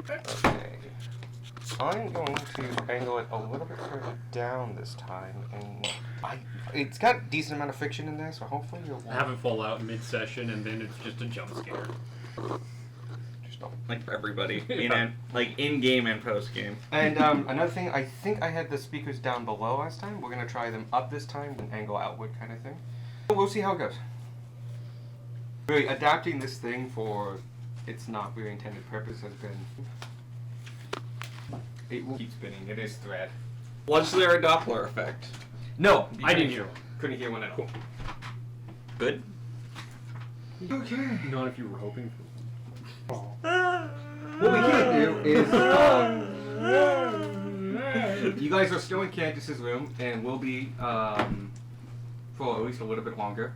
Okay. I'm going to angle it a little bit further down this time, and it's got a decent amount of friction in there, so hopefully you'll have it fall out mid-session, and then it's just a jump scare. Just don't. Like for everybody, in game and post game. And another thing, I think I had the speakers down below last time. We're gonna try them up this time, and angle outward kind of thing. We'll see how it goes. Really, adapting this thing for its not really intended purpose has been. It will keep spinning. It is thread. Was there a Doppler effect? No, I didn't hear one. Couldn't hear one at all. Good. Okay. Not if you were hoping for one. What we can do is, you guys are still in Candace's room, and we'll be for at least a little bit longer.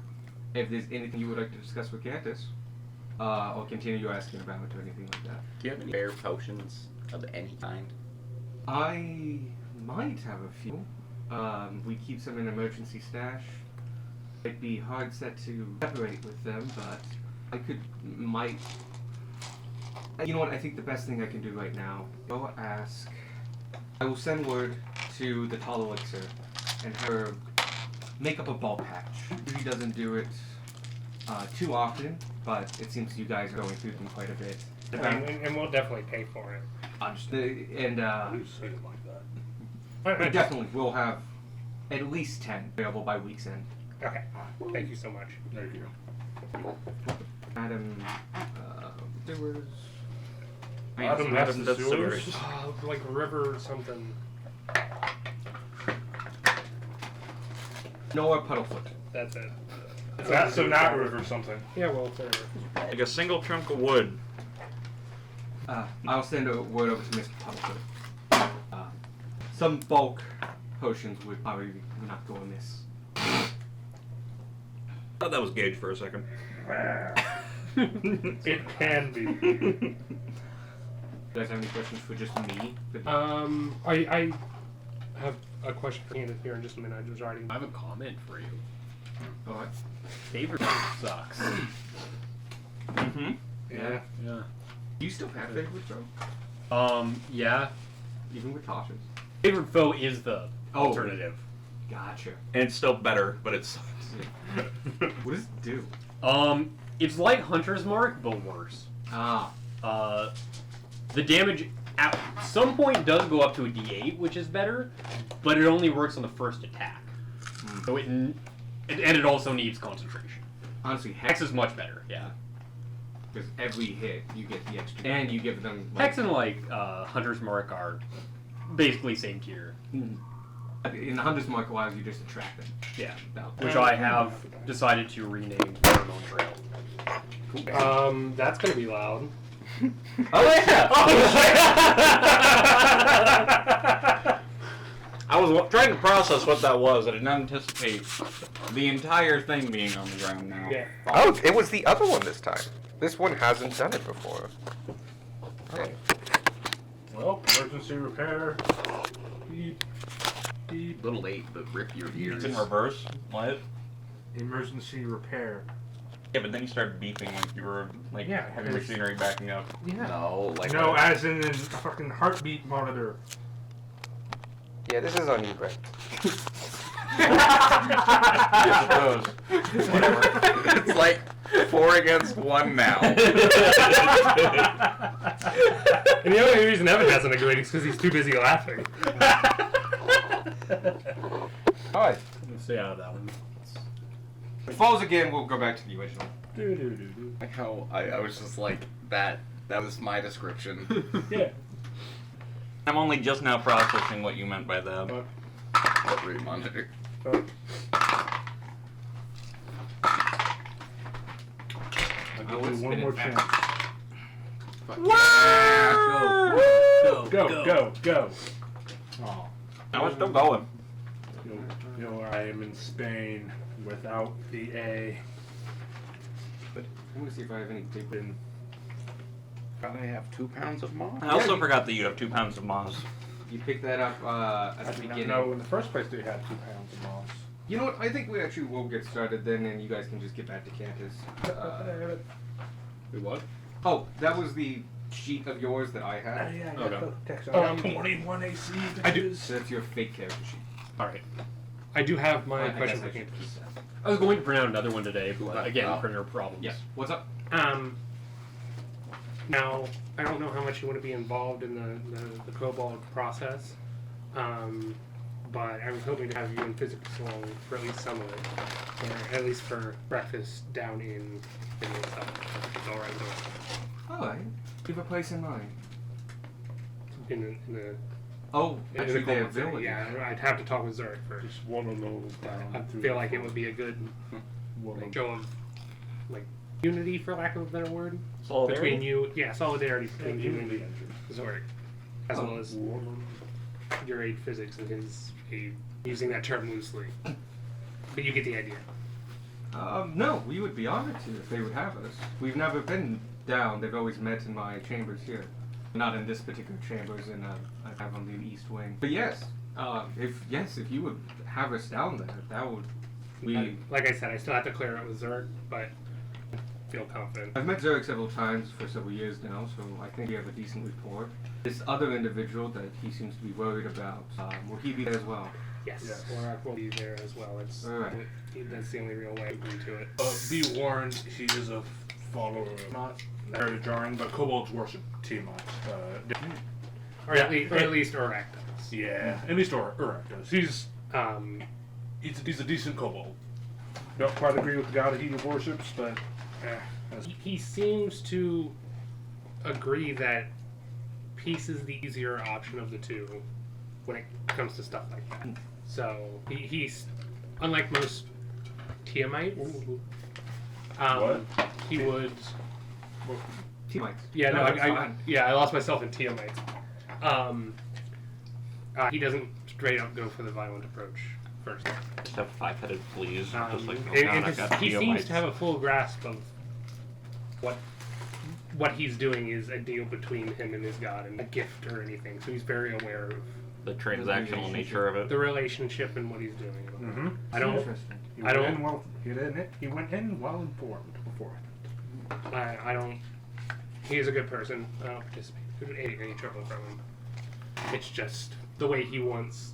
If there's anything you would like to discuss with Candace, I'll continue asking about it or anything like that. Do you have any rare potions of any kind? I might have a few. We keep some in emergency stash. It'd be hard set to separate with them, but might. You know what? I think the best thing I can do right now, go ask. I will send word to the Tall Elixir and have her make up a ball patch. She doesn't do it too often, but it seems you guys are going through them quite a bit. And we'll definitely pay for it. And You say it like that. we definitely will have at least 10 available by week's end. Okay. Thank you so much. There you go. Adam, there was. Adam Adam has does the sewers. sewers. Like river or something. Noah Puddlefoot. That's it. So not river something. Yeah, well, whatever. Like a single trunk of wood. I'll send a word over to Mr. Puddlefoot. Some bulk potions would probably not go amiss. Thought that was Gage for a second. It can be. You guys have any questions for just me? I have a question for Candace here in just a minute. I was writing. I have a comment for you. Alright. Favorite sucks. Mm-hmm. Yeah. Yeah. Do you still have favorite foe? Yeah. Even with cautions? Favorite foe is the alternative. Gotcha. And it's still better, but it's. What does it do? It's like Hunter's Mark, but worse. The damage at some point does go up to a D8, which is better, but it only works on the first attack. So and it also needs concentration. Honestly, Hex is much better, yeah. Because every hit you get the extra, and you give them. Hex and Hunter's Mark are basically same tier. In the Hunter's Mark allows you just to track them. Yeah, which I have decided to rename Pheromone Trail. Cool. That's gonna be loud. Oh yeah! I was trying to process what that was. I did not anticipate the entire thing being on the ground now. Yeah. Oh, it was the other one this time. This one hasn't done it before. Okay. Well, emergency repair. Beep. Beep. Little late, but rip your ears. It's It's in in reverse. What? Emergency repair. Yeah, but then you started beeping like you were Yeah, having it's- machinery backing up. Yeah. No, like No, as in a fucking heartbeat monitor. Yeah, this is on you, Brett. I suppose. Whatever. It's like 4 against 1 now. And the only reason Evan hasn't agreed is because he's too busy laughing. Alright. Let's stay out of that one. If it falls again, we'll go back to the original. Like how I was just like, that was my description. Yeah. I'm only just now processing what you meant by that. Heart rate monitor. I'll give you one more chance. Go. Oh. I was still going. You know where I am in Spain without the A. But I'm gonna see if I have any tape in. I have 2 pounds of moss. I also forgot that you have 2 pounds of moss. You picked that up I at the did not beginning. know in the first place they had 2 pounds of moss. You know what? I think we actually will get started then, and you guys can just get back to Cantus. Wait, what? Oh, that was the sheet of yours that I had. Yeah, Okay. the text Oh, on 21 AC. I do- So that's your fake character sheet. Alright. I do have my I guess question I for should Candace. keep that. I was going to print out another one today, but again, Oh. printer problems. Yeah. What's up? Now, I don't know how much you want to be involved in the Cobalt process, but I was hoping to have you in physics along for at least some of it, or at least for breakfast down in Finland stuff. It's all right with All right. You have a place in mind. in the Oh, in actually, the they Cobalt have City. village. Yeah, I'd have to talk with Zurich first. Just one of those down. I through feel the like it forest. would be a good One like, of- show of like unity, for lack of a better word, Solidarity? between you. Yeah, solidarity between you Unity and engine. Zurich, as well as One your aid physics and his aid, using that term loosely. But you get the idea. No, we would be honored to if they would have us. We've never been down. They've always met in my chambers here. Not in this particular chambers, in I have on the east wing. But yes, if you would have us down there, that would. Like I said, I still have to clear it with Zurich, but I feel confident. I've met Zurich several times for several years now, so I think we have a decent rapport. This other individual that he seems to be worried about, will he be there as well? Yes, Yes. Orak will be there as well. It's Alright. that's the only real way to agree to it. Be warned, he is a follower of not very jarring, but Kobolds worship Tiamat. Or at least Orak does. Yeah, at least Uruk does. He's a decent kobold. Don't quite agree with the god that he worships, but He seems to agree that peace is the easier option of the two when it comes to stuff like that. So he's unlike most Tiamites. What? He would. Teamites. Yeah, no, that's I fine. I lost myself in Tiamites. He doesn't straight up go for the violent approach first. Just have 5-headed fleas. Just like, oh And god, I've got he seems Geomites. to have a full grasp of what he's doing is a deal between him and his god, and a gift or anything. So he's very aware of the transactional nature of it. the relationship and what he's doing. Mm-hmm. I don't. Interesting. He went in well informed before. I don't. He is a good person. I don't participate in any trouble from him. It's just the way he wants,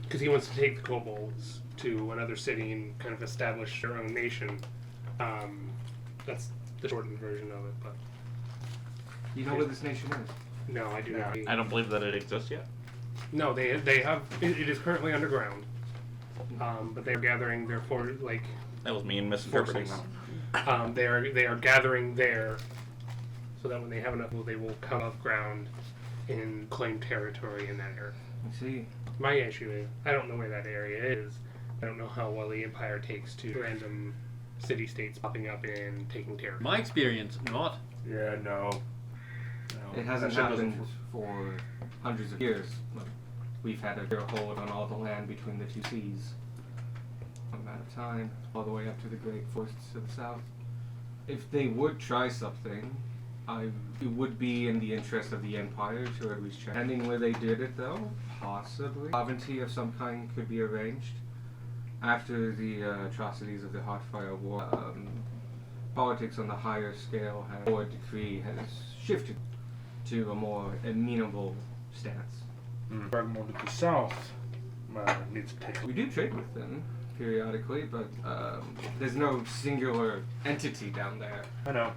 because he wants to take the kobolds to another city and kind of establish their own nation. That's the shortened version of it, but You know where this nation is? no, I do not. I don't believe that it exists yet. No, they have. It is currently underground, but they are gathering their That was me and misinterpreting forces. that. They are gathering there, so that when they have enough, they will come off ground and claim territory in that area. I see. My issue is I don't know where that area is. I don't know how well the Empire takes to random city-states popping up and taking territory. My experience, not. Yeah, no. It hasn't That shit doesn't- happened for hundreds of years. Look, we've had a hold on all the land between the two seas. No amount of time, all the way up to the great forests to the south. If they would try something, it would be in the interest of the Empire to at least check. Depending where they did it, though, possibly sovereignty of some kind could be arranged. After the atrocities of the Hotfire War, politics on the higher scale or decree has shifted to a more amenable stance. Dragon more to the south needs to take. We do trade with them periodically, but there's no singular entity down there. I know.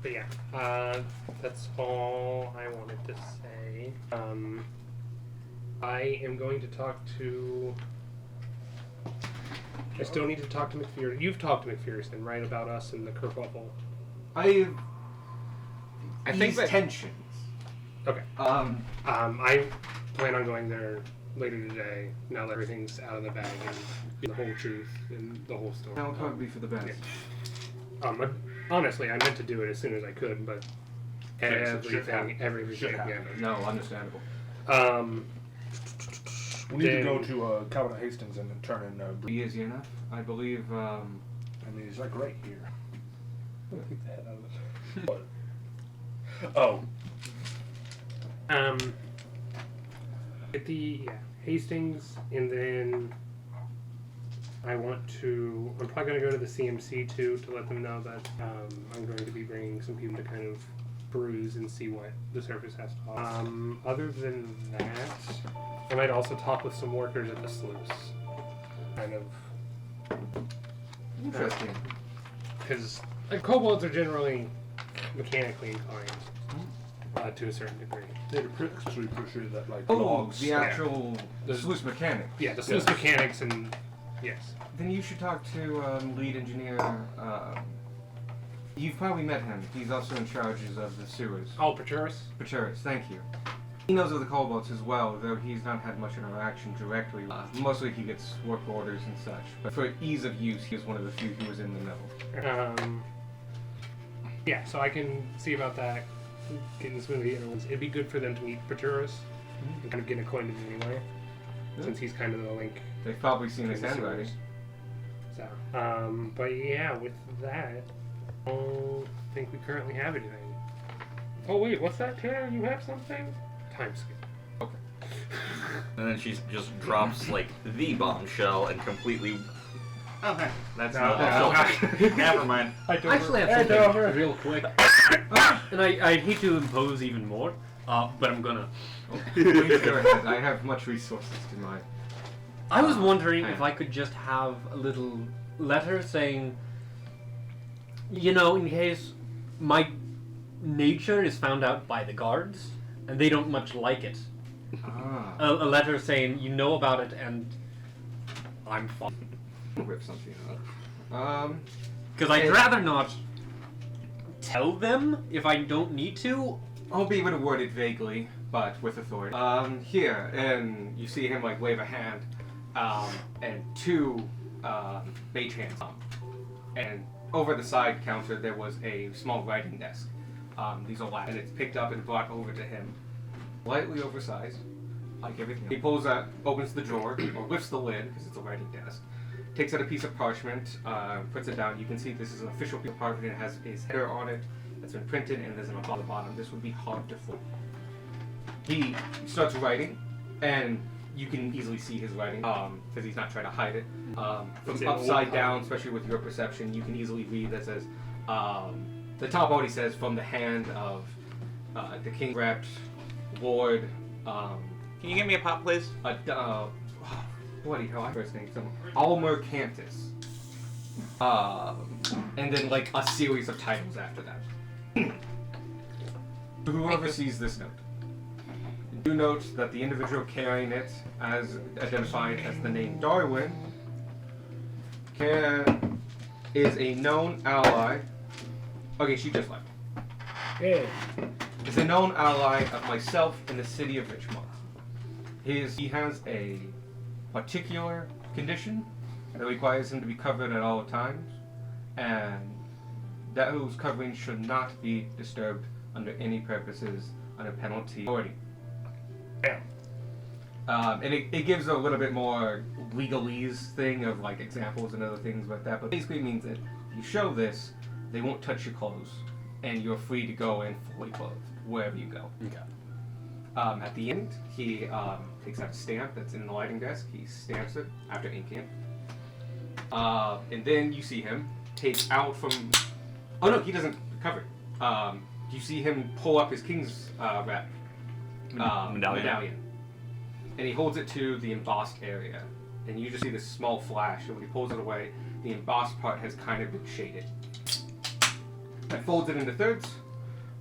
But yeah, that's all I wanted to say. I am going to talk to. I still need to talk to McPherson. You've talked to McPherson, right, about us and the kerfuffle? I think ease that- tensions. Okay. I plan on going there later today. Now that everything's out of the bag and the whole truth and the whole story. That'll probably be for the best. Honestly, I meant to do it as soon as I could, but Shit happens. everything. Yeah. No, understandable. We need to go Then- to Cabinet Hastings and then turn in. Be easy enough. I believe. I mean, he's like right here. Take the head out of it. Oh, At the Hastings, and then I'm probably going to go to the CMC too to let them know that I'm going to be bringing some people to kind of peruse and see what the surface has to offer. Other than that, I might also talk with some workers at the sluice. Kind of. Interesting. Because kobolds are generally mechanically inclined to a certain degree. They're actually pretty sure that like Oh, logs. the actual The- sluice mechanic. Yeah, the sluice Yes. mechanics and yes. Then you should talk to lead engineer. You've probably met him. He's also in charge of the sewers. Oh, Paturus? Paturus, thank you. He knows of the kobolds as well, though he's not had much interaction directly. Mostly he gets work orders and such. But for ease of use, he was one of the few who was in the know. Yeah, so I can see about that. Getting smoothly. It'd be good for them to meet Paturus and kind of get acquainted anyway, since he's kind of the link. They've probably seen his between the handwriting. sewers. So, but yeah, with that, I don't think we currently have anything. Oh wait, what's that, Tanner? You have something? Time skip. And then she just drops like the bombshell and completely. Okay, that's No, not. no. Never mind. I actually have something real quick. And I hate to impose even more, but I'm gonna. Please go ahead. I have much resources to my. I was wondering if I could just have a little letter saying, you know, in case my nature is found out by the guards and they don't much like it. A letter saying you know about it and I'm fine. Rip something up. Because I'd rather not tell them if I don't need to. I'll be able to word it vaguely, but with authority. Here, and you see him like wave a hand, and two mage hands. And over the side counter there was a small writing desk. These are and it's picked up and brought over to him, slightly oversized, like everything. He pulls out, opens the drawer, or lifts the lid because it's a writing desk. Takes out a piece of parchment, puts it down. You can see this is an official piece of parchment. It has his header on it that's been printed, and there's an on the bottom. This would be hard to fold. He starts writing, and you can easily see his writing because he's not trying to hide it. From upside down, especially with your perception, you can easily read that says, the top already says, from the hand of the King Rept, Lord, Can you give me a pop, please? bloody hell, I first name some Almer Cantus. And then like a series of titles after that. Whoever sees this note, do note that the individual carrying it, as identified as the name Darwin, is a known ally. Okay, she just left. Yeah. Is a known ally of myself in the city of Richmond. He has a particular condition that requires him to be covered at all times, and that whose covering should not be disturbed under any purposes under penalty of authority. Yeah. And it gives a little bit more legalese thing of like examples and other things like that, but basically it means that if you show this, they won't touch your clothes, and you're free to go in fully clothed wherever you go. Okay. At the end, he takes out a stamp that's in the lighting desk. He stamps it after inking it. And then you see him take out from... Oh no, he doesn't cover it. You see him pull up his king's wrap medallion. And he holds it to the embossed area. And you just see this small flash, and when he pulls it away, the embossed part has kind of been shaded. I folds it into thirds,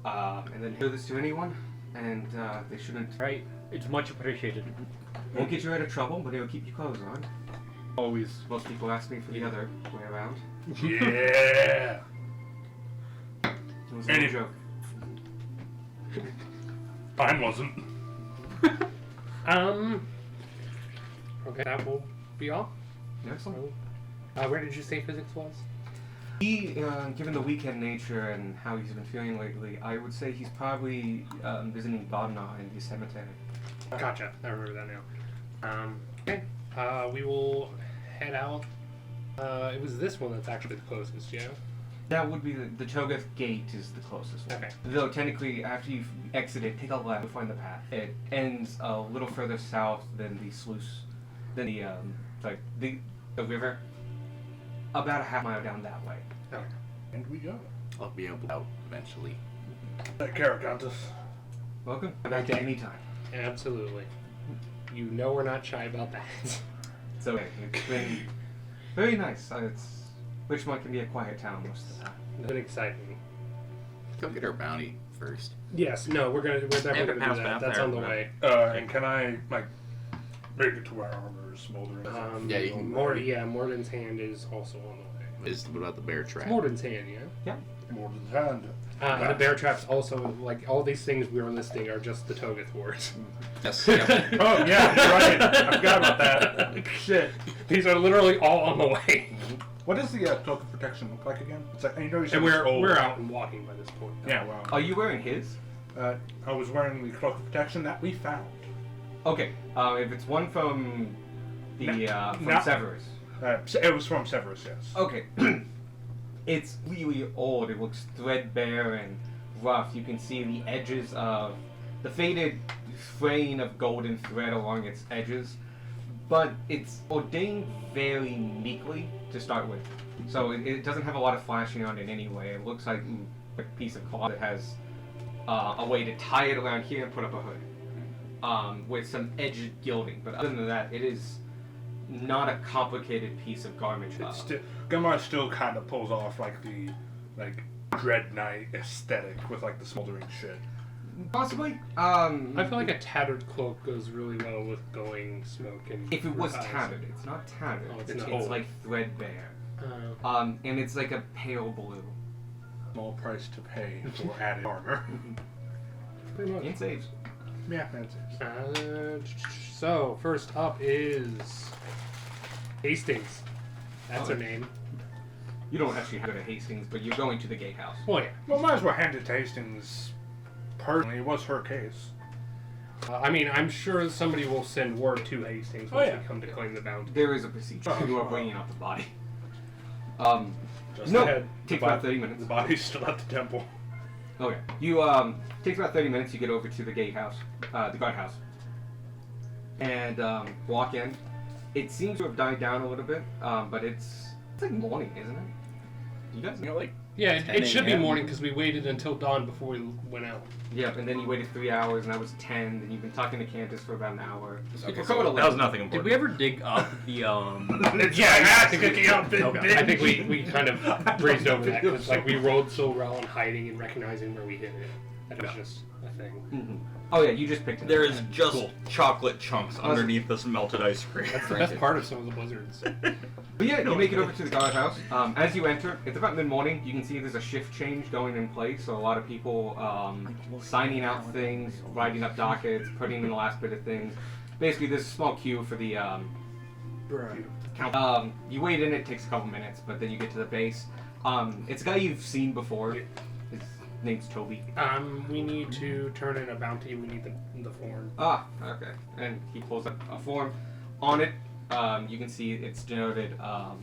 and then show this to anyone, and they shouldn't... Right. It's much appreciated. Won't get you out of trouble, but it'll keep your clothes on. Always. Most people ask me for the other way around. Yeah. It was a little joke. Mine wasn't. Okay, that will be all. Excellent. Where did you say physics was? He, given the weekend nature and how he's been feeling lately, I would say he's probably visiting Bodna in the cemetery. Gotcha. I remember that now. Okay. We will head out. It was this one that's actually the closest, yeah? That would be the Cho'Gath Gate is the closest one. Okay. Though technically, after you've exited, take a left to find the path. It ends a little further south than the sluice, than the river. about a half mile down that way. And we go. I'll be able out eventually. Take care, Countess. Welcome. Back at any time. Absolutely. You know we're not shy about that. It's okay. It's been very nice. Richmond can be a quiet town most of the time. It's been exciting. Go get our bounty first. Yes, no, we're definitely Yeah, gonna do pass that. back That's there, on the but- way. And can I, like, make it to where armor is smoldering? Yeah, you can- Morden's hand is also on the way. What about the bear trap? It's Morden's hand, yeah. More than hand. The bear traps also, like, all these things we were listing are just the Togoth words. Yes. Yeah. Oh, yeah, you're right. I forgot about that. Shit. These are literally all on the way. What does the cloak of protection look like again? It's like, you know, you said And it's old. we're out and walking by this point. Yeah, well. Are you wearing his? I was wearing the cloak of protection that we found. Okay. If it's one from No. Severus. It was from Severus, yes. Okay. It's really old. It looks threadbare and rough. You can see the edges of the faded fraying of golden thread along its edges, but it's ordained very meekly to start with. So it doesn't have a lot of flashing on it anyway. It looks like a piece of cloth that has a way to tie it around here and put up a hood with some edged gilding. But other than that, it is not a complicated piece of garment. Gunmar still kind of pulls off like the Dread Knight aesthetic with like the smoldering shit. Possibly. I feel like a tattered cloak goes really well with going smoke and. If it was eyes. tattered, it's not tattered. Oh, it's it's not. like threadbare. And it's like a pale blue. Small price to pay for added armor. Pretty much. It saves. Yeah, fancy. So first up is Hastings. That's her name. You don't actually have to go to Hastings, but you're going to the gatehouse. Well, yeah. Well, might as well hand it to Hastings. Personally, it was her case. I mean, I'm sure somebody will send word to Hastings once we come to claim the bounty. There is a procedure. You are bringing up the body. Just No, ahead. takes The about bo- 30 minutes. The body's still at the temple. Okay. You takes about 30 minutes. You get over to the gatehouse, the guardhouse, and walk in. It seems to have died down a little bit, but it's like morning, isn't it? You guys know? Like, Yeah, 10 it should be a.m. morning because we waited until dawn before we went out. Yep. And then you waited 3 hours, and that was 10. Then you've been talking to Candace for about an hour. okay, We'll so call it that was 11. nothing Did important. we ever dig up the Yeah, sticking out the Okay. I think we kind of breezed over that because like we rolled so well on hiding and recognizing where we hid it. That was just a thing. Mhm. Oh yeah, you just picked it. There up. is just Cool. chocolate chunks underneath this melted ice cream. That's the best part of some of the blizzards. But yeah, you make it over to the guardhouse. As you enter, it's about mid-morning. You can see there's a shift change going in place, so a lot of people signing out things, writing up dockets, putting in the last bit of things. Basically, there's a small queue for the count. You wait in, it takes a couple minutes, but then you get to the base. It's a guy you've seen before. His name's Toby. We need to turn in a bounty. We need the form. Ah, okay. And he pulls up a form. On it, you can see it's denoted how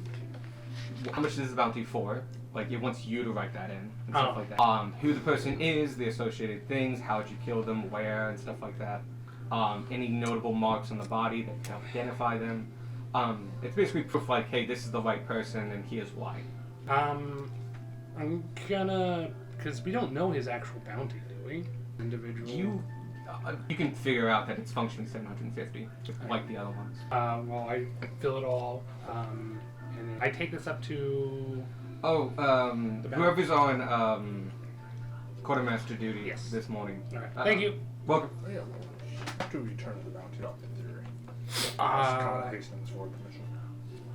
much is the bounty for. Like, it wants you to write that in and stuff Oh. like that. Who the person is, the associated things, how'd you kill them, where, and stuff like that. Any notable marks on the body that can identify them. It's basically proof like, hey, this is the right person and here's why. I'm gonna, because we don't know his actual bounty, do we? Individual. You can figure out that it's functioning 750, just like the other ones. Well, I fill it all, and then I take this up to. Oh, The bounty. whoever's on quartermaster duty Yes. this morning. All right. Thank you. Welcome. Oh, yeah, well, after we turn the bounty up in theory. Uh, Hastings for permission.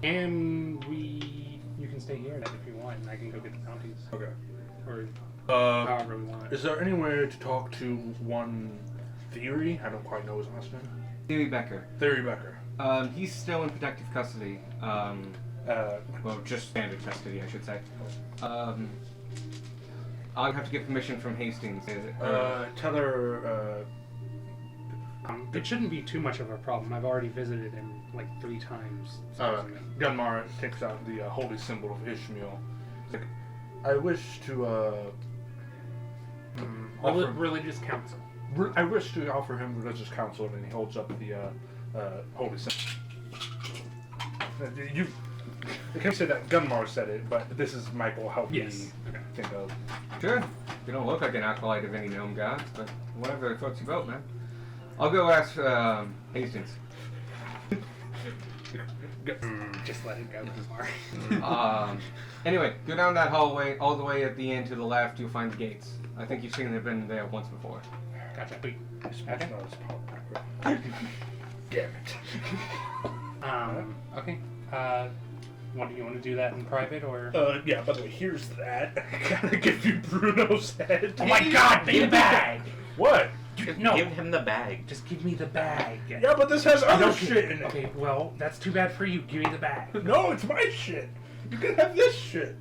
And you can stay here if you want, and I can go get the bounties, Okay. or Uh, however we want. is there any way to talk to one Theory? I don't quite know his last name. Theory Becker. Theory Becker. He's still in protective custody. Well, just standard custody, I should say. I'll have to get permission from Hastings. Tell her, It shouldn't be too much of a problem. I've already visited him like 3 times. Gunmar takes out the holy symbol of Ishmael. He's like, I wish to, offer, Religious council. I wish to offer him religious counsel, and he holds up the holy symbol. You I can't say that Gunmar said it, but this is Michael help Yes. me Okay. think of. Sure. You don't look like an acolyte of any gnome gods, but whatever floats your boat, man. I'll go ask Hastings. Just let it go, Gunmar. Anyway, go down that hallway all the way at the end to the left. You'll find the gates. I think you've seen they've been there once before. Gotcha. Wait. This Okay. smells Damn it. Okay. What do you want to do that in private or? Yeah, by the way, here's that. I gotta give you Bruno's head. Oh my God! Give me the bag. What? No. Give him the bag. Just give me the bag. Yeah, but this has other shit in it. Okay, well, that's too bad for you. Give me the bag. No, it's my shit. You can have this shit.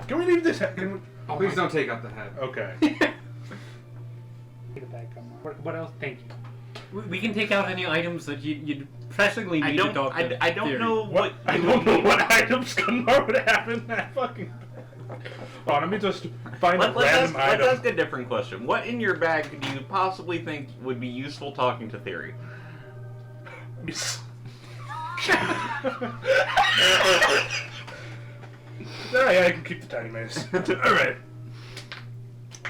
Can we leave this head? Can we... Oh, please don't take out the head. Okay. Give me the bag, Gunmar. What else? Thank you. We can take out any items that you'd pressingly need I to don't. talk to I don't Theory. know What? I don't know what items Gunmar would have in that fucking bag. Oh, let me just find a random let's item. ask a different question. What in your bag do you possibly think would be useful talking to Theory? Yeah, I can keep the tiny mace. Alright.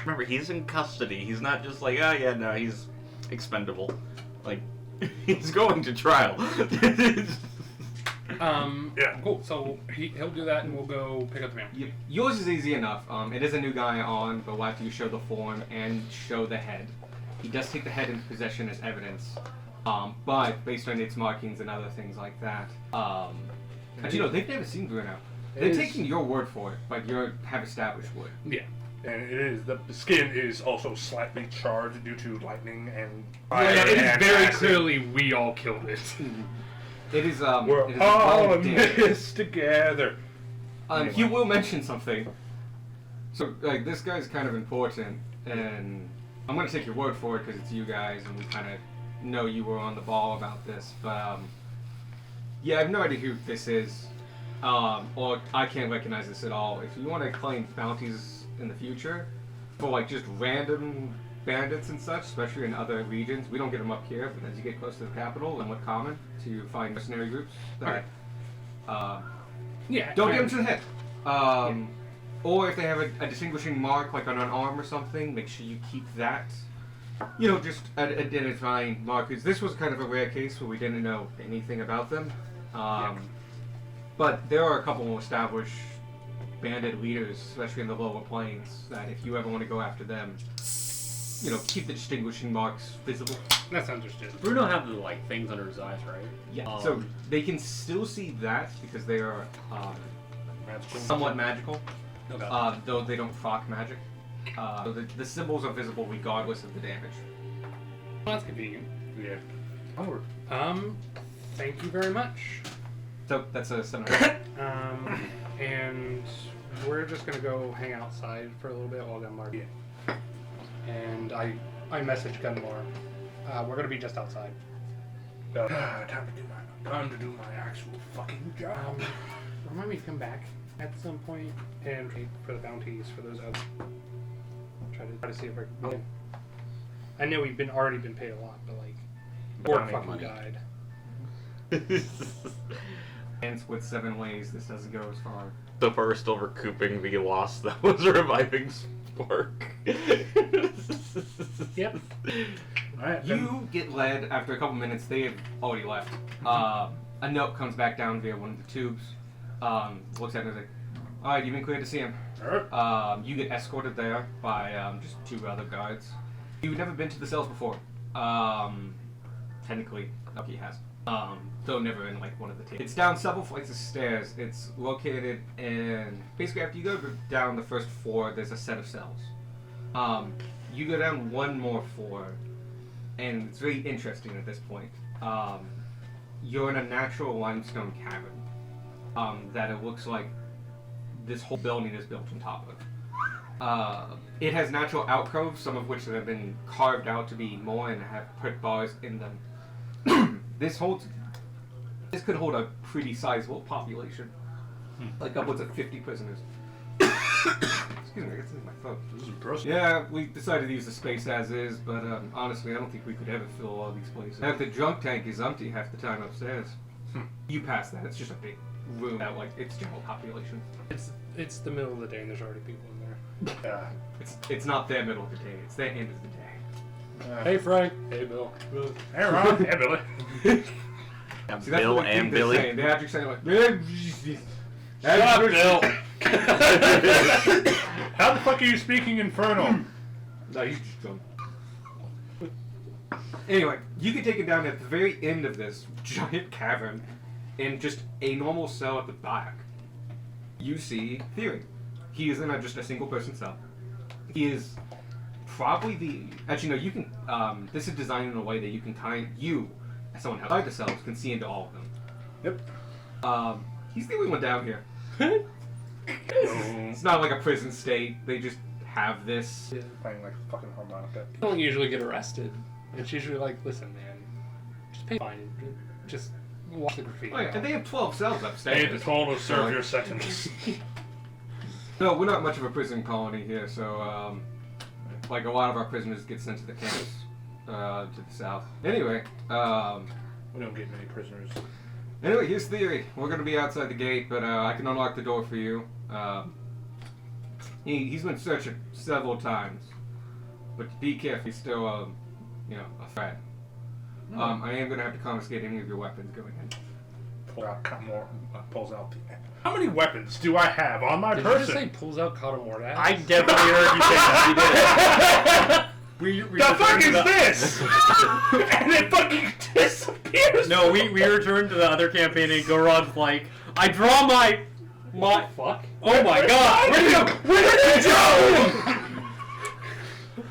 Remember, he's in custody. He's not just like, oh yeah, no, he's expendable. Like, he's going to trial. Yeah. Cool. So he'll do that, and we'll go pick up the mail. Yours is easy enough. It is a new guy on, but after you show the form and show the head, he does take the head into possession as evidence. But based on its markings and other things like that, but you know they've never seen Bruno. They're taking your word for it, but you have established wood. Yeah. And it is, the skin is also slightly charged due to lightning and Yeah, fire it and is very acid. clearly we all killed it. It is We're it is all well in damaged. this together. He will mention something. So like this guy's kind of important, and I'm gonna take your word for it because it's you guys, and we kind of know you were on the ball about this. But yeah, I have no idea who this is, or I can't recognize this at all. If you want to claim bounties in the future for like just random bandits and such, especially in other regions, we don't get them up here. But as you get close to the capital, and what's common to find mercenary groups that. Yeah. Don't give them to the head. Or if they have a distinguishing mark, like on an arm or something, make sure you keep that. You know, just identifying markers. This was kind of a rare case where we didn't know anything about them. But there are a couple more established bandit leaders, especially in the lower plains, that if you ever want to go after them, you know, keep the distinguishing marks visible. That's understood. Bruno have the like things under his eyes, right? Yeah. So they can still see that because they are somewhat magical. Okay. Though they don't proc magic. So the symbols are visible regardless of the damage. Well, that's convenient. Yeah. Onward. Thank you very much. So that's a 7. And we're just gonna go hang outside for a little bit while Gunmar. Yeah. And I message Gunmar. We're gonna be just outside. Time to do my actual fucking job. Remind me to come back at some point and pay for the bounties for those others. Try to see if I can. I know we've already been paid a lot, but like, poor Bounty fucking money. died. And with 7 ways, this doesn't go as far. So far, we're still recouping the loss that was reviving Spark. Yep. Alright, You get led after a couple minutes. They have already left. A note comes back down via one of the tubes. Looks at it and is like, "All right, you've been cleared to see him." You get escorted there by just 2 other guards. You've never been to the cells before. Technically, Nucky has. Though never in like one of the tapes. It's down several flights of stairs. It's located in basically after you go down the first 4, there's a set of cells. You go down 1 more floor, and it's very interesting at this point. You're in a natural limestone cavern that it looks like this whole building is built on top of. It has natural alcoves, some of which have been carved out to be more and have put bars in them. This could hold a pretty sizable population, like upwards of 50 prisoners. Excuse me, I guess this is my phone. This is impressive. Yeah, we decided to use the space as is, but honestly, I don't think we could ever fill all these places. And if the drunk tank is empty half the time upstairs, you pass that. It's just a big room at like its general population. It's the middle of the day and there's already people in there. Yeah. It's not their middle of the day. It's their end of the day. Hey Frank. Hey Bill. Hey Ron. Hey Billy. Yeah, See, that's Bill what they and think they're Billy. saying. They're actually saying like, Shut up, Bill. How the fuck are you speaking Infernal? No, he's just drunk. Anyway, you can take it down at the very end of this giant cavern in just a normal cell at the back. You see Theory. He is in just a single person cell. He is probably the... Actually, no, you can... this is designed in a way that you can you, as someone outside the cells, can see into all of them. Yep. He's the only one down here. It's not like a prison state. They just have this. Playing like fucking harmonica. You don't usually get arrested. It's usually like, listen, man, just pay fine. Just watch the graffiti. Oh, yeah, and they have 12 cells Hey, upstairs. the total serve your sentence. No, we're not much of a prison colony here, so like a lot of our prisoners get sent to the camps to the south. Anyway, We don't get many prisoners. anyway, here's Theory. We're gonna be outside the gate, but I can unlock the door for you. He's been searching several times, but be careful. He's still a threat. I am gonna have to confiscate any of your weapons going in. Pulls out the... How many weapons do I have on my Did you just person? say pulls out Katamorda? I definitely heard you say that. We The fuck is this? And it fucking disappears. No, we returned to the other campaign and Gorod's like, I draw my Fuck. oh my god! Where did you go?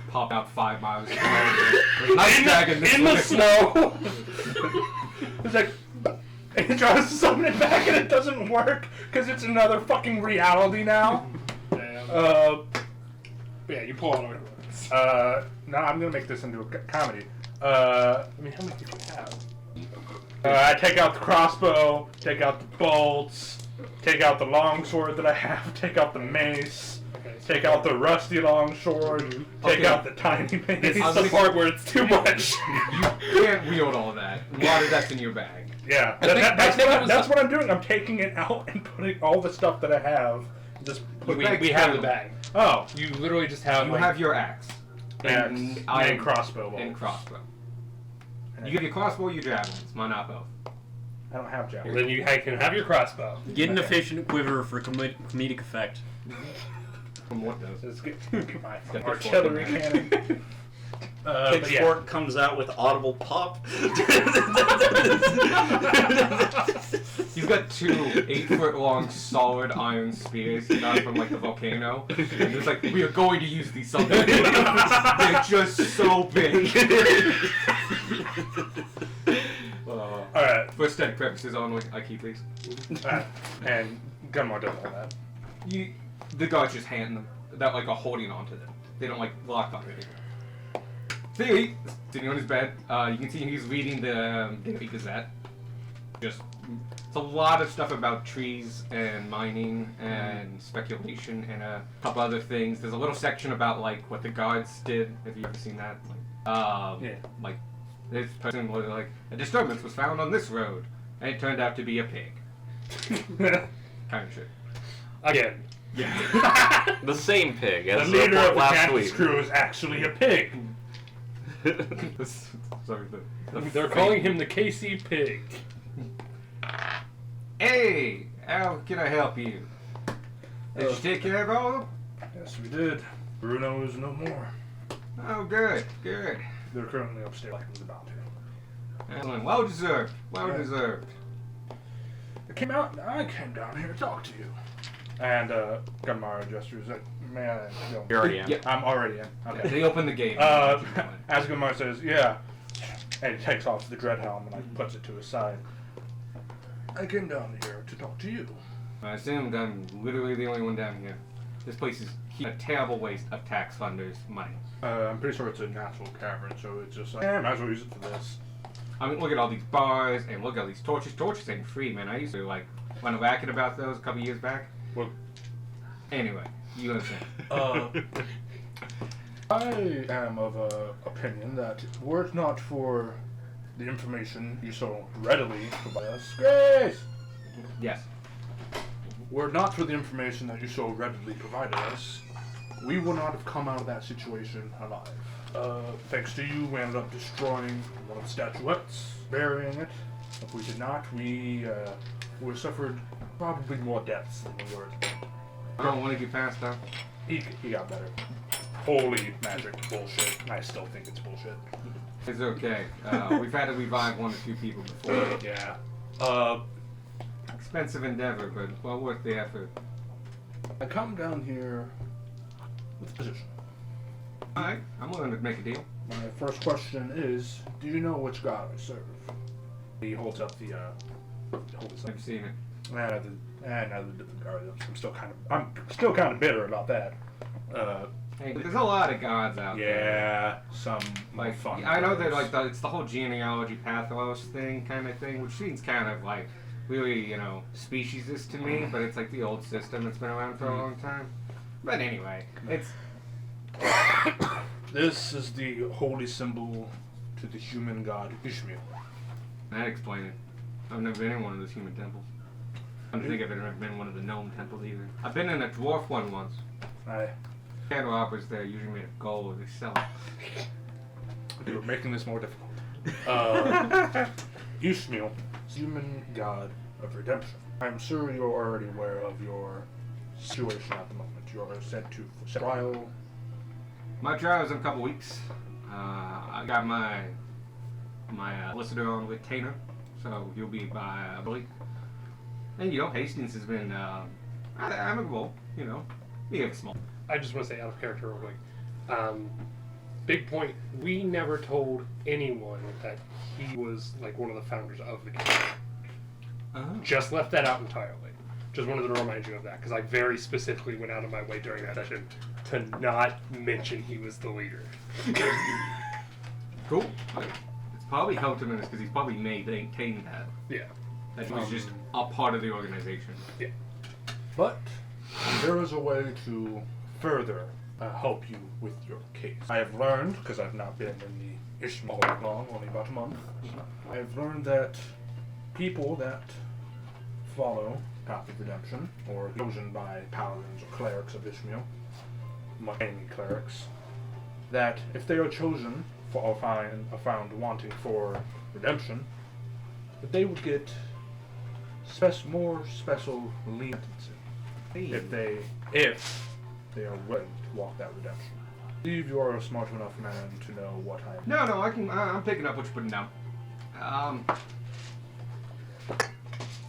Pop out 5 miles. Nice dragon this In the way. snow. It's like, and he tries to summon it back and it doesn't work because it's another fucking reality now. Damn. Yeah, you pull out all your weapons. No, I'm gonna make this into a comedy. I mean, how many do you have? I take out the crossbow, take out the bolts, take out the longsword that I have, take out the mace, Okay, so take out the rusty longsword, take Okay. out the tiny mace. this is I'm the gonna- part where it's too much. You can't wield all of that. A lot of that's in your bag. Yeah, I think it was that's the- what I'm doing. I'm taking it out and putting all the stuff that I have. Just put we bag's have the filled. bag. Oh, You literally just have You like, have your axe. and iron- crossbow bolts. And crossbow. You have your crossbow, your javelins. Mine not both. I don't have Well, javelins. then you can have your crossbow. Get an efficient quiver for comedic effect. From what does? Let's get my Got artillery pitchfork. cannon. But yeah. Pitchfork comes out with audible pop. He's got 2 8-foot-long solid iron spears he got from like the volcano. And it's like, we are going to use these someday. They're just so big. Alright, For aesthetic purposes only, I keep these. and Gunmar does all that. The guards just hand them. That like are holding on to them. They don't like lock on anything. Theory, sitting on his bed, you can see he's reading the Daily Gazette. Just, it's a lot of stuff about trees and mining and speculation and a couple other things. There's a little section about like what the guards did. Have you ever seen that? Yeah. Like this person was like, a disturbance was found on this road, and it turned out to be a pig. Kind of shit. Again. Yeah. The same pig The as the leader of report the last campus week. crew is actually a pig. Sorry, They're calling him the KC Pig. Hey, how can I help you? Did you take care of all of them? Yes, we did. Bruno is no more. Oh, good, good. They're currently upstairs like the bounty. Excellent. Well deserved. Well Yeah. deserved. I came down here to talk to you. And Gunmar gestures like, may I go? You're already in. Yeah. I'm already in. Okay. They open the gate. As Gunmar says, yeah. And he takes off the dread helm and like puts it to his side. I came down here to talk to you. I assumed I'm literally the only one down here. This place is a terrible waste of tax funders' money. I'm pretty sure it's a natural cavern, so it's just like, might as well use it for this. I mean, look at all these bars and look at all these torches. Torches ain't free, man. I used to like run a racket about those a couple years back. Well, Anyway, you understand. I am of opinion that were it not for the information you so readily provide us, Grace, Yes. were it not for the information that you so readily provided us, we would not have come out of that situation alive. Thanks to you, we ended up destroying one of the statuettes, burying it. If we did not, we would have suffered probably more deaths than we were. I don't want to get past that. He got better. Holy magic bullshit. I still think it's bullshit. It's okay. We've had to revive 1 or 2 people before. Yeah. Expensive endeavor, but well worth the effort. I come down here with a position. Alright, I'm willing to make a deal. My first question is, do you know which god I serve? He holds up the holds up. I've seen it. Now the different guards. I'm still kind of bitter about that. Hey, there's a lot of gods out there. Yeah, some Like, fun. I know that gods. it's the whole genealogy pathos thing kind of thing, which seems kind of like really, speciesist to me, but it's like the old system that's been around for a long time. But anyway, it's This is the holy symbol to the human god Ishmael. I'd explain it. I've never been in one of those human temples. I don't think I've ever been in one of the gnome temples either. I've been in a dwarf one once. Candelabras there usually made of gold. They sell it. You're making this more difficult. Ishmael, human god of redemption. I'm sure you're already aware of your situation at the moment. You're sent to trial. My trial is in a couple weeks. I got my solicitor on with Tana, so you'll be by Blake. And Hastings has been amicable. We have a small. I just want to say out of character real quick. Big point. We never told anyone that he was like one of the founders of the game. Just left that out entirely. Just wanted to remind you of that because I very specifically went out of my way during that session to not mention he was the leader. Cool. It's probably helped him in this because he's probably maintained that. Yeah. That he was just a part of the organization. Yeah. But there is a way to further help you with your case. I have learned, because I've not been in the Ishmael long, only about a month, I have learned that people that follow Path of Redemption, or chosen by paladins or clerics of Ishmael, enemy clerics, that if they are chosen for or found wanting for redemption, that they would get more special leniency if they are willing to walk that redemption. I believe you are a smart enough man to know what I am. No, I'm picking up what you're putting down.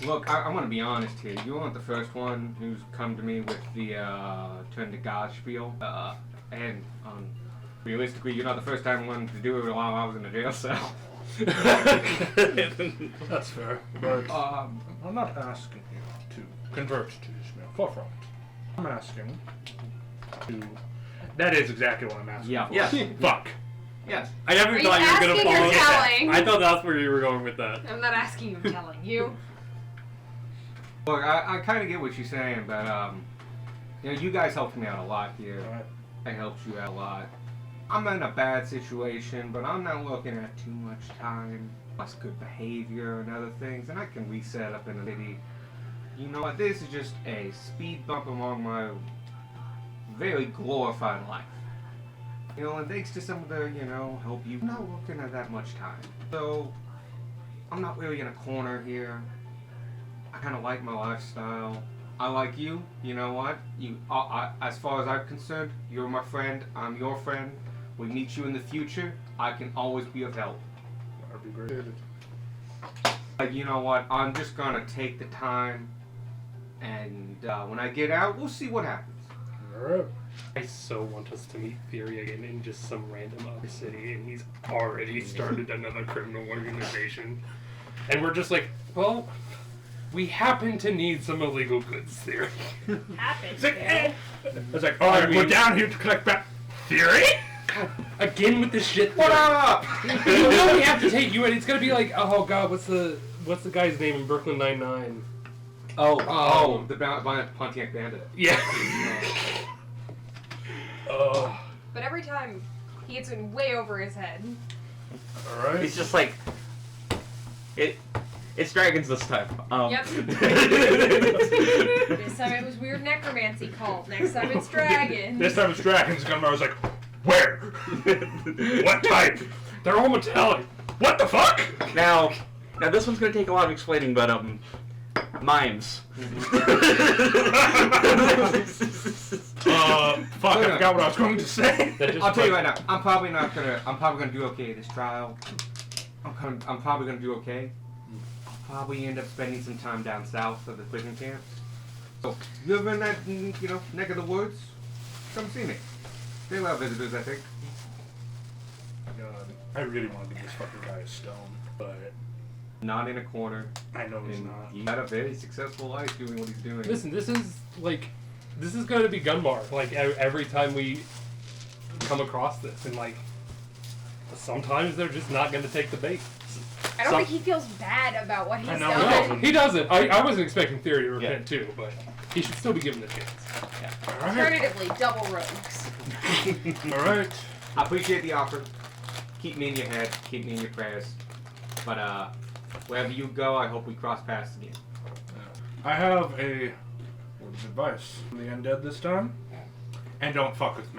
Look, I'm going to be honest here. You weren't the first one who's come to me with the turn to God spiel. And realistically, you're not the first time one to do it while I was in a jail cell. That's fair. But I'm not asking you to convert to Ishmael. Far from it. I'm asking to... That is exactly what I'm asking Yeah. for. Yes. Fuck. Yes. I never Are you thought you were asking gonna follow or that. telling? I thought that's where you were going with that. I'm not asking you, I'm telling you. Look, I kind of get what you're saying, but you guys helped me out a lot here. Alright. I helped you out a lot. I'm in a bad situation, but I'm not looking at too much time, plus good behavior and other things, and I can reset up in the city. You know what? This is just a speed bump along my very glorified life. And thanks to some of the, help you, I'm not looking at that much time. So, I'm not really in a corner here. I kind of like my lifestyle. I like you. You know what? As far as I'm concerned, you're my friend. I'm your friend. We meet you in the future. I can always be of help. That'd be great. You know what? I'm just gonna take the time, and when I get out, we'll see what happens. Alright. I so want us to meet Theory again in just some random other city, and he's already started another criminal organization. And we're just like, well, we happen to need some illegal goods, Theory. Happens. It's like, It's like, alright, we're down here to collect back Theory? God, again with this shit. What up? You know we have to take you in. It's gonna be like, oh god, what's the guy's name in Brooklyn Nine-Nine? Oh, the Pontiac Bandit. Yeah. But every time, he gets it way over his head. Alright. He's just like, It's dragons this time. Yep. This time it was weird necromancy cult. Next time it's dragons. This time it's dragons. And I was like, where? What type? They're all metallic. What the fuck? Now this one's gonna take a lot of explaining, but mimes. Fuck, I forgot what I was going to say. I'll tell you right now. I'm probably gonna do okay this trial. I'm probably gonna do okay. I'll probably end up spending some time down south of the prison camp. So, you ever in that, neck of the woods? Come see me. They love visitors, I think. God, I really want to give this fucking guy a stone, but Not in a corner. I know he's And not. he had a very successful life doing what he's doing. Listen, this is going to be Gunbar. Like every time we come across this, and like sometimes they're just not going to take the bait. I don't think he feels bad about what he's I know, done. no. He doesn't. I wasn't expecting Theory to repent too, but he should still be given the chance. Alright. Alternatively, double rogues. Alright. I appreciate the offer. Keep me in your head. Keep me in your prayers. But wherever you go, I hope we cross paths again. I have a word of advice from the undead this time. And don't fuck with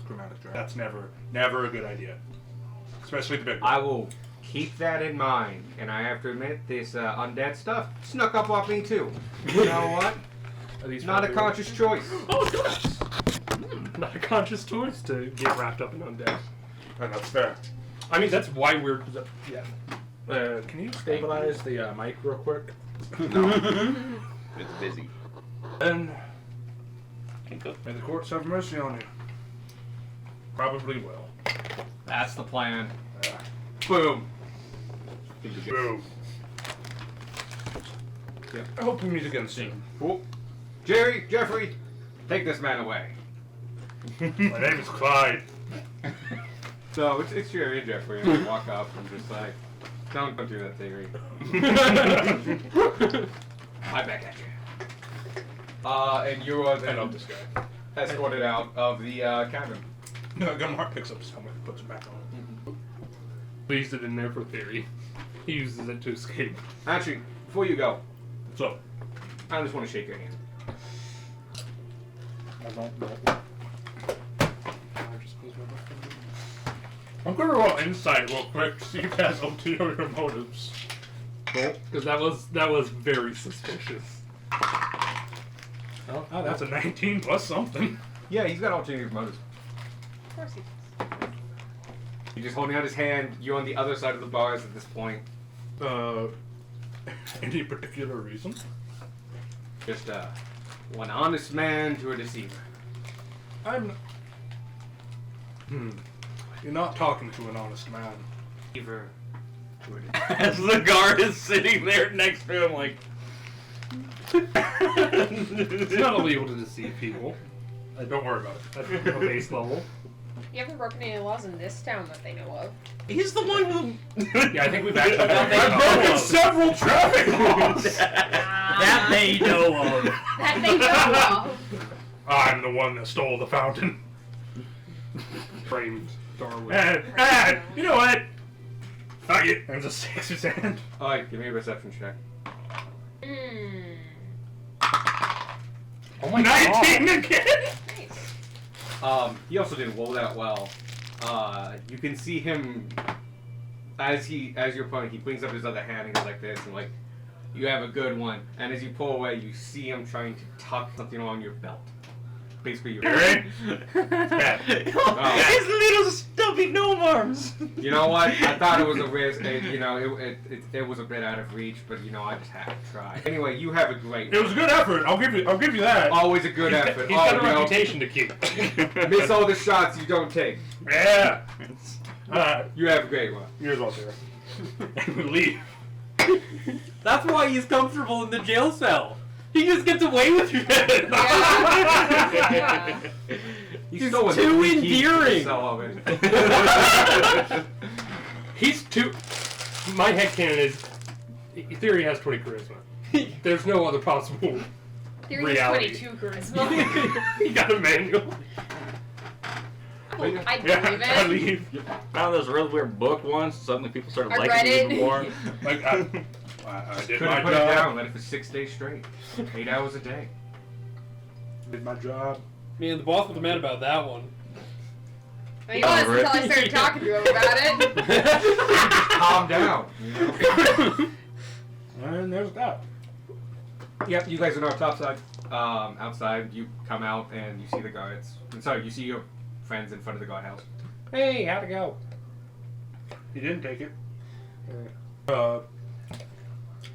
chromatic dragon. That's never a good idea. Especially the big one. I will keep that in mind. And I have to admit, this undead stuff snuck up on me too. You know what? At least Not a probably- conscious choice. Oh, nice. Not a conscious choice to get wrapped up in undead. And that's fair. I mean, that's why we're. Yeah. Can you stabilize the mic real quick? It's busy. And Okay. may the courts have mercy on you. Probably will. That's the plan. Yeah. Boom. Boom. Yeah. I hope we meet again soon. Cool. Jeffrey, take this man away. My name is Clyde. So it's Jerry and Jeffrey, and I walk up and just like, don't do that, Theory. I back at you. And you are I then love this guy. escorted out of the cabin. No, Gunmar picks up his helmet and puts it back on. Leaves it in there for Theory. He uses it to escape. Actually, before you go, So, I just want to shake your hand. I don't know. I'm gonna roll insight real quick to see if it has ulterior motives. Because that was very suspicious. Oh, that's a 19 plus something. Yeah, he's got ulterior motives. Of course he does. He's just holding out his hand. You're on the other side of the bars at this point. Any particular reason? Just one honest man to a deceiver. You're not talking to an honest man. Deceiver to a deceiver. As the guard is sitting there next to him, like. It's not illegal to deceive people Don't worry about it. at a base level. You haven't broken any laws in this town that they know of. He's the one who. Yeah, I think we've actually I've broken several traffic laws! That they know of. That they know of. I'm the one that stole the fountain. framed Darwin. And you know what? Fuck it. And just shakes his hand. Alright, give me a perception check. Oh my 19 again? Nice. He also didn't roll that well. You can see him as you're pulling, he brings up his other hand and goes like this, and like, you have a good one. And as you pull away, you see him trying to tuck something on your belt. Basically, your Alright. His little stumpy gnome arms. You know what? I thought it was a risk. It was a bit out of reach, but I just had to try. Anyway, you have a great. It was a good effort. I'll give you that. Always a good effort. He's got a reputation to keep. Miss all the shots you don't take. Yeah. You have a great one. Here's all there. And we leave. That's why he's comfortable in the jail cell. He just gets away with it. He's so too he keeps endearing. some of it. He's too. My headcanon is. Theory has 20 charisma. There's no other possible. Theory Reality. is 22 charisma. He got a manual. I Yeah, believe I it. leave. Found this real weird book once. Suddenly people started I liking read it it. even more. Like, I did Could my have put it job. down, let it for 6 days straight. 8 hours a day. Did my job. Man, the boss was mad about that one. He was Over it. until I started talking to him about it. Calm down. You know? And there's that. Yep, you guys are on top side. Outside, you come out and you see the guards. Sorry, you see your friends in front of the guardhouse. Hey, how'd it go? He didn't take it.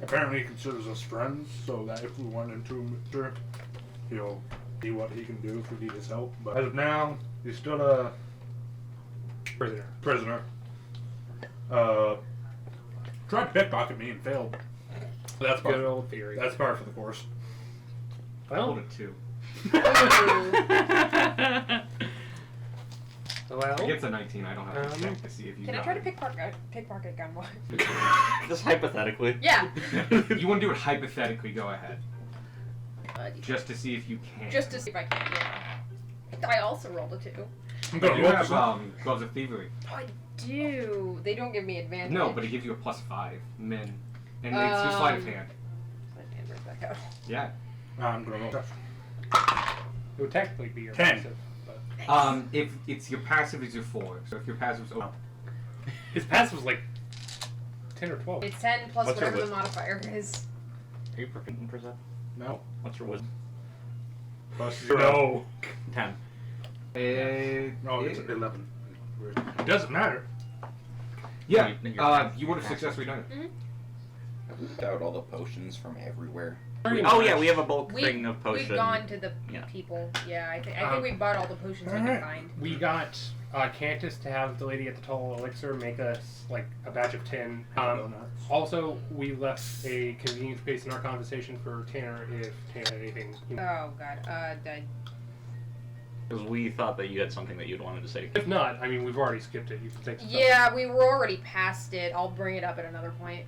Apparently he considers us friends, so that if we run into him, sure, he'll see what he can do if we need his help. But as of now, he's still a prisoner. Tried to pickpocket me and failed. That's Good par, old theory. that's par for the course. Hold Well, it 2. Ooh. Against a 19, I don't have to check to see if you Can I got try to it. pickpocket a gun one? Just hypothetically. Yeah. You want to do it hypothetically, go ahead. Just to see if you can. Just to see if I can. Yeah. I also rolled a 2. I'm But gonna you roll have some. gloves of thievery. I do. They don't give me advantage. No, but it gives you a +5 min. And it's your sleight of hand. And where's that go? Yeah. I'm gonna roll. it would technically be your 10. passive, but If it's your passive is your 4. So if your passive's open. his passive was like 10 or 12. It's 10 plus What's your whatever the wisdom? modifier is. Are you proficient in perception? No. What's your wisdom? Plus 0. 10. No, it's 11. It doesn't matter. Yeah, Your you would have successfully done it. I've looked out all the potions from everywhere. Oh yeah, we have a bulk We, thing of potion. We've gone to the Yeah. people. Yeah, I think we bought all the potions we could Alright. find. We got Cantus to have the lady at the tall elixir make us like a batch of 10. Also, we left a convenient space in our conversation for Tanner if Tanner had anything. Oh god. Because we thought that you had something that you'd wanted to say. If not, I mean, we've already skipped it. You can take the stuff. Yeah, we were already past it. I'll bring it up at another point.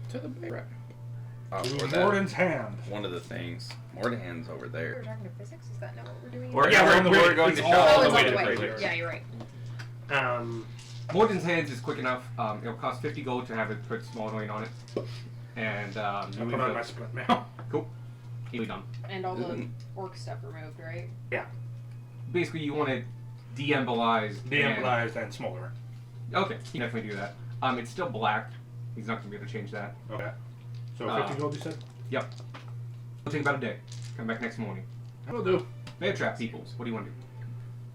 To the big or To that, Morden's hand. one of the things. Morden's over We were there. talking to physics. Is that not what we're doing? Or Yeah, we're on the way. we're going It's to all shop Oh, on it's the on way the to way. Fraser. Yeah, you're right. Morden's hands is quick enough. It'll cost 50 gold to have it put smoldering on it. And I you put leave on my the, split mail. cool. Easily done. And all the orc stuff removed, right? Basically, you want to de-embolize. De-embolized and smaller. Okay, you can definitely do that. It's still black. He's not going to be able to change that. Okay. So Uh, 50 gold, you said? Yep. It'll take about a day. Come back next morning. That'll do. Bear trap peoples. What do you want to do?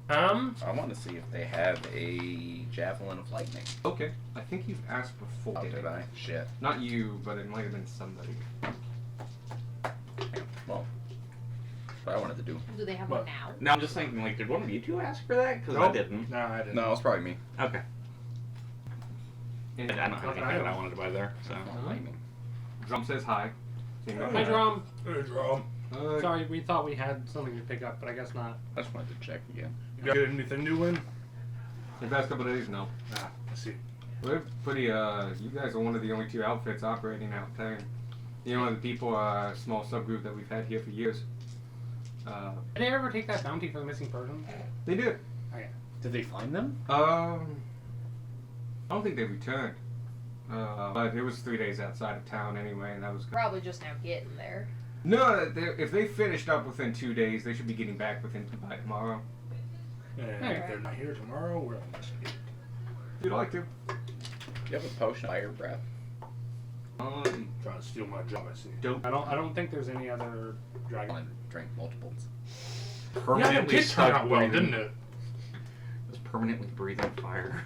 I want to see if they have a javelin of lightning. Okay. I think you've asked before. Oh, did I? Shit. Not you, but it might have been somebody. Damn. Well, what I wanted to do. Do they have What? one now? No, I'm just thinking, like, did one of you two ask for that? Because I Nope. didn't. No, I didn't. No, it's probably me. Okay. And I don't have anything that I wanted to buy there, so. Lightning. Drum says hi. Same Oh, with Hi, that. Drum. Hey, Jerome. Sorry, we thought we had something to pick up, but I guess not. I just wanted to check again. You got anything new in? The past couple of days, no. I see. We're pretty, you guys are one of the only 2 outfits operating out there. You know, the people are a small subgroup that we've had here for years. Did they ever take that bounty for the missing person? They did. Did they find them? I don't think they returned. But it was 3 days outside of town anyway, and that was good. Probably just now getting there. No, if they finished up within 2 days, they should be getting back by tomorrow. And if they're not here tomorrow, we'll investigate. If you'd like to. You have a potion of fire breath. Um, Trying to steal my job, I see. dope. I don't think there's any other I dragon. wanted to drink multiples. Yeah, it Permanently did turn out well, breathing. didn't it? Just permanently breathing fire.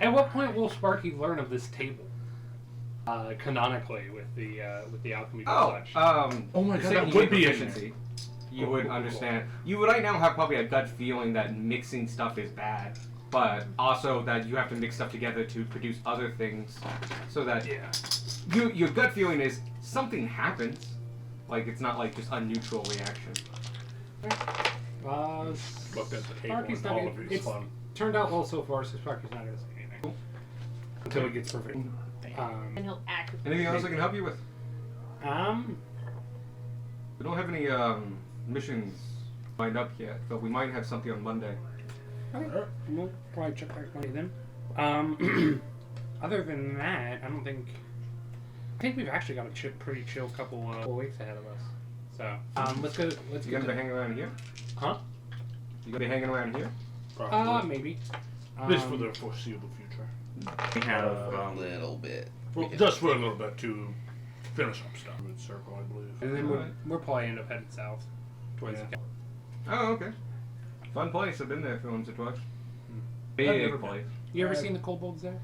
At what point will Sparky learn of this table? Canonically, with the alchemy and Oh, such. Oh my the God, second that you would get be in proficiency, you Cool, would cool, cool, understand. You would right now have probably a gut feeling that mixing stuff is bad, but also that you have to mix stuff together to produce other things, so that Yeah. your gut feeling is something happens. Like it's not like just a neutral reaction. Looked at the table Sparky's and not all gonna- of it's it's- fun. Turned out well so far, so Sparky's not going to say anything until he gets perfect. And he'll act. Anything else I can help you with? Um, We don't have any missions lined up yet, but we might have something on Monday. okay. We'll probably check back Monday then. other than that, I don't think. I think we've actually got a pretty chill couple weeks ahead of us. So let's go. Let's You go. gonna be hanging around here? Huh? You gonna be hanging around here? Probably. Maybe. Just for the foreseeable future. We have A little bit. Well, just for a little bit to finish up stuff. With Circle, I believe. And then we'll probably end up heading south towards Yeah. the. Oh, okay. Fun place. I've been there for once or twice. I've Big never place. You ever seen the kobolds there?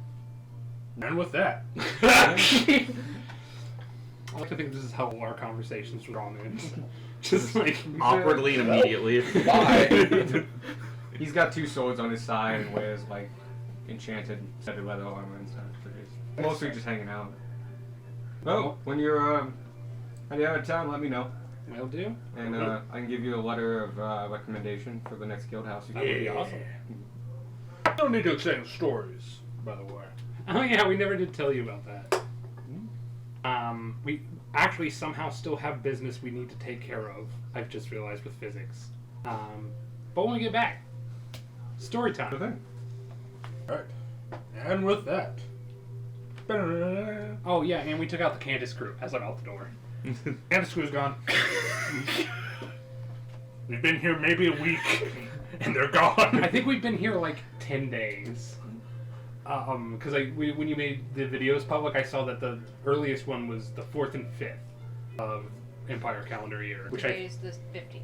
And with that, I like to think this is how our conversations were drawn in. Just like awkwardly and immediately. Bye. He's got 2 swords on his side and wears like enchanted studded leather armor and stuff. But he's mostly just hanging out. Well, when you're out of town, let me know, will do. and I can give you a letter of recommendation for the next guild house. That would be awesome. I don't need to exchange stories, by the way. Oh yeah, we never did tell you about that. We actually somehow still have business we need to take care of. I've just realized with physics. But when we get back, story Good time. thing. Alright. And with that. Oh yeah, and we took out the Candace crew as I'm out the door. And the screw's gone. We've been here maybe a week, and they're gone. I think we've been here like 10 days. Because when you made the videos public, I saw that the earliest one was the 4th and 5th of Empire calendar year. Which Today is the 15th.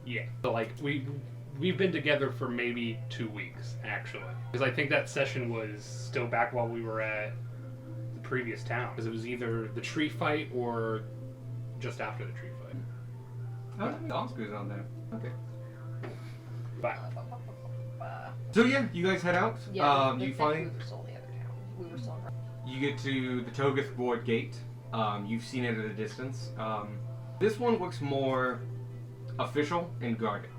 Yeah. So like we've been together for maybe 2 weeks actually, because I think that session was still back while we were at the previous town, because it was either the tree fight or just after the tree fight. Oh, Oscar's on there. Okay. But So yeah, you guys head out. Yeah, You we find were still in the other town. We were still in you get to the Togoth Board Gate. You've seen it at a distance. This one looks more official and guarded.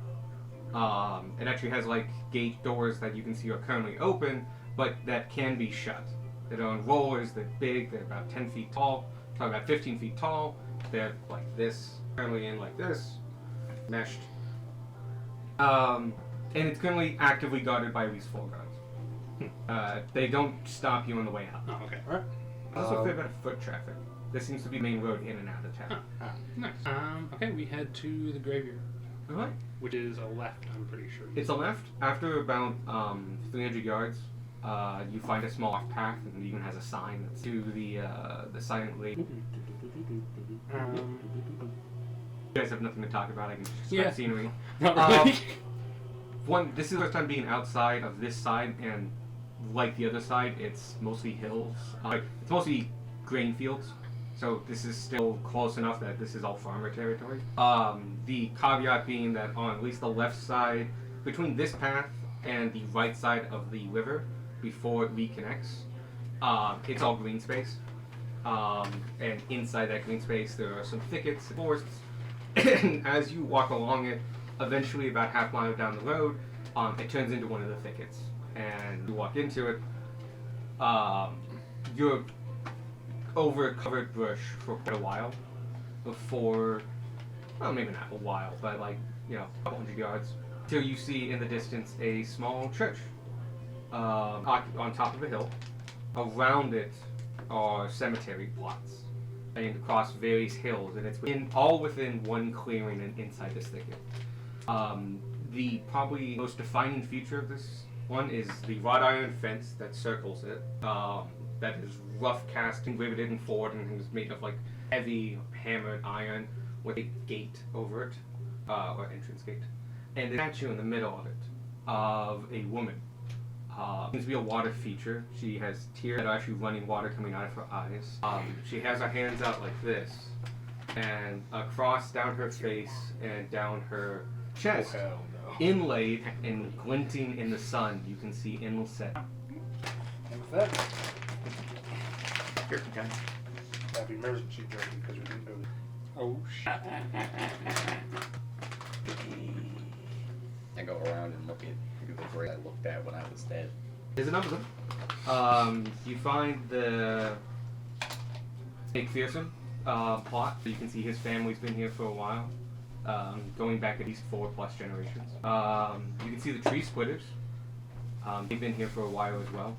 It actually has like gate doors that you can see are currently open, but that can be shut. They're on rollers. They're big. They're about 10 feet tall. Probably about 15 feet tall. They're like this, currently in like this, meshed. And it's currently actively guarded by at least 4 guards. They don't stop you on the way out. oh, okay. Alright. There's also a fair bit of foot traffic. This seems to be the main road in and out of town. Nice. Okay, we head to the graveyard, Alright. which is a left. I'm pretty sure. It's a left. After about 300 yards, you find a small path, and it even has a sign that's to the silent lady. You guys have nothing to talk about. I can just describe Yeah. scenery. Not Um, really. This is the first time being outside of this side, and like the other side, it's mostly hills. It's mostly grain fields, so this is still close enough that this is all farmer territory. The caveat being that on at least the left side, between this path and the right side of the river, before it reconnects, it's all green space. And inside that green space, there are some thickets and forests. And as you walk along it, eventually about half a mile down the road, it turns into one of the thickets. And you walk into it, you're over covered bush for quite a while before, well, maybe not a while, but like, a couple hundred yards, till you see in the distance a small church on top of a hill. Around it are cemetery plots and across various hills, and it's all within one clearing and inside this thicket. The probably most defining feature of this one is the wrought iron fence that circles it. That is rough cast and riveted and forward, and is made of like heavy hammered iron with a gate over it, or entrance gate, and a statue in the middle of it of a woman. Seems to be a water feature. She has tears that are actually running water coming out of her eyes. She has her hands out like this, and across down her face and down her chest, Oh, hell no. inlaid and glinting in the sun, you can see inset. And with that, Here, okay. have emergency journey because we didn't go. Oh shit. I go around and look at the grave I looked at when I was dead. There's a number of them. You find the McPherson plot. You can see his family's been here for a while, going back at least 4+ generations. You can see the tree splitters. They've been here for a while as well.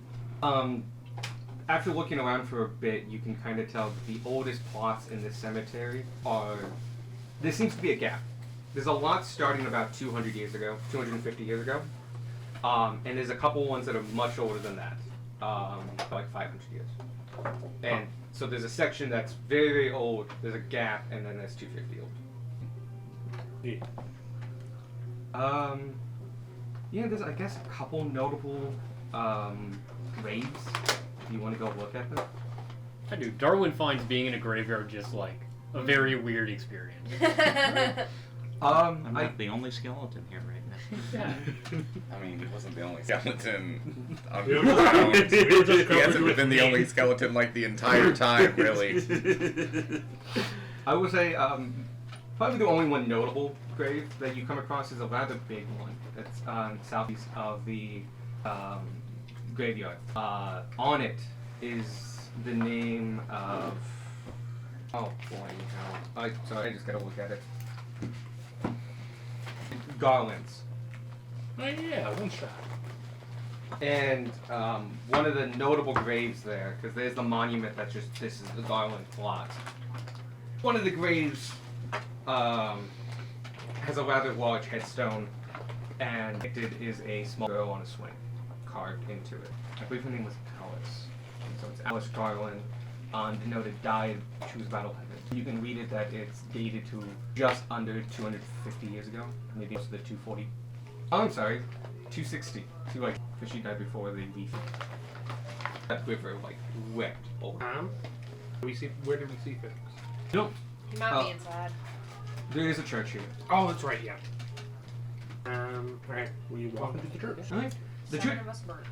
after looking around for a bit, you can kind of tell that the oldest plots in this cemetery are. There seems to be a gap. There's a lot starting about 200 years ago, 250 years ago, and there's a couple ones that are much older than that, like 500 years. And so there's a section that's very, very old. There's a gap, and then there's 250 old. Yeah. Yeah, there's I guess a couple notable graves. Do you want to go look at them? I do. Darwin finds being in a graveyard just like a very weird experience. I'm I not the only skeleton here right now. Yeah. I mean, he wasn't the only skeleton We were just- around. we were just He covered hasn't with been the paint. only skeleton like the entire time, really. I would say probably the only one notable grave that you come across is a rather big one. That's southeast of the graveyard. On it is the name of. Oh boy, no. Sorry, I just gotta look at it. Garlands. Oh yeah, one shot. And one of the notable graves there, because there's the monument that's just, this is the Garland plot. One of the graves has a rather large headstone, and depicted is a small girl on a swing, carved into it. I believe her name was Alice. And so it's Alice Garland, denoted died, she was battle headed. You can read it that it's dated to just under 250 years ago, maybe close to the 240. Oh, I'm sorry, 260. Because she died before the leaf. That river, wept over. Where did we see things? Nope. He might be inside. There is a church here. Oh, that's right. Yeah. Alright. We walk into the church. Alright. The Some church. of us burn.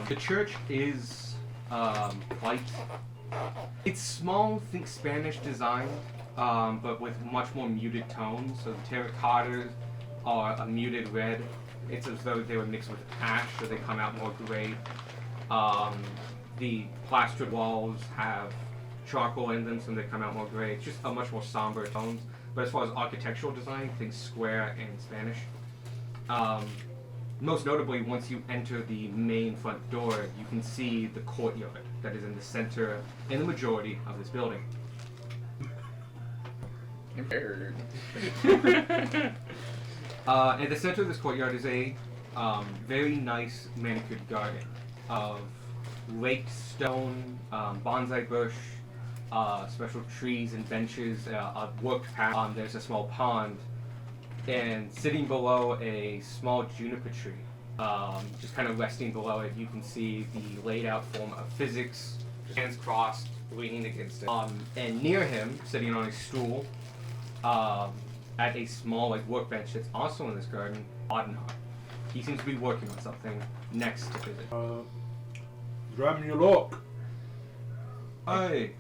The church is quite. It's small, think Spanish design, but with much more muted tones. So the terracottas are a muted red. It's as though they were mixed with ash, so they come out more gray. The plastered walls have charcoal in them, so they come out more gray. It's just a much more somber tones. But as far as architectural design, think square and Spanish. Most notably, once you enter the main front door, you can see the courtyard that is in the center, in the majority of this building. Impaired. At the center of this courtyard is a very nice manicured garden of raked stone, bonsai bush, special trees and benches, a worked path. There's a small pond, and sitting below a small juniper tree, just kind of resting below it, you can see the laid out form of physics, hands crossed, leaning against it. And near him, sitting on a stool, at a small workbench that's also in this garden, Audenhar. He seems to be working on something next to physics. Grab me your lock. Hi.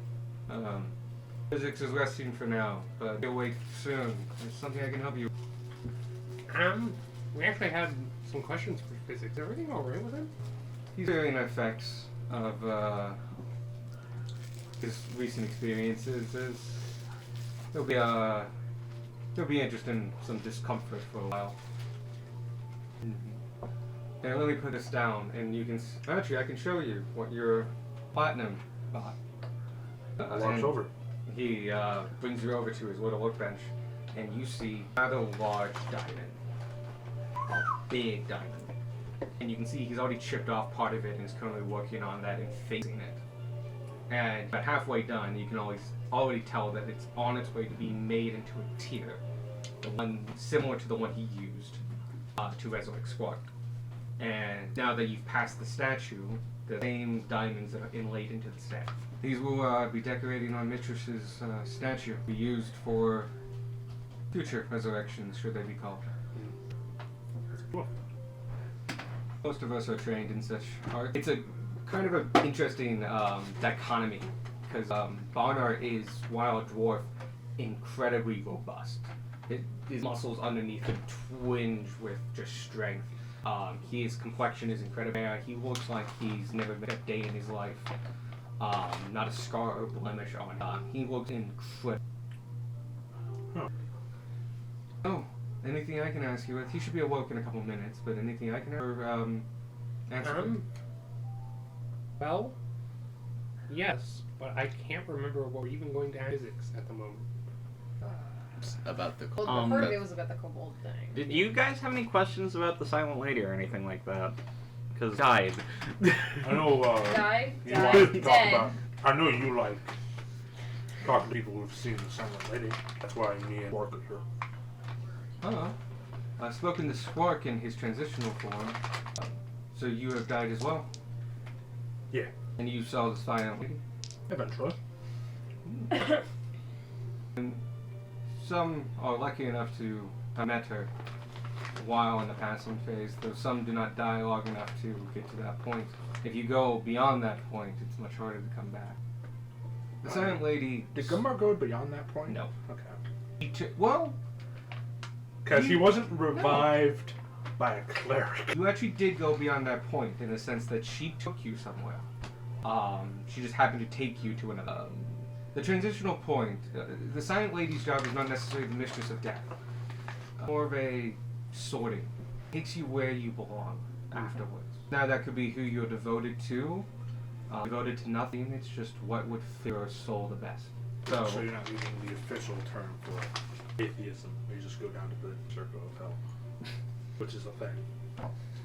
Physics is resting for now, but he'll wake soon. There's something I can help you. We actually had some questions for physics. Is everything alright with him? He's feeling the effects of his recent experiences. He'll be interested in some discomfort for a while. And let me put this down, and you can actually I can show you what your platinum bought. Walks And over. He brings you over to his little workbench, and you see a rather large diamond, a big diamond. And you can see he's already chipped off part of it and is currently working on that and facing it. And about halfway done, you can already tell that it's on its way to be made into a tier, the one similar to the one he used to resurrect Squark. And now that you've passed the statue, the same diamonds that are inlaid into the statue. These will be decorating on Mistress's statue, be used for future resurrections, should they be called. Cool. Most of us are trained in such art. It's a kind of an interesting dichotomy, because Barnard is, while a dwarf, incredibly robust. His muscles underneath him twinge with just strength. His complexion is incredible. He looks like he's never been a day in his life. Not a scar or blemish on him. He looks incredible. Huh. Oh, anything I can ask you with? He should be awoke in a couple minutes, but anything I can answer? Well, yes, but I can't remember what we're even going to have physics at the moment. About the. Well, part of it was about the kobold thing. Did you guys have any questions about the Silent Lady or anything like that? Because died. I know. Died? You Died. like to talk Dead. about. I know you like talking to people who've seen the Silent Lady. That's why me and Bork are here. Oh. I've spoken to Squark in his transitional form. So you have died as well? Yeah. And you saw the Silent Lady? Eventually. And some are lucky enough to have met her while in the passing phase, though some do not die long enough to get to that point. If you go beyond that point, it's much harder to come back. The Silent Lady... Did Gumar go beyond that point? No. Okay. Well, Because he wasn't revived by a cleric. you actually did go beyond that point in the sense that she took you somewhere. She just happened to take you to another. The transitional point, the Silent Lady's job is not necessarily the mistress of death. More of a sorting. Takes you where you belong afterwards. Now that could be who you're devoted to. Devoted to nothing, it's just what would fit your soul the best. So you're not using the official term for atheism. You just go down to the circle of hell, which is a thing.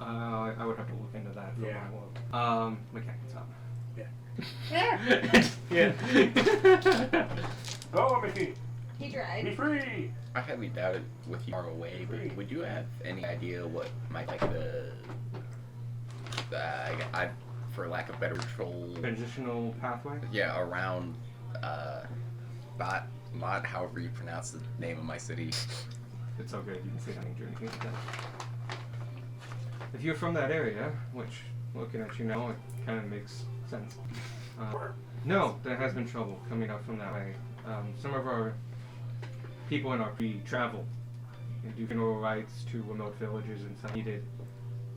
I would have to look into that for Yeah. my world. Mechanics up. Yeah. Go, Mickey! He Be tried. free! I highly doubt it with you far away, but would you have any idea what might like I for lack of better control, Transitional pathway? yeah, around Mott, however you pronounce the name of my city. It's okay, you can say danger or anything like that. If you're from that area, which, looking at you now, it kind of makes sense. No, there has been trouble coming up from that way. Some of our people in our travel and do funeral rites to remote villages and stuff needed.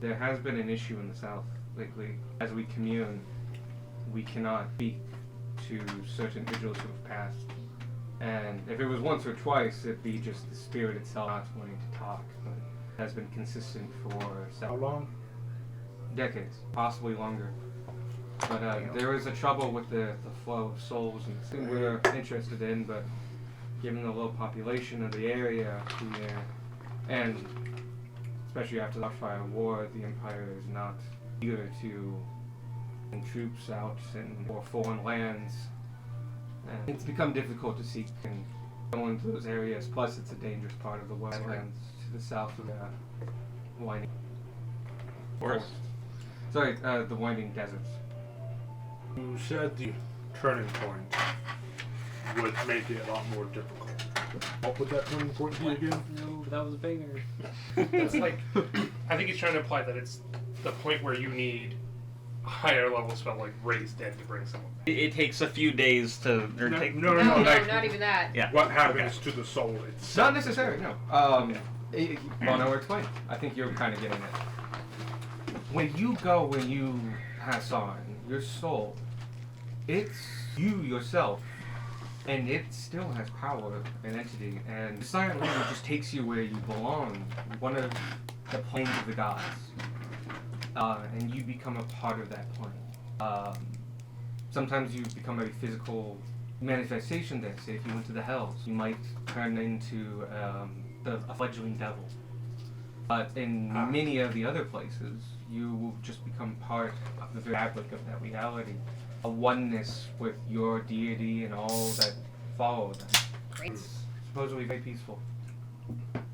There has been an issue in the south lately. As we commune, we cannot speak to certain individuals who have passed. And if it was once or twice, it'd be just the spirit itself not wanting to talk. But it has been consistent for How several long? decades, possibly longer. But there is a trouble with the flow of souls, and it's something we're interested in, but given the low population of the area here, and especially after the Fire War, the Empire is not eager to send troops out or foreign lands. And it's become difficult to seek and go into those areas, plus it's a dangerous part of the wetlands to the south of the winding Forest. Sorry, the winding deserts. You said the turning point would make it a lot more difficult. What would that turning point be again? No, that was bigger. It's like, I think he's trying to imply that it's the point where you need a higher level spell like Raise Dead to bring someone back. It takes a few days to. Or No, take, no, No, like, not even that. Yeah. what happens to the soul itself? Not necessarily, no. Well, no, explain. I think you're kind of getting it. When you go, when you pass on, your soul, it's you yourself, and it still has power and entity, and the Silent Lady just takes you where you belong, one of the planes of the gods, and you become a part of that plane. Sometimes you become a physical manifestation there. Say if you went to the Hells, you might turn into a fledgling devil. But in many of the other places, you will just become part of the fabric of that reality. A oneness with your deity and all that follow them. Great. It's supposedly very peaceful.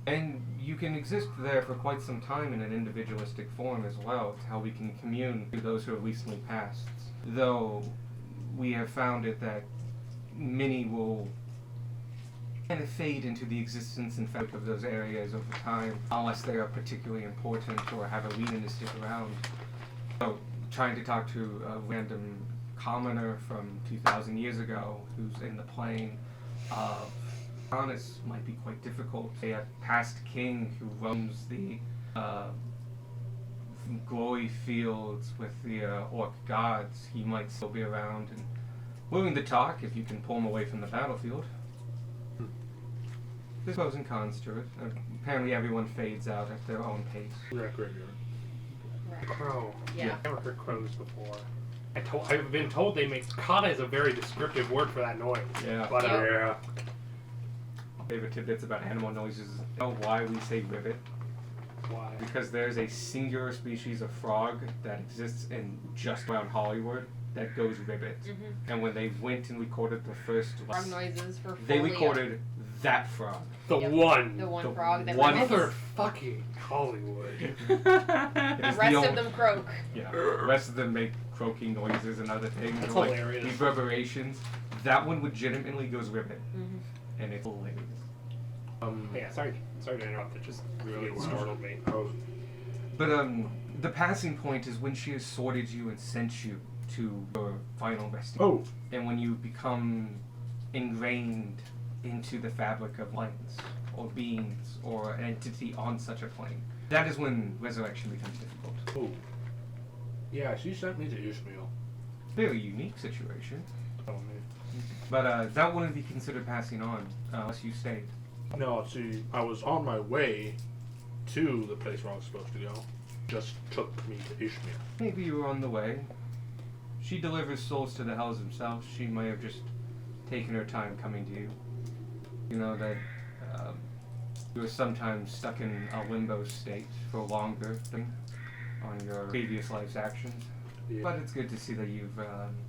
And you can exist there for quite some time in an individualistic form as well. It's how we can commune to those who have recently passed. Though we have found it that many will kind of fade into the existence and fabric of those areas over time, unless they are particularly important or have a reason to stick around. So, trying to talk to a random commoner from 2,000 years ago who's in the plane of Honest might be quite difficult. A past king who roams the glowy fields with the orc gods, he might still be around and willing to talk if you can pull him away from the battlefield. There's pros and cons to it. Apparently everyone fades out at their own pace. Wreck graveyard. Crow. Yeah. I've never heard crows before. I've been told they make kata is a very descriptive word for that noise. Yeah. But Yeah. Favorite tidbits about animal noises. You know why we say ribbit? why? Because there's a singular species of frog that exists in just around Hollywood that goes ribbit. And when they went and recorded the first, Frog noises for they Foley. recorded that frog. The Yep. one. The one the frog that one ribbits. Mother fucking Hollywood. It The is rest the of only- them croak. Yeah, the rest of them make croaking noises and other things. That's or, like hilarious. reverberations. That one legitimately goes ribbit, and it's hilarious. Yeah, sorry to interrupt. It just really startled me. But the passing point is when she has sorted you and sent you to your final resting. Oh, And when you become ingrained into the fabric of lands or beings or an entity on such a plane, that is when resurrection becomes difficult. oh. Yeah, she sent me to Ishmael. Very unique situation. Oh, man. But that wouldn't be considered passing on unless you stayed. No, see, I was on my way to the place where I was supposed to go. Just took me to Ishmael. Maybe you were on the way. She delivers souls to the hells themselves. She may have just taken her time coming to you. You know that you were sometimes stuck in a limbo state for longer than on your previous life's actions. Yeah. But it's good to see that you've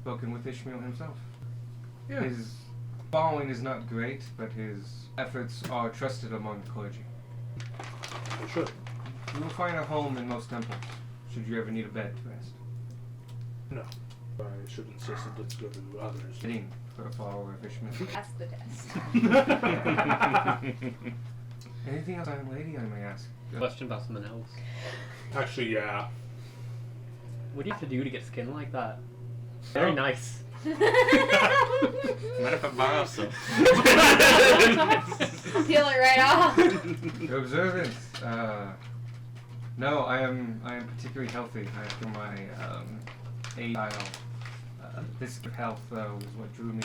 spoken with Ishmael himself. Yeah. His following is not great, but his efforts are trusted among the clergy. I should. You will find a home in most temples, should you ever need a bed to rest. No. I should insist that let's go to others. Fitting for a follower of Ishmael. That's the test. Anything else, Iron Lady, I may ask? Question about something else. Actually, yeah. What do you have to do to get skin like that? Very nice. Mind if I borrow some? Peel it right off. Your observance. No, I am particularly healthy. I feel my age style. This health, though, is what drew me.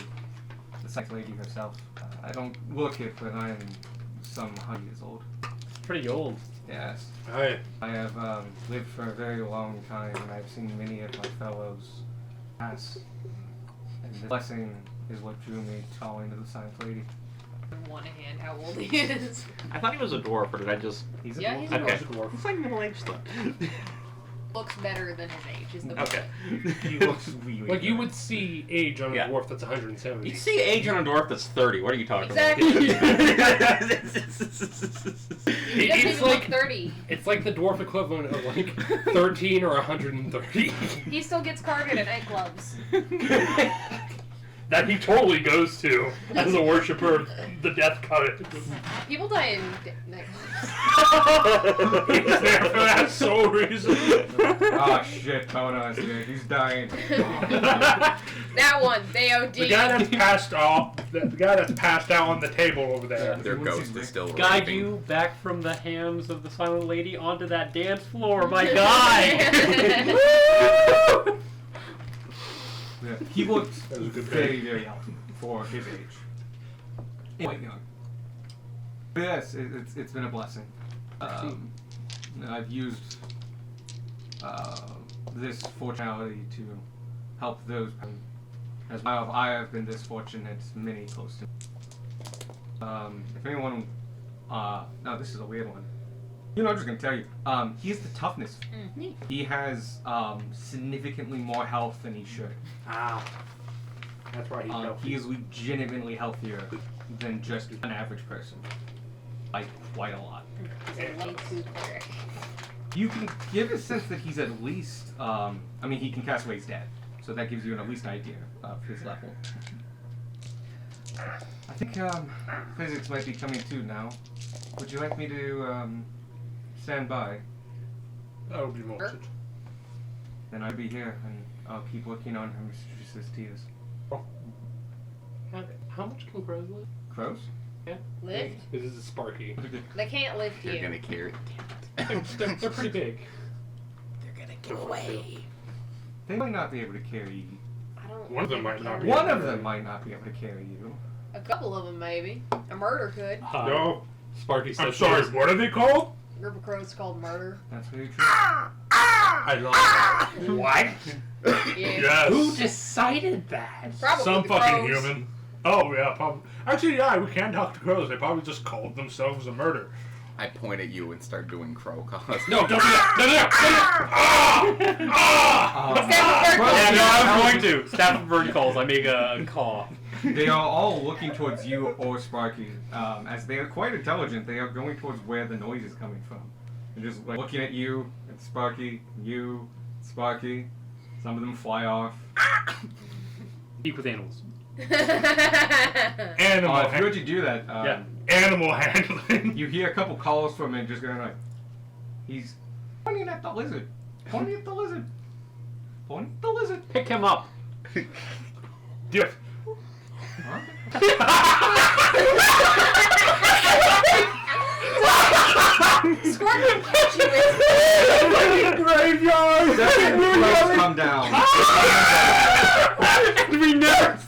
The Scythe Lady herself. I don't look it, but I am some 100 years old. Pretty old. Yes. Hi. I have lived for a very long time, and I've seen many of my fellows pass. And the blessing is what drew me calling to the Scythe Lady. In one hand, how old he is. I thought he was a dwarf, or did I just... He's a Yeah, dwarf. he's a Okay. dwarf. It's like middle-aged stuff. Looks better than his age. Is the Okay. He looks really Like you good. would see age on a Yeah. dwarf that's 170. You see age on a dwarf that's 30. What are you talking Exactly. about? He doesn't It's even like look 30. it's like the dwarf equivalent of like 13 or 130. He still gets carded at nightclubs. That he totally goes to as a worshiper of the death goddess. People die in nightclubs. He's there for that sole reason. Oh shit, Kona, dude, he's dying. That one, they OD. The guy that's passed off, the guy that's passed out on the table over there. Their ghost is still Guide raping. you back from the hands of the silent lady onto that dance floor, my guy! Yeah, he looks That was a good very, pick. very healthy for his age. Quite young. But yes, it's been a blessing. I've used this fortunality to help those. As well, I have been this fortunate, many close to me. If anyone, no, this is a weird one. You know, I'm just gonna tell you. He has the toughness. He has significantly more health than he should. Ah, that's why he's healthy. He is legitimately healthier than just an average person. Like, quite a lot. He's a way too cleric. You can give a sense that he's at least, I mean, he can cast away his dead. So that gives you an at least idea of his level. I think, physics might be coming too now. Would you like me to, stand by? That would be most. Then I'll be here, and I'll keep looking on her mistress's tears. How much can crows live? Crows? Lift? This is Sparky. They can't lift They're you. gonna carry. They're pretty big. They're gonna get away. They might not be able to carry you. I don't. One of them might not be. One of them might not be able to carry you. A couple of them, maybe. A murder could. No. Sparky says I'm sorry, what are they called? A group of crows called murder. That's very true. I love that. What? Yeah. Yes. Who decided that? Probably Some the fucking crows. human. Oh yeah, probably. Actually, yeah, we can talk to crows. They probably just called themselves a murder. I point at you and start doing crow calls. No, don't do that. No, no, no, no. Staff Yeah, no, I was Crows- going to. Staff of bird calls. I make a caw. They are all looking towards you or Sparky. As they are quite intelligent, they are going towards where the noise is coming from. They're just like, looking at you and Sparky, you, Sparky. Some of them fly off. Speak with animals. Animal. If you were to do that, Yeah. Animal handling. you hear a couple calls from him just going like, he's pointing at the lizard. Pointing at the lizard. Pointing at the lizard. Pick him up. Yeah. Huh? Scorpion catch you with. Graveyard. Seven crows come down. We never.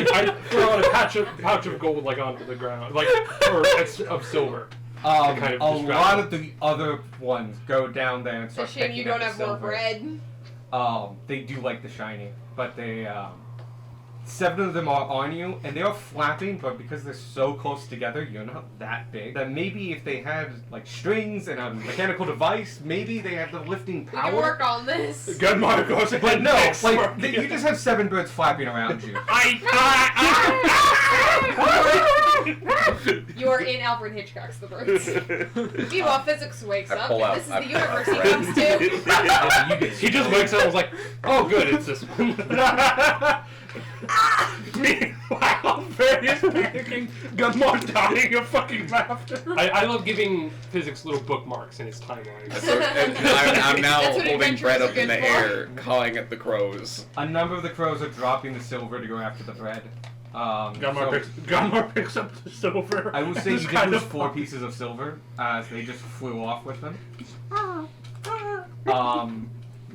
I throw out a pouch of gold like onto the ground, like or it's of silver. kind of A describe lot it. of the other ones go down there and It's a start shame picking you at don't the have more silver. bread. They do like the shiny, but they 7 of them are on you, and they are flapping, but because they're so close together, you're not that big. That maybe if they had like strings and a mechanical device, maybe they have the lifting We power. can work on this. Gunmar goes ahead But and no, picks like Sparky you up. just have 7 birds flapping around you. You are in Alfred Hitchcock's The Birds. Meanwhile, physics wakes I up, pull and out- this is I the pull out universe he bread. comes to. You get He just wakes up and is like, oh good, it's this one. Meanwhile, Various panicking, Gunmar dying of fucking laughter. I love giving physics little bookmarks in his timeline. So, and I'm now That's what holding bread adventurers up are in the good for. air, calling at the crows. A number of the crows are dropping the silver to go after the bread. Gunmar picks up the silver. I will say you It's did kind lose of 4 pieces of silver as they just flew off with them.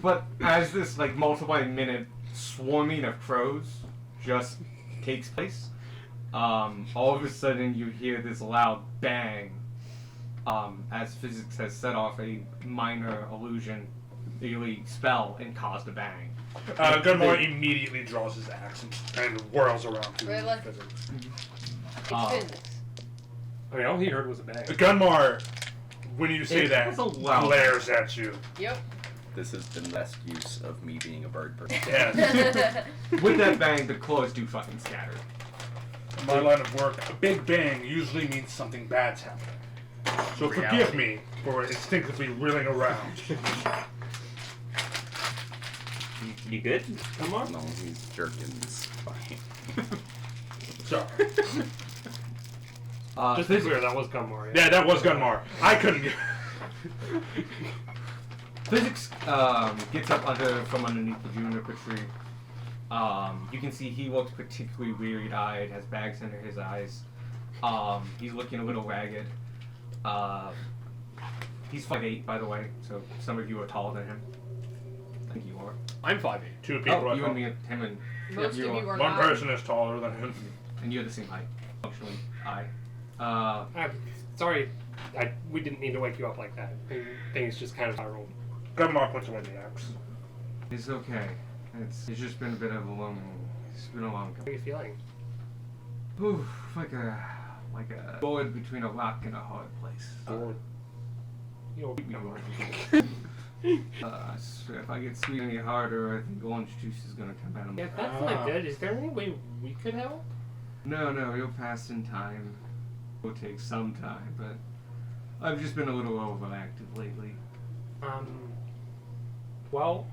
But as this like multi-minute swarming of crows just takes place, all of a sudden you hear this loud bang as physics has set off a minor illusion, really spell, and caused a bang. Gunmar immediately draws his axe and whirls around to Really? physics. Uh, It's physics. I mean, all he heard was a bang. Gunmar, when you say It that, was a loud- glares at you. Yep. This has been less use of me being a bird person. Yes. With that bang, the crows do fucking scatter. In my line of work, a big bang usually means something bad's happening. So forgive me for instinctively reeling around. You good? Come on. No, he's jerking. It's fine. Sorry. Just to be clear, that was Gunmar. Yeah, that was Gunmar. I couldn't get... Physics gets up from underneath the juniper tree. You can see he looks particularly weary-eyed, has bags under his eyes. He's looking a little ragged. He's 5'8", by the way, so some of you are taller than him. I think you are. I'm 5'8". 2 people. Oh, I you thought. and me, him and Most you of you are. are One not. person is taller than him. And you're the same height, functionally. I'm sorry, we didn't need to wake you up like that. Things just kind of spiraled. Gunmar puts away the axe. It's okay. It's just been a bit of a long. It's been a long. How are you feeling? Ooh, like a board between a rock and a hard place. You'll Keep me warm. So if I get sweet any harder, I think orange juice is gonna come out of Yeah, me. that's not good. Is there any way we could help? No, you'll pass in time. It'll take some time, but I've just been a little overactive lately. Well,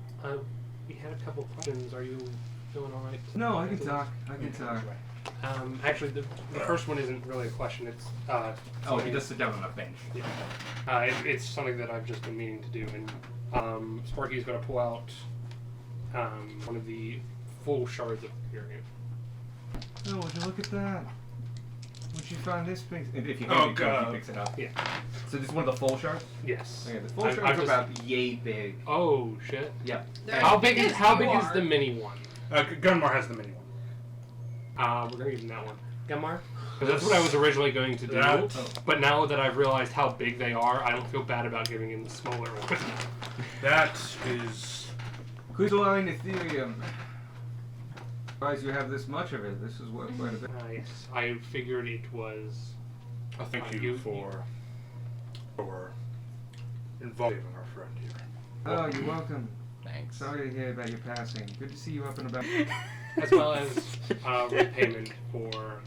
we had a couple questions. Are you feeling all right? No, I can talk. I can talk. Actually, the first one isn't really a question. It's Oh, he something- just sit down on a bench. it's something that I've just been meaning to do, and Sparky's going to pull out one of the full shards of Imperium. Oh, would you look at that? Would you find this thing? If you Oh, hand it to him, God. he picks it up. Yeah. So this is one of the full shards? Yes. Okay, the full I've shards are just- about yay big. Oh shit! Yep. They're How as big is as you the are. mini one? Gunmar has the mini one. We're gonna give him that one. Gemar. Because that's what I was originally going to do. That- But now that I've realized how big they are, I don't feel bad about giving him the smaller one. That is. Crystalline Ethereum. Surprised you have this much of it. This is worth quite a bit. Nice. I figured it was. Thank you- you for involving our friend here. Oh, you're welcome. Thanks. Sorry to hear about your passing. Good to see you up and about. As well as repayment for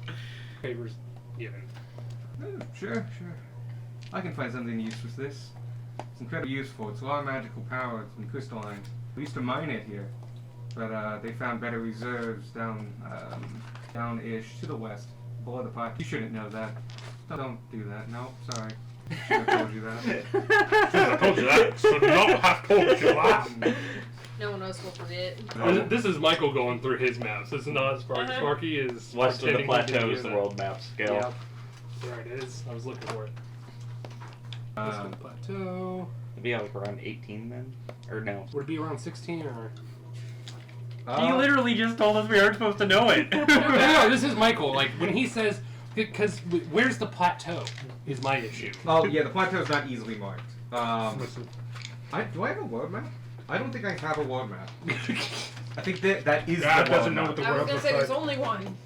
favors given. Oh, sure. I can find something to use with this. It's incredibly useful. It's a lot of magical power. It's been crystalline. We used to mine it here, but they found better reserves down-ish to the west, below the pike. You shouldn't know that. Don't do that. No, sorry. Should have told you that. I told you that. Should not have told you that. No one else will forget. This is Michael going through his maps. This is not Sparky. Sparky is West of the pretending he didn't plateau hear is the that. world map scale. Yeah. There it is. I was looking for it. West of the plateau. It'd be like around 18 then? Or no? Would it be around 16 or? He literally just told us we aren't supposed to know it. No, this is Michael. Like when he says, because where's the plateau is my issue. Oh yeah, the plateau is not easily marked. Do I have a world map? I don't think I have a world map. I think that is Dad the doesn't world know map. what the I was world gonna looks say there's like. only one.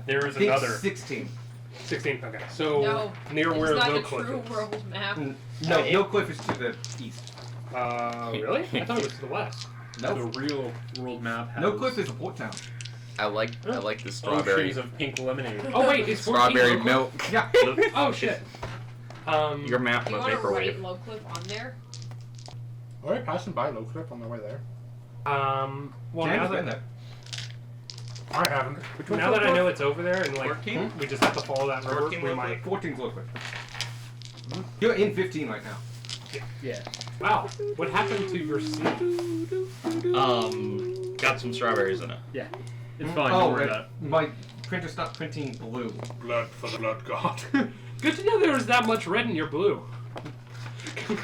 There is think another. 16. 16. Okay. So No, near it's where not Low a Cliff true is. world map. No, Hill Cliff is to the east. Really? I thought it was to the west. No, The real world map has No Cliff is a port town. I like the strawberry oceans of pink lemonade. Oh wait, it's 14 strawberry Low Cliff? milk. Yeah. Oh shit. Your map You of want to vaporwave. write Low Cliff on there? Are we passing by Low Cliff on the way there? Well Dan's now been that there. I haven't. now that I know it's over there and like 14? we just have to follow that river, 14 we Low might. 14's Low Cliff. You're in 15 right now. Yeah. Wow, what happened to your seed? Got some strawberries in it. Yeah. It's fine. Oh, Don't worry right. about it. My printer stopped printing blue. Blood for the blood god. Good to know there was that much red in your blue. Yeah.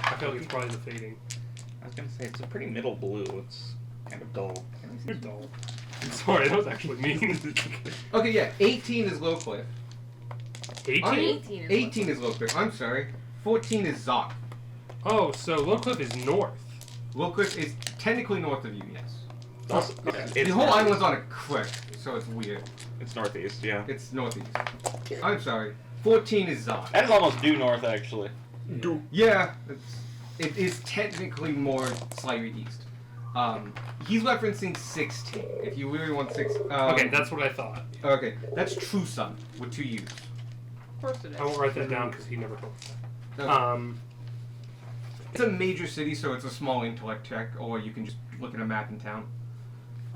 I feel like it's probably the fading. I was gonna say it's a pretty middle blue. It's kind of dull. You're dull. I'm sorry, that was actually mean. Okay, yeah, 18 is Low Cliff. 18? 18 is 18 is Low Cliff. I'm sorry. 14 is Zoc. Oh, so Low Cliff is north. Low Cliff is technically north of you, yes. Also, The whole island's on a cliff, so it's weird. It's northeast, yeah. It's northeast. I'm sorry. 14 is Zoc. That is almost due north, actually. Yeah, it is technically more slightly east. He's referencing 16. If you really want 6. Okay, that's what I thought. Okay, that's True Sun with 2 U's. Of course it is. I won't write that down because he never told me that. Okay. It's a major city, so it's a small intellect check, or you can just look at a map in town.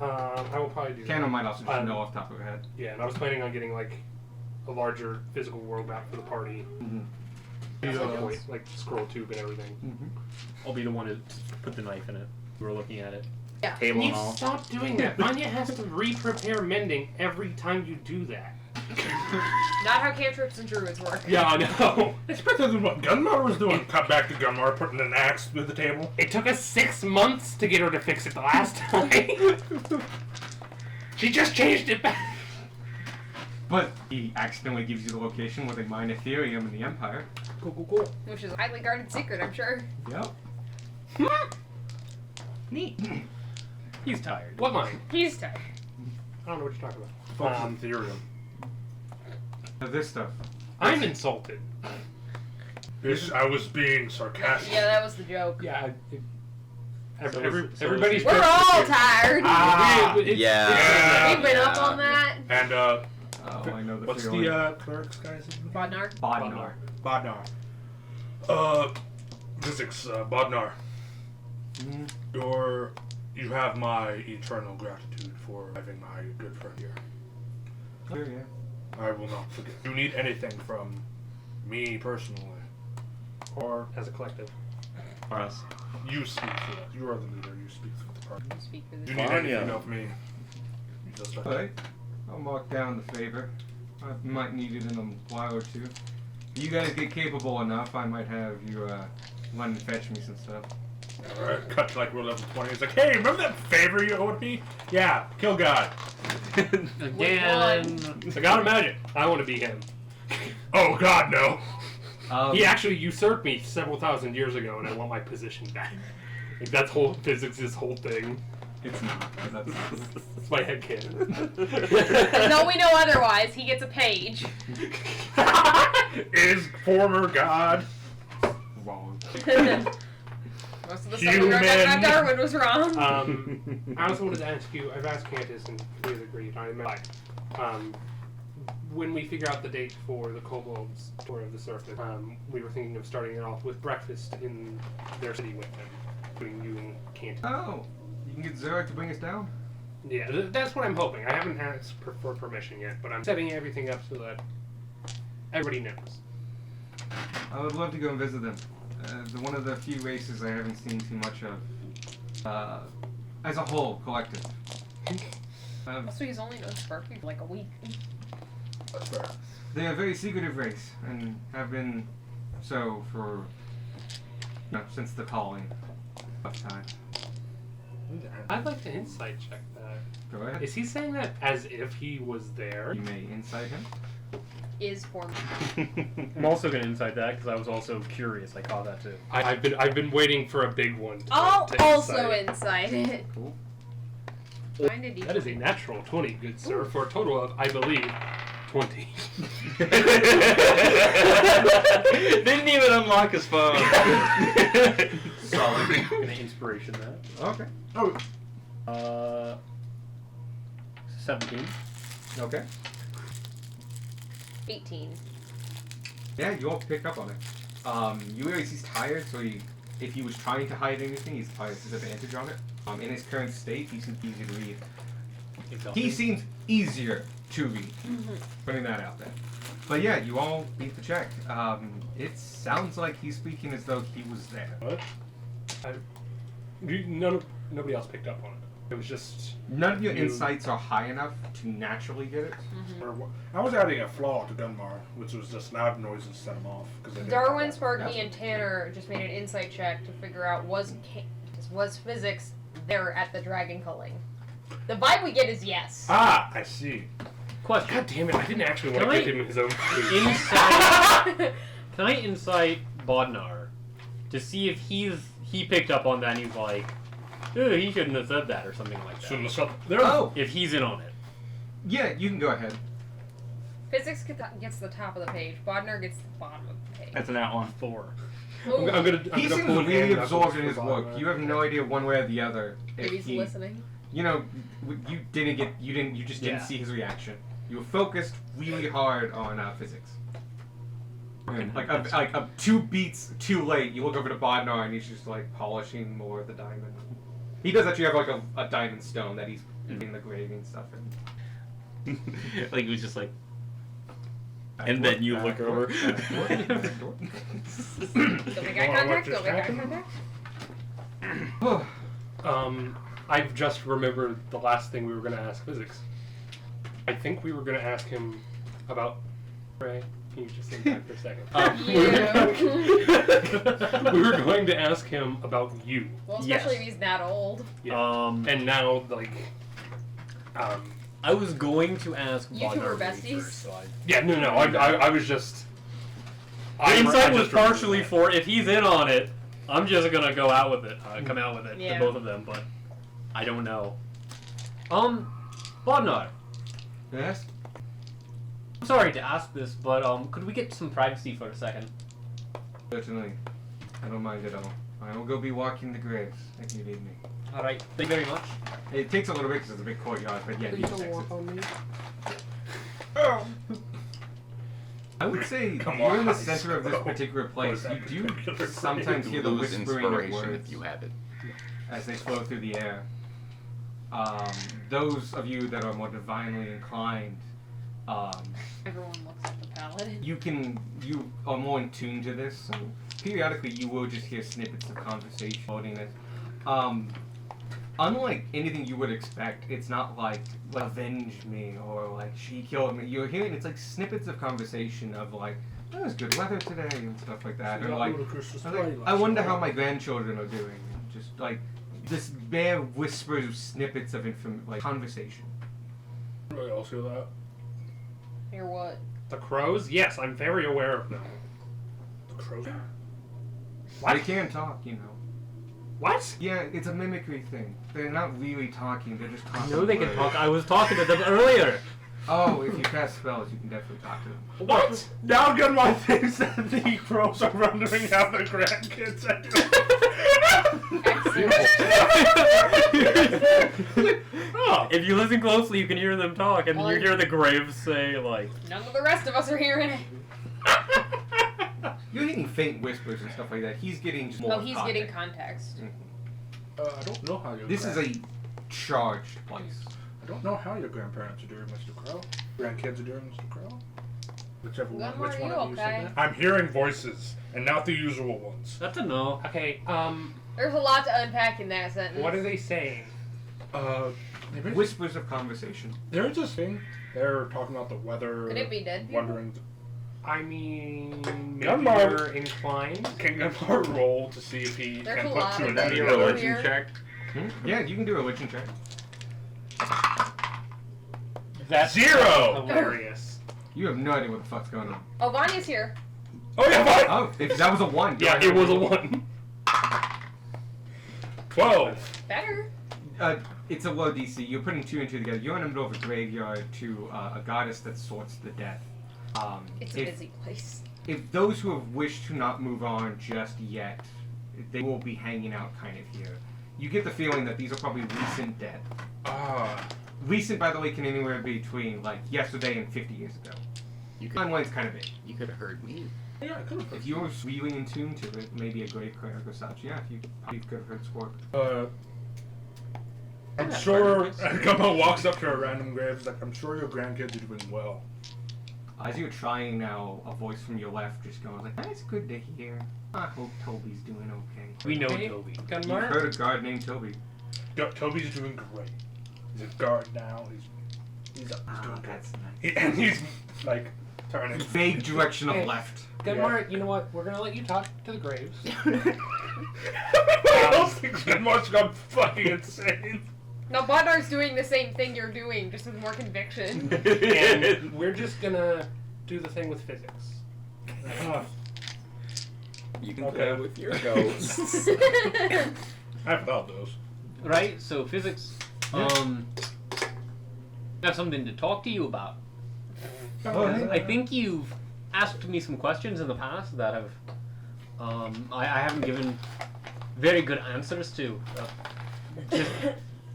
I will probably do that. Canon might also just Um, know off the top of her head. Yeah, and I was planning on getting like a larger physical world map for the party. Mm-hmm. At some point, like scroll tube and everything. Mm-hmm. I'll be the one to put the knife in it. We were looking at it. Yeah. Table Can and you all. stop doing that? Anya has to re-prepare mending every time you do that. Not how cantrips and druids work. Yeah, I know. It's better than what Gunmar was doing. Cut back to Gunmar, putting an axe through the table. It took us 6 months to get her to fix it the last time. She just changed it back. But he accidentally gives you the location where they mine Ethereum in the Empire. Cool. Which is a highly guarded secret, I'm sure. Yep. Neat. He's tired. What mine? He's tired. I don't know what you're talking Focus about. on Ethereum. This stuff. I'm insulted. I was being sarcastic. Yeah, that was the joke. Yeah. So Everybody's. We're all tired. Yeah. We've been up on that. And Oh, I know the what's feeling. the cleric's guy's name? Bodnar. Bodnar. Bodnar. Physics, Bodnar. Mhm. You have my eternal gratitude for having my good friend here. Sure, yeah. I will not forget. You need anything from me personally, or As a collective. For us. you speak for us. You are the leader. You speak for the party. Speak for You this. need Vanya. anything of me? You just like Alright. I'll mark down the favor. I might need it in a while or two. If you guys get capable enough, I might have you run and fetch me some stuff. Alright, cut to like we're level 20. It's like, hey, remember that favor you owed me? Yeah, kill God. Again. I gotta imagine. I want to be him. Oh God, no. He actually usurped me several thousand years ago, and I want my position back. Like, that's whole physics' whole thing. It's not. That's It's my headcanon. No, we know otherwise. He gets a page. Is former God wrong. Most of the stuff we read about Darwin was wrong. I also wanted to ask you, I've asked Cantus and he has agreed, when we figure out the date for the Kobolds Tour of the Surface, we were thinking of starting it off with breakfast in their city with them, between you and Cantus. Oh, you can get Zurich to bring us down? Yeah, that's what I'm hoping. I haven't asked for permission yet, but I'm setting everything up so that everybody knows. I would love to go and visit them. One of the few races I haven't seen too much of. As a whole, collective. Also, he's only known Sparky for like a week. That's fair. They are a very secretive race, and have been so for since the calling of time. I'd like to insight check that. Go ahead. Is he saying that as if he was there? You may insight him. Is for me. I'm also gonna insight that because I was also curious. I caught that too. I've been waiting for a big one. I'll to also insight. insight it. Cool. Find a That is a natural 20, good sir, for a total of, I believe, 20. Didn't even unlock his phone. Solid. I'm gonna inspiration that. Okay. 17. Okay. 18. Yeah, you all pick up on it. You realize he's tired, so if he was trying to hide anything, he's probably at disadvantage on it. In his current state, he seems easy to read. He seems easier to read. Putting that out there. But yeah, you all beat the check. It sounds like he's speaking as though he was there. What? Nobody else picked up on it. It was just... None of your You- insights are high enough to naturally get it. I was adding a flaw to Dunmar, which was just loud noises set him off. Darwin, Sparky, and Tanner just made an insight check to figure out was physics there at the dragon culling. The vibe we get is yes. Ah, I see. Question. God damn it, I didn't actually want to Can give him his own food. Insight. Can I insight Bodnar to see if he picked up on that and he's like, "Ew, he shouldn't have said that" or something like that. Shouldn't have said Oh! If he's in on it. Yeah, you can go ahead. Physics gets the top of the page. Bodnar gets the bottom of the page. That's an at one. 4. Ooh, I'm gonna He seems pull an really hand absorbed knuckles in his for work. Bodnar. You have no idea one way or the other. maybe he's listening. You know, you just didn't Yeah. see his reaction. You were focused really hard on physics. Like 2 beats too late, you look over to Bodnar and he's just like polishing more of the diamond. He does actually have like a diamond stone that he's doing the graving stuff in. Like he was just like, and then you look over. Don't make eye contact. Don't make eye contact. I've just remembered the last thing we were going to ask Physics. I think we were going to ask him about... Ray, can you just think back for a second? We were going to ask him about you. Well, especially Yes. if he's that old. Yeah. And now, like... I was going to ask You two Bodnar were really besties? first, so yeah, no, I was just... The insight was just remembered partially that. for if he's in on it, I'm just gonna go out with it, come out with it, Yeah. to both of them, but I don't know. Bodnar, Yes? I'm sorry to ask this, but could we get some privacy for a second? Certainly. I don't mind at all. I will go be walking the graves if you need me. Alright, thank you very much. It takes a little bit because it's a big courtyard, but yeah, you just exit. on me. I would say Come you're in the on, center of this bro. particular place. What You is do that particular sometimes hear the Lose whispering of inspiration words if you have it. as they flow through the air. Those of you that are more divinely inclined, Everyone looks at the paladin. you are more in tune to this. So periodically, you will just hear snippets of conversation floating it. Unlike anything you would expect, it's not like avenge me or like she killed me. You're hearing it's like snippets of conversation of like, oh, it's good weather today and stuff like that. Or like, I wonder how my grandchildren are doing. just like this bare whispers, snippets of conversation. Anybody else hear that? Hear what? The crows? Yes, I'm very aware of them. The crows. They can talk, you know. What? Yeah, it's a mimicry thing. They're not really talking. They're just I talking. know they can words. talk. I was talking to them earlier. Oh, if you cast spells, you can definitely talk to them. What? Now Gunmar thinks that the crows are wondering how the grandkids are doing. Oh. If you listen closely, you can hear them talk, and Well, you hear the graves say, like, None of the rest of us are hearing it. You're getting faint whispers and stuff like that. He's getting just more Oh, he's getting context. context. I don't know how your This is a charged place. I don't know how your grandparents are doing, Mr. Crow. Grandkids are doing, Mr. Crow. Whichever one. Gunmar, Which are one you of you said okay? that? I'm hearing voices, and not the usual ones. that's a no. Okay, There's a lot to unpack in that sentence. what are they saying? Maybe Whispers of conversation. they're just saying they're talking about the weather. Could it be dead people? Wondering. I mean, maybe Gunmar. you're inclined. Can Gunmar roll to see if he There's can a put lot two of and them two Any Over together? religion here. check? Yeah, you can do a religion check. That's 0! hilarious. You have no idea what the fuck's going on. Oh, Vanya's here. Oh yeah, fine. Oh, if that was a 1. go Yeah, ahead it and was a roll. 1. 12. Better. It's a low DC. You're putting 2 and 2 together. You're in the middle of a graveyard to a goddess that sorts the death. It's a If- busy place. If those who have wished to not move on just yet, they will be hanging out kind of here. You get the feeling that these are probably recent dead. Ah. Recent, by the way, can anywhere between like yesterday and 50 years ago. You could, Timeline's kind of big. you could have heard me. Yeah, I could have. If you were really in tune to it, maybe a grave cleric or such, yeah, you probably could have heard Squawk. I'm Yeah, sure. perfect. Gunmar walks up to a random grave. He's like, I'm sure your grandkids are doing well. As you're trying now, a voice from your left just goes like, "That's good to hear. I hope Toby's doing okay." We know Hey, Toby. You've Gunmar? heard a guard named Toby. Toby's doing great. He's a guard now. He's up. He's doing good. That's nice. And he's like turning. Vague direction of Hey. left. Gunmar, you know what? We're gonna let you talk to the graves. I don't think Gunmar's gone fucking insane. No, Bondar's doing the same thing you're doing, just with more conviction. And we're just gonna do the thing with physics. You can Okay. play with your ghosts. I've thought those. Right? So, physics, I have something to talk to you about. I think you've asked me some questions in the past that have, I haven't given very good answers to. Just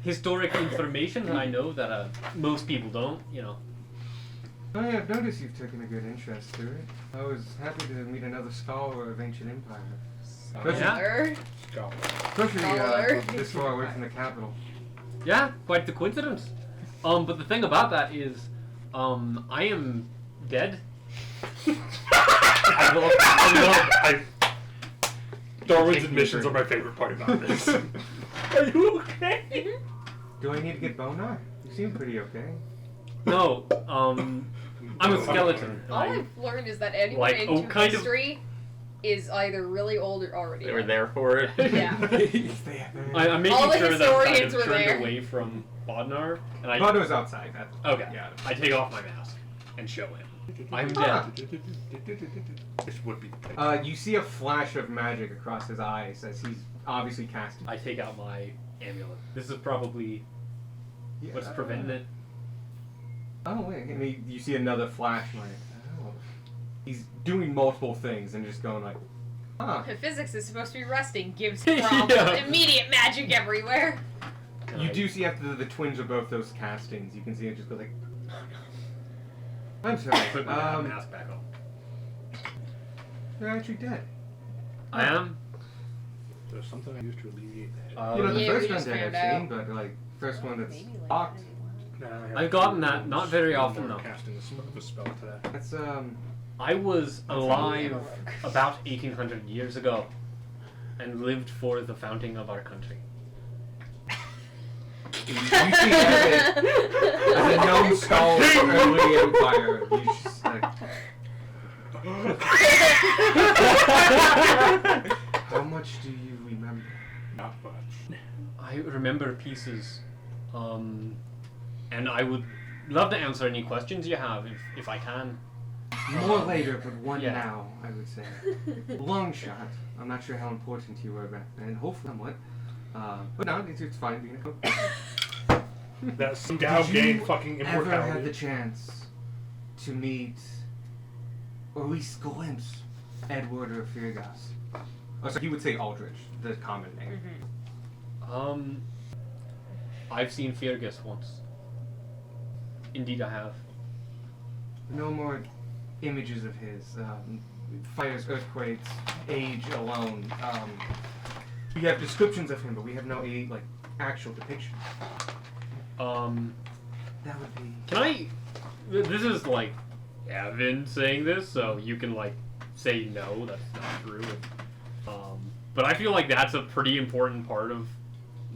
historic information that I know that most people don't, you know. Oh, yeah, I've noticed you've taken a good interest to it. I was happy to meet another scholar of ancient empire. Especially, Yeah. Or- Scholar. especially Scholar. this far away from the capital. Yeah, quite the coincidence. But the thing about that is, I am dead. Darwin's admissions are my favorite part about this. Are you okay? Do I need to get Bonar? You seem pretty okay. No, I'm a skeleton. All I've learned is that anyone Like, into oh, kind of- history is either really old or already They were dead. there for it. Yeah. I'm making All the sure that I'm kind historians of were turned there. away from Bodnar, and I Bonar's outside. okay. Yeah. I take off my mask and show him. I'm Ah. dead. This would be the place. You see a flash of magic across his eyes as he's obviously casting. I take out my amulet. This is probably what's preventing it. Oh wait, and you see another flash like, oh. He's doing multiple things and just going like, huh. Physics is supposed to be resting, gives Yeah. problems, immediate magic everywhere. And You I- do see after the twins of both those castings, you can see it just go like, I'm sorry, Put my mask back on. you're actually dead. I am. There's something I used to alleviate the headache. You know, the Yeah, first we one just that I've found seen, but like, first one that's Maybe like locked. Nah, I have I've gotten that, not very often, more though. Casting a spell today. That's I was alive about 1800 years ago and lived for the founding of our country. you see as a known scholar of the early empire. You just like, how much do you remember? Not much. I remember pieces, and I would love to answer any questions you have if I can. More later, but one Yeah. now, I would say. Long shot. I'm not sure how important you were back then. Hopefully somewhat. But no, it's fine being a cook. That Dow Did gained you fucking ever had the immortality. chance to meet, or at least glimpse, Edward or Firgas? Oh, sorry, he would say Aldrich, the common name. I've seen Fergus once. Indeed, I have. No more images of his. Fires, earthquakes, age alone. We have descriptions of him, but we have no actual depiction. That would be. Can I? This is like Evan saying this, so you can say no, that's not true. But I feel like that's a pretty important part of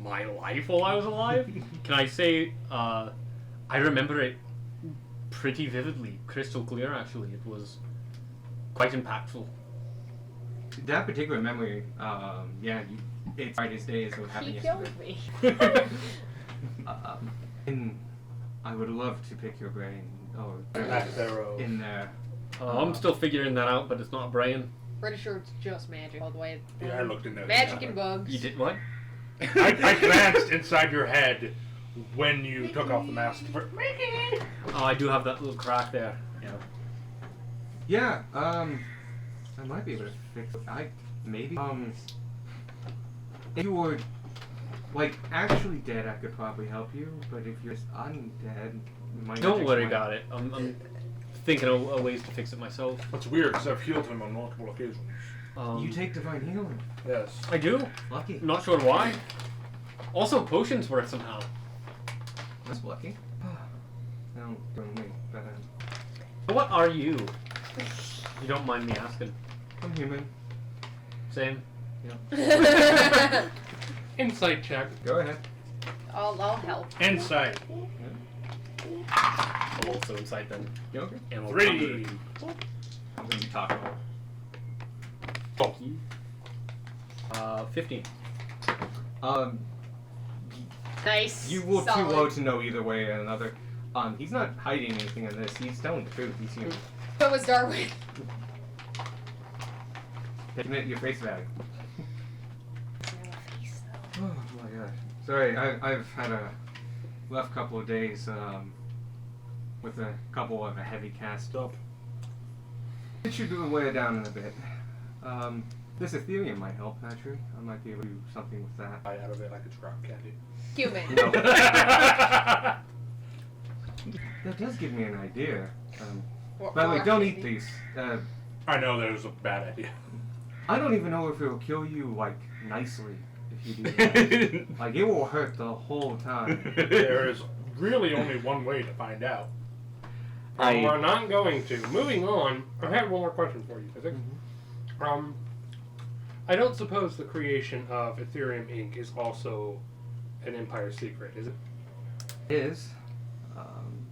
my life while I was alive. Can I say? I remember it pretty vividly, crystal clear. Actually, it was quite impactful. That particular memory, it's brightest days of having He it. killed me. And I would love to pick your brain, or Back thereof. in there. I'm still figuring that out, but it's not brain. Pretty sure it's just magic all the way. Yeah, I looked in there. Magic and bugs. You did what? I glanced inside your head when you took off the mask. Oh, I do have that little crack there. Yeah. Yeah, I might be able to fix it. Maybe. If you were, actually dead, I could probably help you, but if you're just undead, my Don't magic's worry, might- got it. I'm thinking of ways to fix it myself. That's weird because I've healed him on multiple occasions. You take divine healing. Yes. I do. Lucky. Not sure why. Also, potions work somehow. That's lucky. No, don't me, but What are you? You don't mind me asking. I'm human. Same. Insight check. Go ahead. I'll help. Insight. I'm also inside then. You okay? Animal 3. conjuring. I'm gonna be talking. 15. Nice. You were too Solid. low to know either way or another. He's not hiding anything in this. He's telling the truth. He's human. So was Darwin. Taking it at your face value. Oh my gosh. Sorry, I've had a rough couple of days with a couple of a heavy cast up. It should wear down in a bit. This Ethereum might help, actually. I might be able to do something with that. Out of it like it's rock candy. Human. No. That does give me an idea. By the way, don't eat these. I know that was a bad idea. I don't even know if it will kill you, nicely, if you do that. It will hurt the whole time. There is really only one way to find out. We're not going to. Moving on, I have one more question for you, Physics. I don't suppose the creation of Ethereum Inc. is also an Empire secret, is it? Is.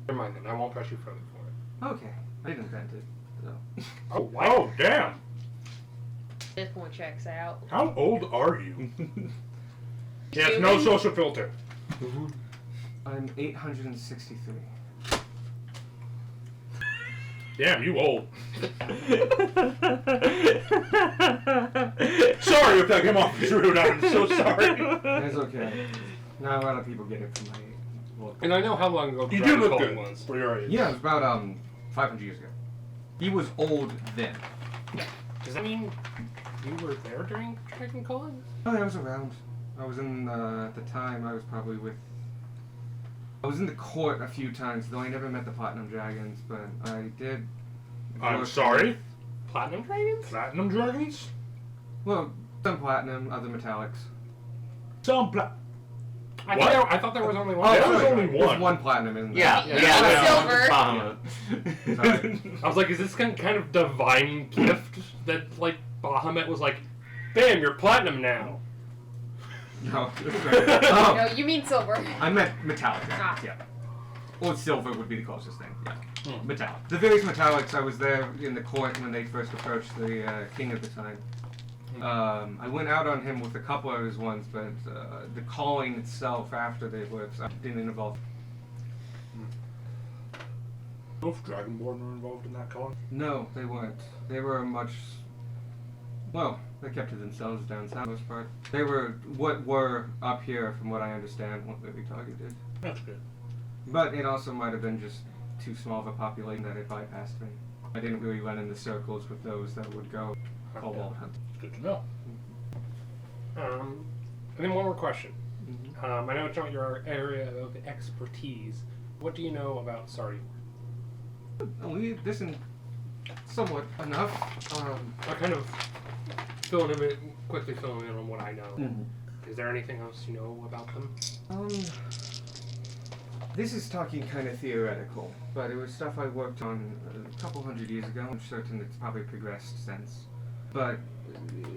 Never mind then, I won't press you further for it. Okay. I didn't invent it, so. Oh, wow, damn. This point checks out. How old are you? Yes, Human? no social filter. I'm 863. Damn, you old. Sorry if that came off as rude. I'm so sorry. That's okay. Not a lot of people get it from my look. And I know how long ago You do Dragon look Calling good was. for your age. Yeah, it was about 500 years ago. He was old then. Does that mean you were there during Dragon Calling? Oh, I was around. I was in at the time. I was probably with. I was in the court a few times, though I never met the Platinum Dragons, but I did. I'm work sorry? with- Platinum Dragons? Platinum dragons? Well, some platinum, other metallics. Some I What? thought there was only one. There sorry, was only there's one. one platinum in there. Yeah, Silver. Sorry. I was like, is this kind of divine gift that, Bahamut was like, bam, you're platinum now? No. No, you mean silver. I meant metallic. Ah. Yeah. Or silver would be the closest thing. Yeah. Metallic. The various metallics. I was there in the court when they first approached the king at the time. I went out on him with a couple of his ones, but the calling itself after they worked didn't involve. Both Dragonborn were involved in that calling. No, they weren't. They were much. Well, they kept to themselves down south for the most part. They were what were up here, from what I understand, what they targeted. That's good. But it also might have been just too small of a population that it bypassed me. I didn't really run in the circles with those that would go cobalt hunt. It's good to know. And then one more question. Mhm. I know it's not your area of expertise. What do you know about Sardi? We listen somewhat enough. I kind of quickly filling in on what I know. Is there anything else you know about them? This is talking kind of theoretical, but it was stuff I worked on a couple hundred years ago. I'm certain it's probably progressed since. But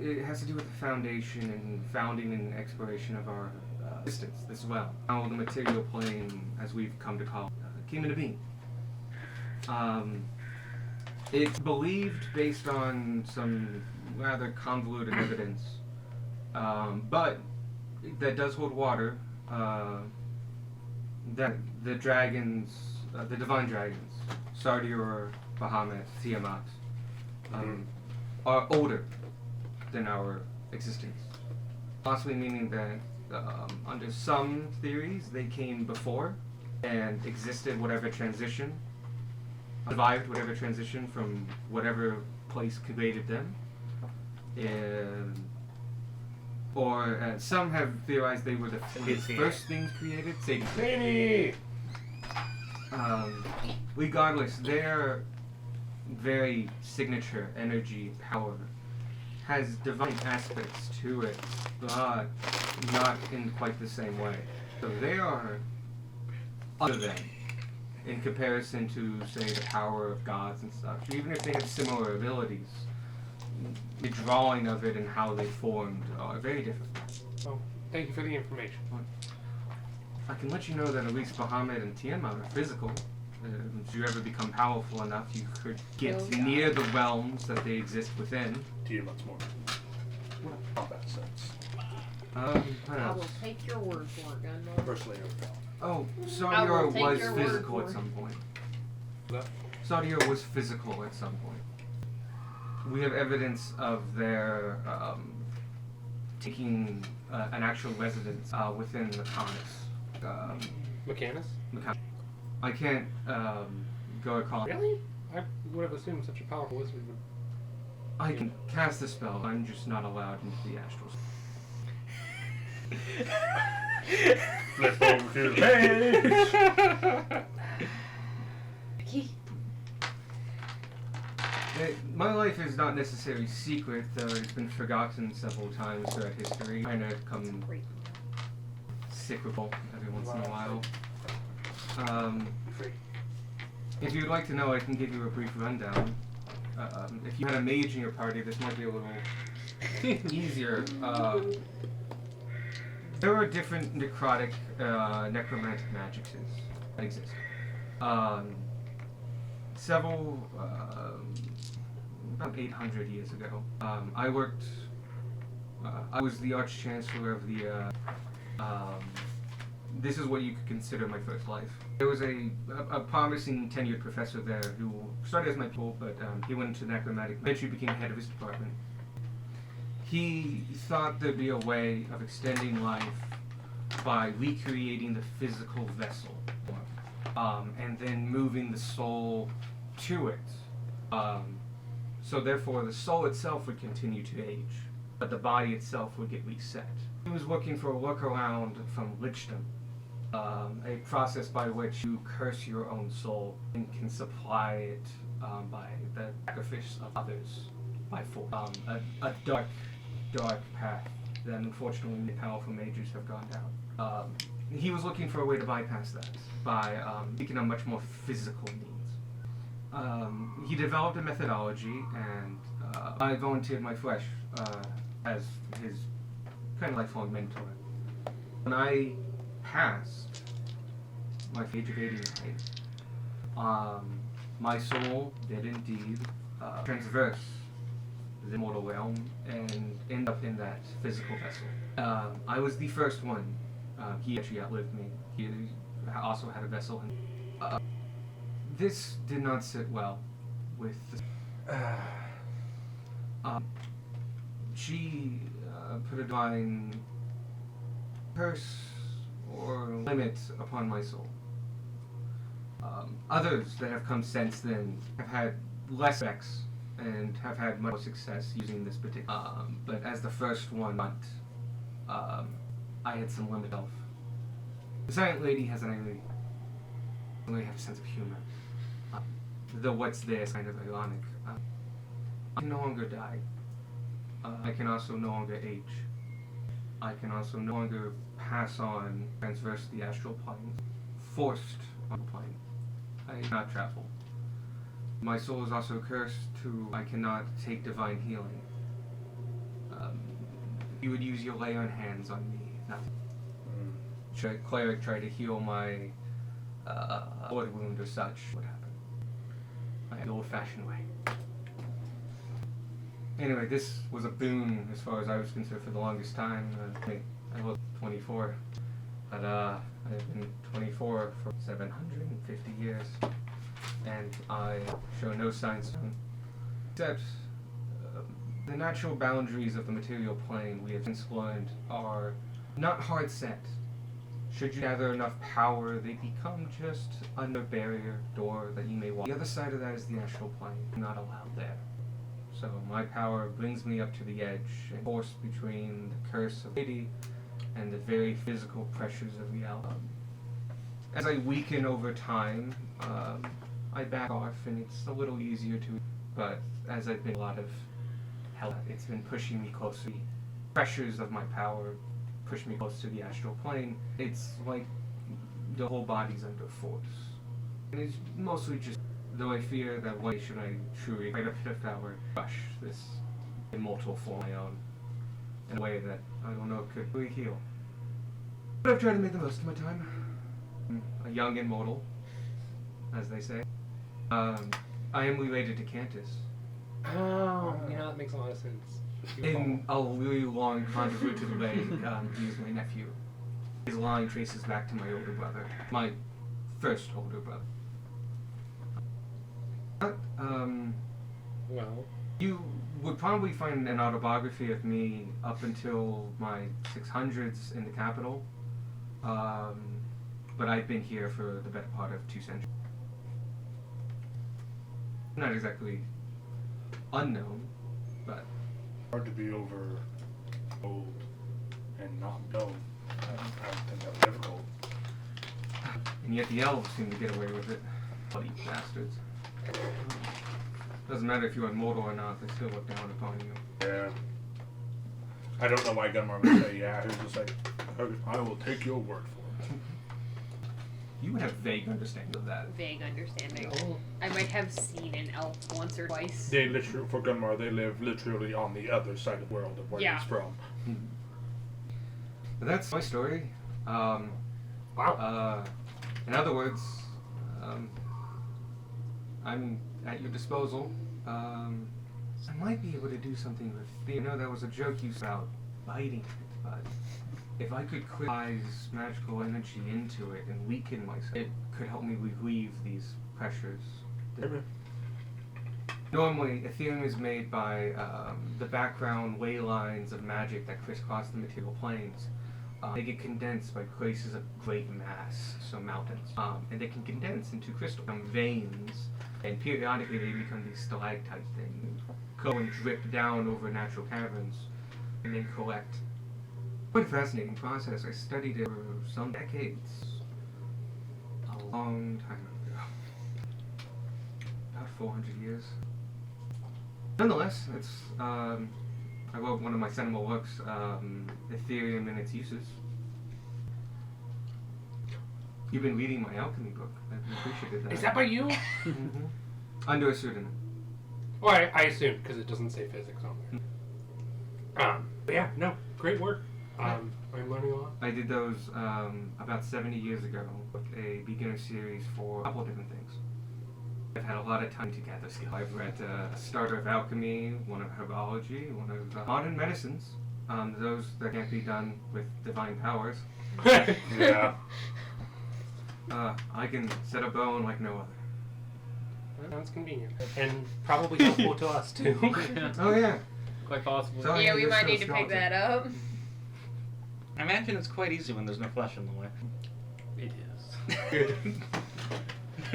it has to do with the foundation and founding and exploration of our existence as well. How the material plane, as we've come to call it, came into being. It's believed, based on some rather convoluted evidence, but that does hold water, that the dragons, the divine dragons, Sardior, Bahamut, Tiamat, are older than our existence. Possibly meaning that, under some theories, they came before and existed whatever transition, survived whatever transition from whatever place created them. Or some have theorized they were the first things created. Zany! Regardless, their very signature energy power has divine aspects to it, but not in quite the same way. So they are other than, in comparison to, say, the power of gods and such. Even if they have similar abilities, the drawing of it and how they formed are very different. Well, thank you for the information. I can let you know that at least Bahamut and Tiamat are physical. If you ever become powerful enough, you could get near the realms that they exist within. Tiamat's more combat sense. What I else? will take your word for it, Gunnar. Personally, Oh, I will Sardior take was your word physical for at it. some point. What? Sardior was physical at some point. We have evidence of their taking an actual residence within the Conus. Mechanus? I can't go across. Really? I would have assumed such a powerful wizard would. I can cast the spell. I'm just not allowed into the astral. flip over to the page. My life is not necessarily secret, though it's been forgotten several times throughout history. I know come cyclical every once in a while. If you'd like to know, I can give you a brief rundown. If you had a mage in your party, this might be a little easier. There are different necrotic, necromantic magics that exist. Several, about 800 years ago, I was the Arch-Chancellor of the, this is what you could consider my first life. There was a promising tenured professor there who started as my pupil, but he went into necromantic, eventually became head of his department. He thought there'd be a way of extending life by recreating the physical vessel, and then moving the soul to it. So therefore, the soul itself would continue to age, but the body itself would get reset. He was looking for a workaround from lichdom, a process by which you curse your own soul and can supply it by the sacrifice of others by force. A dark path that unfortunately many powerful mages have gone down. He was looking for a way to bypass that by seeking a much more physical means. He developed a methodology, and I volunteered my flesh as his kind of lifelong mentor. When I passed my age of 89, my soul did indeed traverse the mortal realm and end up in that physical vessel. I was the first one. He actually outlived me. He also had a vessel. And, this did not sit well with she put a divine curse or limit upon my soul. Others that have come since then have had less effects and have had much more success using this particular. But as the first one, I had some limit of. The Silent Lady has an only have a sense of humor. The what's there is kind of ironic. I can no longer die. I can also no longer age. I can also no longer pass on, transverse the astral plane, forced on the plane. I cannot travel. My soul is also cursed to, I cannot take divine healing. You would use your lay on hands on me, nothing. Should a cleric try to heal my blood wound or such, what happened? The old-fashioned way. Anyway, this was a boon as far as I was concerned for the longest time. I was 24, but I've been 24 for 750 years, and I show no signs of except the natural boundaries of the material plane we have since learned are not hard set. Should you gather enough power, they become just another barrier, door that you may walk. The other side of that is the astral plane, not allowed there. So my power brings me up to the edge, and force between the curse of lady and the very physical pressures of reality. As I weaken over time, I back off, and it's a little easier to. But as I've been a lot of hell, it's been pushing me closer. Pressures of my power push me close to the astral plane. It's like the whole body's under force. And it's mostly just, though I fear that one day should I truly fight a bit of power, crush this immortal form of my own in a way that I don't know could really heal. But I've tried to make the most of my time. I'm a young immortal, as they say. I am related to Cantus. Oh, yeah, that makes a lot of sense. In a really long, convoluted way, he is my nephew. His line traces back to my older brother. My first older brother. Well, You would probably find an autobiography of me up until my 600s in the capital. But I've been here for the better part of 2 centuries. Not exactly unknown, but Hard to be over old and not known. I think that's difficult. and yet the elves seem to get away with it. Bloody bastards. Doesn't matter if you're immortal or not, they still look down upon you. Yeah. I don't know why Gunmar would say yeah. He was just like, I will take your word for it. You would have vague understanding of that. Vague understanding. I might have seen an elf once or twice. They literally, for Gunmar, they live literally on the other side of the world of where Yeah. he's from. But that's my story. wow. In other words, I'm at your disposal. I might be able to do something with the. I know that was a joke you said about biting it, but if I could clear I's magical energy into it and weaken myself, it could help me relieve these pressures. Normally, Ethereum is made by the background way lines of magic that crisscross the material planes. They get condensed by places of great mass, so mountains, and they can condense into crystal veins, and periodically they become these stalactite things, go and drip down over natural caverns, and then collect. Quite a fascinating process. I studied it for some decades, a long time ago, about 400 years. Nonetheless, it's I wrote one of my seminal works, Ethereum and its uses. You've been reading my alchemy book. I've appreciated that. Is that by you? Mm-hmm. Under a pseudonym. Well, I assume because it doesn't say physics on there. But yeah, no, great work. I'm learning a lot. I did those about 70 years ago with a beginner series for a couple of different things. I've had a lot of time to gather skill. I've read a starter of alchemy, one of herbology, one of modern medicines. Those that can't be done with divine powers. Yeah. I can set a bone like no other. Well, sounds convenient. And probably helpful to us, too. Oh yeah. Quite possibly. So- Yeah, we you're might still need to pick skeleton. that up. I imagine it's quite easy when there's no flesh in the way. It is.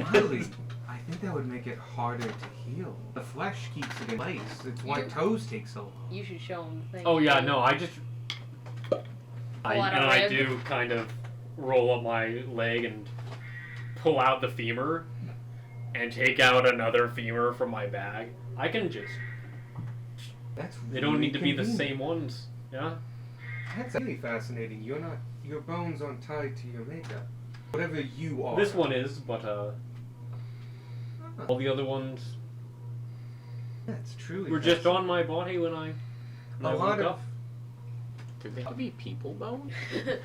Oddly, I think that would make it harder to heal. The flesh keeps it in place. It's why You- toes take so long. You should show him the thing. Oh yeah, no, I just Pull out a I rib. do kind of roll up my leg and pull out the femur and take out another femur from my bag. I can just That's they don't need to be the convenient. same ones. Yeah? That's really fascinating. Your bones aren't tied to your makeup. Whatever you are. This one is, but all the other ones That's truly. were just fascinating. on my body when I A lot woke of- up. Do they have to be people bones? I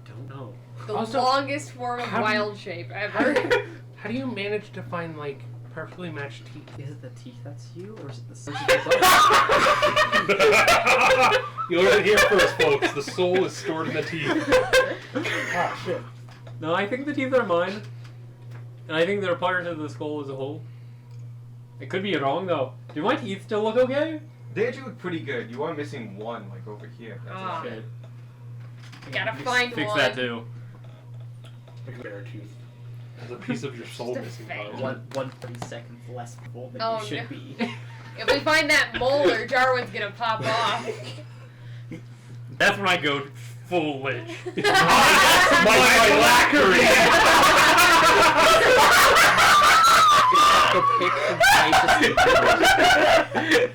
don't know. The Also, longest form of how do wild shape How ever. do, how do you manage to find, like, perfectly matched teeth? Is it the teeth that's you, or is it the You heard it here first, folks. The soul is stored in the teeth. Ah, shit. No, I think the teeth are mine. And I think they're part of the skull as a whole. It could be wrong though. Do my teeth still look okay? They actually look pretty good. You are missing one, like over here. That's Ah. a Shit. Gotta find Fix one. that too. Like a bear tooth. There's a piece of your soul Just a missing. fang. probably. 130 seconds less full than Oh, you should no. be. If we find that molar, Jarwin's gonna pop off. That's when I go full lich.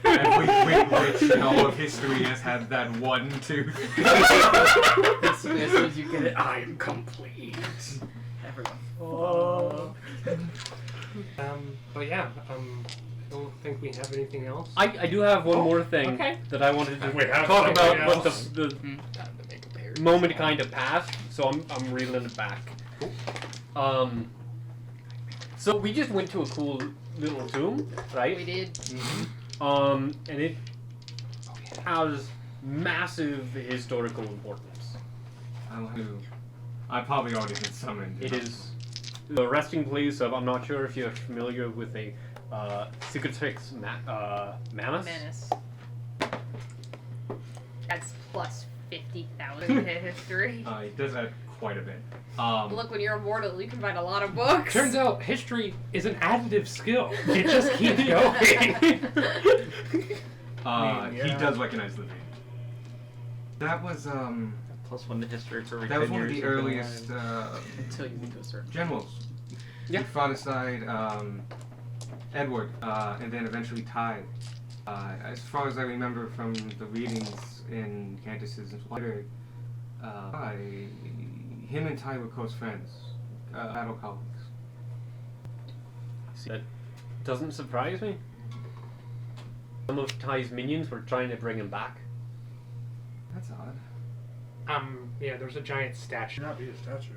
Every great witch in all of history has had that one tooth. As soon as you get it, I am complete. everyone. But yeah, I don't think we have anything else. I do have one more thing okay. that I wanted to We have talk something about, but else? the Time to make a pair. moment kind of passed, so I'm reeling it back. So we just went to a cool little tomb, right? We did. And it has massive historical importance. I've probably already been summoned. It is the resting place of, I'm not sure if you're familiar with a Cicatrix Manus. Menace. That's plus 50,000 to history. It does add quite a bit. Look, when you're immortal, you can find a lot of books. Turns out history is an additive skill. It just keeps going. He does recognize the name. That was +1 to history for every that was 10 one of years the you've been earliest alive. Until you get to a certain. generals. Yeah. He fought aside Edward, and then eventually Ty. As far as I remember from the readings in Candace's library, him and Ty were close friends, battle colleagues. That doesn't surprise me. Some of Ty's minions were trying to bring him back. That's odd. Yeah, there's a giant Should statue. not be a statue.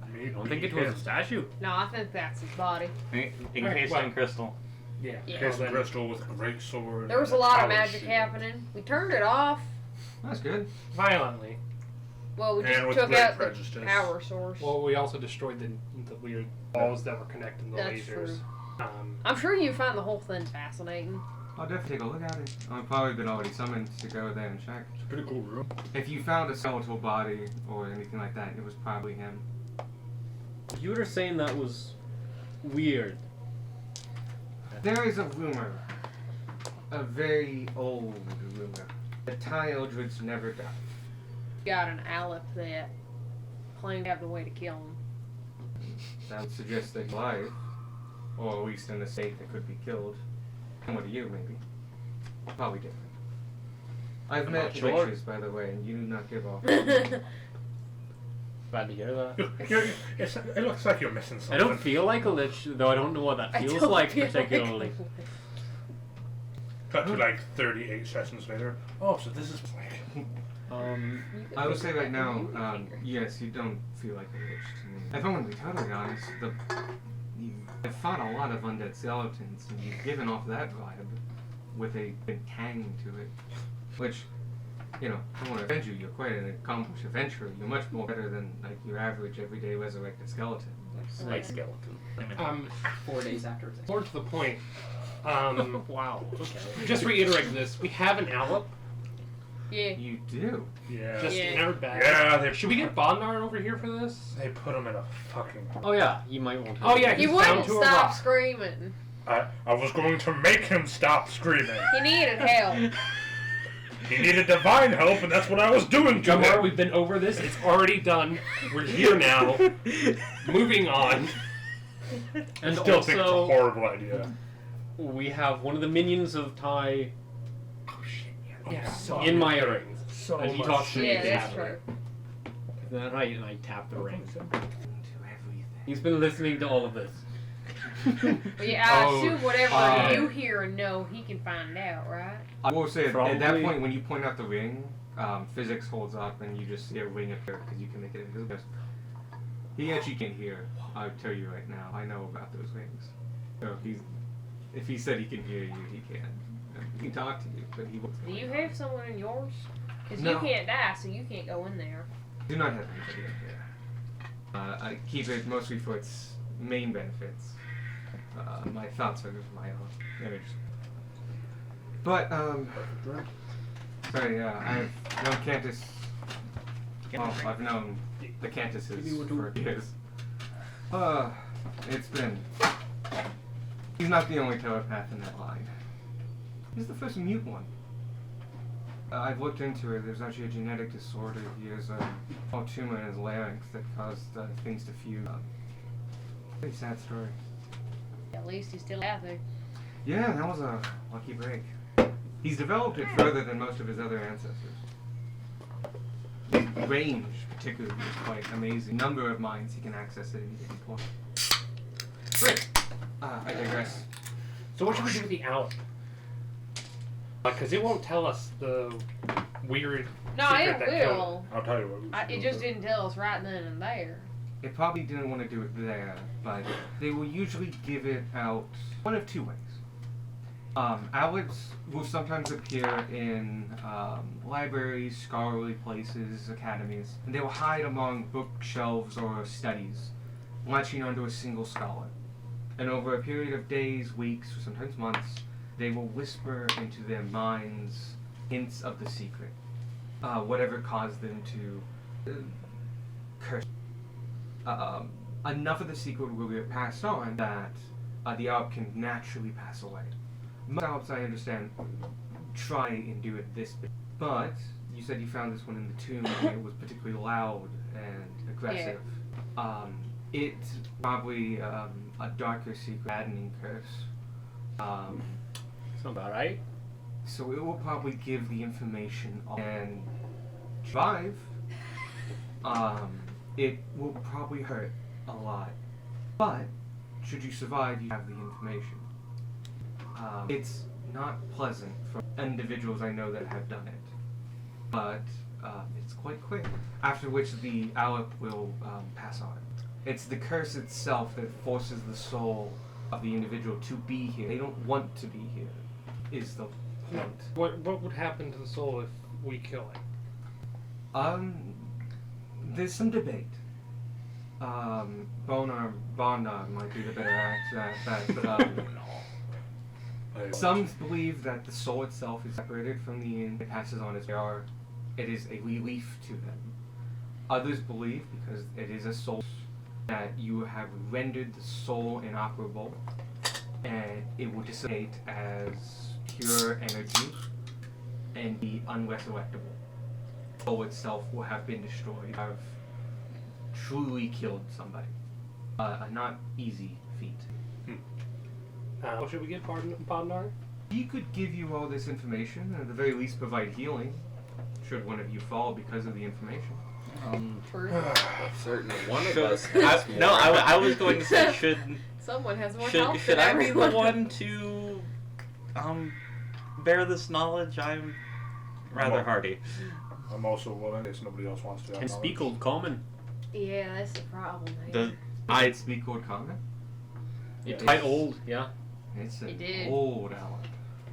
I don't think it was a statue. No, I think that's his body. Encased Well- in crystal. Yeah. Yeah. Cast Well, then- crystal with a great sword. There was a and lot of power magic shield. happening. We turned it off. That's good. Violently. Well, we And just with took great out the prejudice. power source. Well, we also destroyed the weird balls that were connecting the That's lasers. true. Um, I'm sure you find the whole thing fascinating. I'll definitely take a look at it. I've probably been already summoned to go there and check. It's a pretty cool room. If you found a skeletal body or anything like that, it was probably him. You were saying that was weird. There is a rumor, a very old rumor, that Ty Eldredge never died. Got an Aleph that claimed to have the way to kill him. That would suggest that he's alive, or at least in a state that could be killed. Similar to you, maybe. Probably different. I've I'm met not sure. witches, by the way, and you do not give off. Glad to hear that. It looks like you're missing I something. don't feel like a lich, though I don't know what that I feels don't like feel particularly. Cut to like 38 sessions later. Oh, so this is like. I would say right now, yes, you don't feel like a witch to me. If I'm gonna be totally honest, you I've fought a lot of undead skeletons, and you've given off that vibe with a tang to it. Which, you know, I don't want to offend you, you're quite an accomplished adventurer. You're much more better than like your average everyday resurrected skeleton. Like skeleton. 4 days after it's More to the point. Wow. Okay. Just reiterating this, we have an Alep Yeah. You do. Yeah. just in Yeah. our bag. Yeah, Should we get Bondar over here for this? They put him in a fucking. Oh yeah, you might want to. Oh, yeah, He He's wouldn't down to a stop rock. screaming. I was going to make him stop screaming. He needed help. He needed divine help, and that's what I was doing to Jamar, him. we've been over this. It's already done. We're here now. Moving on. And Still think it's a also, horrible idea. we have one of the minions of Tai Yeah, so in my many ring. things. So And he much talks to me. Yeah, that's exactly. true. Is that right? And I tap the ring. To everything. He's been listening to all of this. But yeah, I Oh, assume whatever uh, you hear and know, he can find out, right? I will say, at that Probably- point, when you point out the ring, physics holds up and you just see a ring appear because you can make it invisible. He actually can hear. I'll tell you right now. I know about those rings. So if he said he can hear you, he can. He can talk to you, but he won't. Do you have someone in yours? Because No. you can't die, so you can't go in there. Do not have anybody up here. I keep it mostly for its main benefits. My thoughts are just my own image. But, sorry, I've known Cantus. Well, I've known the Cantuses for years. It's been. He's not the only telepath in that line. He's the first mute one. I've looked into it. There's actually a genetic disorder. He has a small tumor in his larynx that caused things to fuse. Pretty sad story. At least he's still out there. Yeah, that was a lucky break. He's developed it further than most of his other ancestors. His range, particularly, is quite amazing. Number of minds he can access at any given point. Great. I digress. So what should we do with the Alep? Because it won't tell us the weird No, secret it that killed will. I'll tell you what. We should It do just with it. didn't tell us right then and there. It probably didn't want to do it there, but they will usually give it out one of two ways. Alex will sometimes appear in libraries, scholarly places, academies, and they will hide among bookshelves or studies, latching onto a single scholar. And over a period of days, weeks, or sometimes months, they will whisper into their minds hints of the secret, whatever caused them to curse. Enough of the secret will get passed on that the Alp can naturally pass away. Most Alps, I understand, try and do it this big. But you said you found this one in the tomb and it was particularly loud and aggressive. It's probably a darker secret, maddening curse. Sounds about right. So it will probably give the information and survive. It will probably hurt a lot. But should you survive, you have the information. It's not pleasant for individuals I know that have done it. But it's quite quick. After which the Alep will pass on. It's the curse itself that forces the soul of the individual to be here. They don't want to be here, is the point. What would happen to the soul if we kill it? There's some debate. Bondar might be the better answer at that, but some believe that the soul itself is separated from the it passes on as they are. It is a relief to them. Others believe, because it is a soul, that you have rendered the soul inoperable, and it will dissipate as pure energy and be unresurrectable. The soul itself will have been destroyed. Have truly killed somebody. A not easy feat. What should we get Bondar? He could give you all this information, and at the very least provide healing, should one of you fall because of the information. True. Certainly one of Should- us has more. I was going to say, Someone has more should health than I be the everyone. one to bear this knowledge? I'm rather hardy. I'm also willing, in case nobody else wants to. Can speak Old Common. Yeah, that's the problem. Does I'd speak Old Common. It's It quite is. old, yeah. It's It an did. old Alan.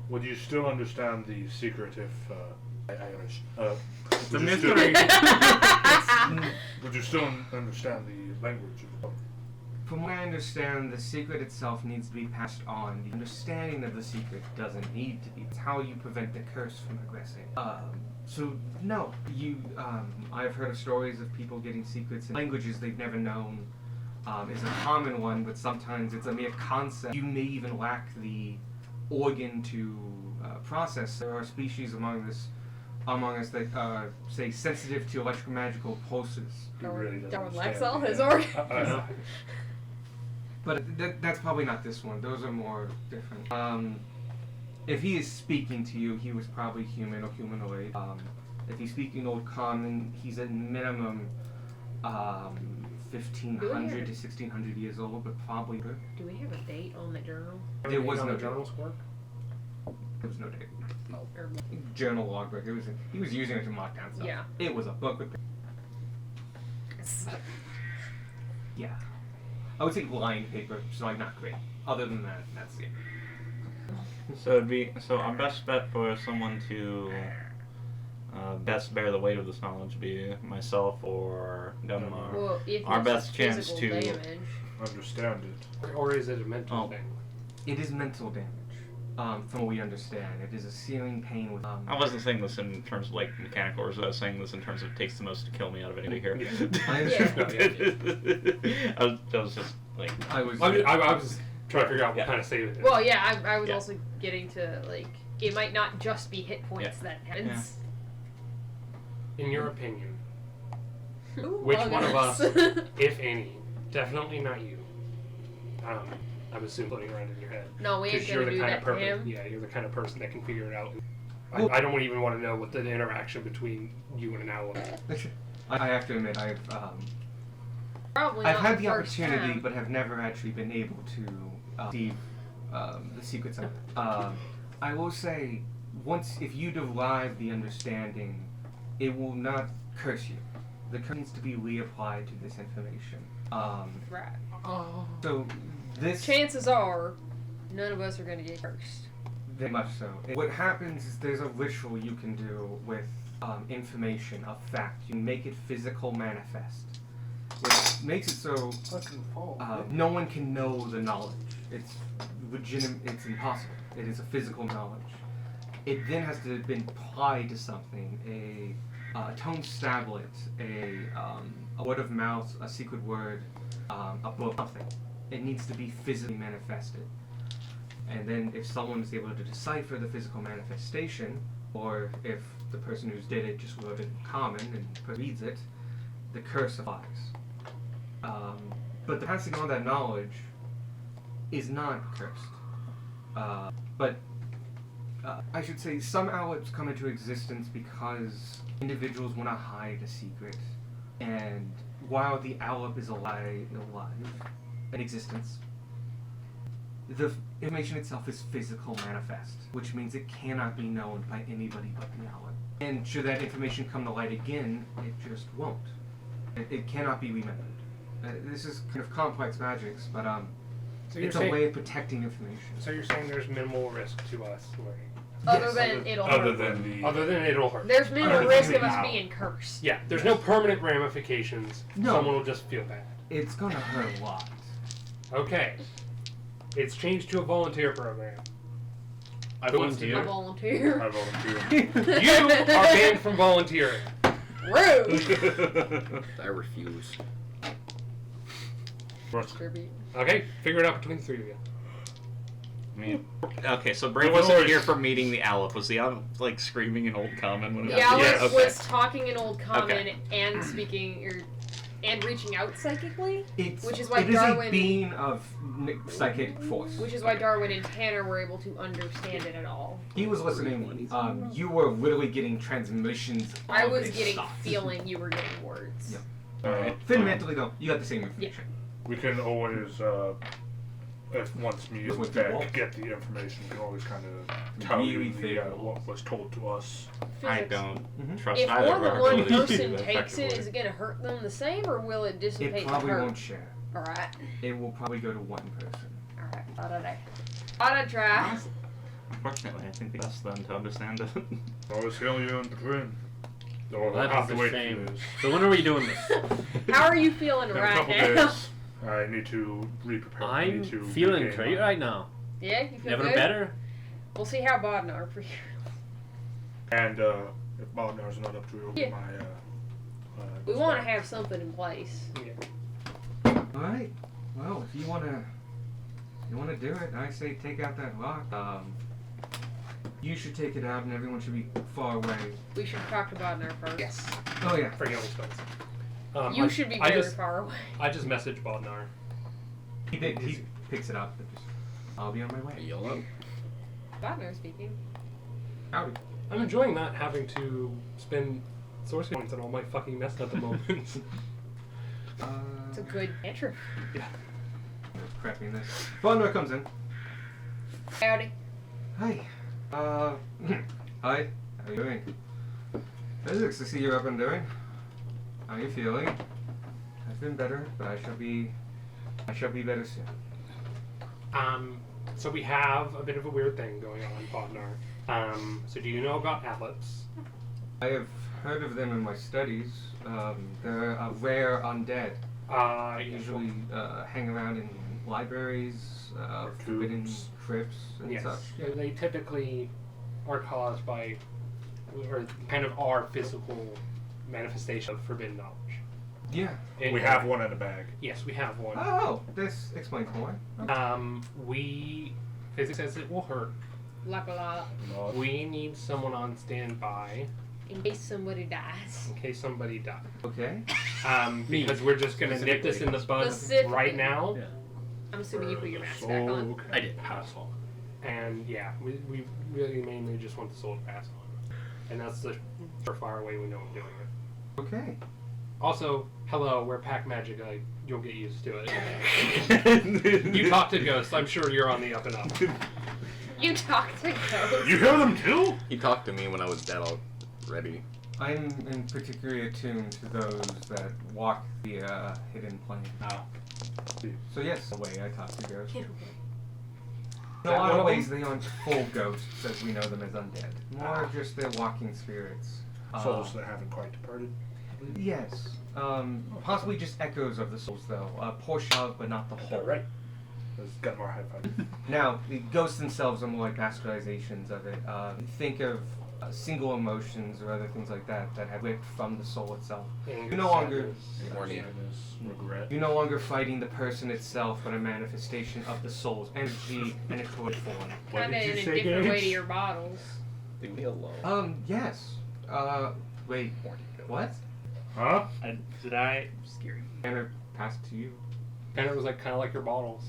Would you still understand the secret if Irish? It's a would you still- mystery. Would you still understand the language? From what I understand, the secret itself needs to be passed on. The understanding of the secret doesn't need to be. It's how you prevent the curse from aggressing. So no, I've heard of stories of people getting secrets in languages they've never known. Is a common one, but sometimes it's a mere concept. You may even lack the organ to process. There are species among us that are, say, sensitive to electromagical pulses. He really doesn't Darwin understand Lexel, the- his organ. But that's probably not this one. Those are more different. If he is speaking to you, he was probably human or humanoid. If he's speaking Old Common, he's at minimum 1,500 to 1,600 years old, but probably. Do we have a date on the journal? There was no journal's work. There was no date. Or, Journal logbook. He was using it to mark down stuff. Yeah. It was a book with. Yeah. I would say lined paper, so like not great. Other than that, that's it. So our best bet for someone to best bear the weight of this knowledge be myself or Gunmar. well, if Our it's best chance physical to- damage. Understand it. Or is it a mental Oh. thing? It is mental damage. From what we understand, it is a searing pain with. I wasn't saying this in terms of like mechanical, or I was saying this in terms of takes the most to kill me out of anybody here. I Yeah. I was just like, I was. I was trying to figure out what Yeah. kind of save it is. Well, yeah, I was Yeah. also getting to, like, it might not just be hit points that happens. In your opinion, Ooh, Which one of us? if any, definitely not you. I'm assuming floating around in your head. No, we ain't Because you're gonna the do kind that of to person. him. Yeah, you're the kind of person that can figure it out. Well- I don't even want to know what the interaction between you and an owl is. I have to admit, Probably I've not had the first opportunity, time. but have never actually been able to see the secrets of it. I will say, if you derive the understanding, it will not curse you. The curse needs to be reapplied to this information. Right. So this Chances are, none of us are gonna get cursed. very much so. What happens is there's a ritual you can do with information, a fact. You make it physical manifest, which makes it so Fucking fall. no one can know the knowledge. It's legitimate. It's impossible. It is a physical knowledge. It then has to have been applied to something. A tone stablet, a word of mouth, a secret word, a book, something. It needs to be physically manifested. And then if someone is able to decipher the physical manifestation, or if the person who's did it just wrote it in common and reads it, the curse applies. But the passing on that knowledge is not cursed. But I should say some owlets come into existence because individuals want to hide a secret. And while the owlet is alive in existence, the information itself is physical manifest, which means it cannot be known by anybody but the owlet. And should that information come to light again, it just won't. It cannot be remembered. This is kind of complex magics, but So you're it's a saying, way of protecting information. so you're saying there's minimal risk to us learning, Other than it'll Other hurt. than the other than it'll hurt. There's minimal Other risk than of us now. being cursed. Yeah, there's no permanent ramifications. No. Someone will just feel bad. It's gonna hurt a lot. Okay. It's changed to a volunteer program. I Who wants to A volunteer. do it? volunteer. I volunteer. You are banned from volunteering. Rude. I refuse. Tribute. Okay, figure it out between the three of you. I mean, okay, so Bray Of wasn't course. here for meeting the Aleph. Was the Aleph like screaming in Old Common? When it The Alex yeah, okay. was talking in Old Common Okay. and speaking and reaching out psychically, It's, Which is why it is Darwin- a being of psychic force. which is why Darwin and Tanner were able to understand it at all. He was listening. You were literally getting transmissions. I of was his getting thoughts. feeling you were getting words. Yep. Alright. Fundamentally, though, you got the same information. We can always, if once me With is the back, wall. get the information. We can always kind of tell Really you favorable. what was told to us. I Physics. don't Mhm. trust If either more of than our one abilities to person do that takes it, effectively. is it going to hurt them the same, or will it dissipate It the probably hurt? won't share. Alright. It will probably go to one person. Alright. Gotta try. Unfortunately, I think the best then to understand it. I was feeling you in between. Or That half is the a way shame. through this. So when are we doing this? How are you feeling In a right couple now? days, I need to re-prepare. I I'm need to feeling regain great my- right now. Yeah, you feel Never good? better. We'll see how Bodnar for you. And if Baldnar's not up to it, it'll be Yeah. my. We want to have something in place. All right. Well, if you wanna do it, I say take out that rock. You should take it out, and everyone should be far away. We should talk to Bodnar first. Yes. Oh yeah. For healing spells. You should be I very just, far away. I just messaged Bodnar. He picks it up. And just, I'll be on my way. YOLO. Bodnar speaking. Howdy. I'm enjoying not having to spend source points on all my fucking mess at the moment. It's a good entry. Crapping this. Bondor comes in. Howdy. Hi. Hi. How are you doing? Physics, I see you're up and doing. How are you feeling? I've been better, but I shall be better soon. So we have a bit of a weird thing going on, Bodnar. So do you know about atlas? I have heard of them in my studies. They're a rare undead. They usually hang around in libraries, forbidden tombs. crypts, and Yes. such. Yeah, they typically are caused by, or kind of are physical manifestation of forbidden knowledge. Yeah. And- We have one in a bag. Yes, we have one. Oh, this explains more. Physics says it will hurt. Like a lot. Not We need someone on standby In case somebody dies. in case somebody dies. Okay. Because we're just gonna nip this in the bud Specifically. right now. Yeah. I'm assuming you put your mask soul back on. can I did. pass on. And yeah, we really mainly just want the soul to pass on. And that's the surefire way we know of doing it. Okay. Also, hello, we're pack magic. You'll get used to it. You talk to ghosts. I'm sure you're on the up and up. You talk to ghosts. You hear them too? He talked to me when I was dead already. I'm in particular attuned to those that walk the hidden plane. No. So yes, the way I talk to ghosts. Get In a That lot one of of ways, they aren't full ghosts as we know them as undead. More of just their walking spirits. Souls that haven't quite departed. Yes. Possibly just echoes of the souls, though. A portion of, but not the whole. Right. Let's get more high five. Now, the ghosts themselves are more like bastardizations of it. Think of single emotions or other things like that that have ripped from the soul itself. Anger, You no longer, sadness. Horny. Sadness, regret. you're no longer fighting the person itself, but a manifestation of the soul's energy and its form. What Kind of did in you a say, different way to Gage? your bottles. Leave me alone. Yes. Wait. What? Huh? Did I? Scary. Anna passed to you. And it was like kind of like your bottles.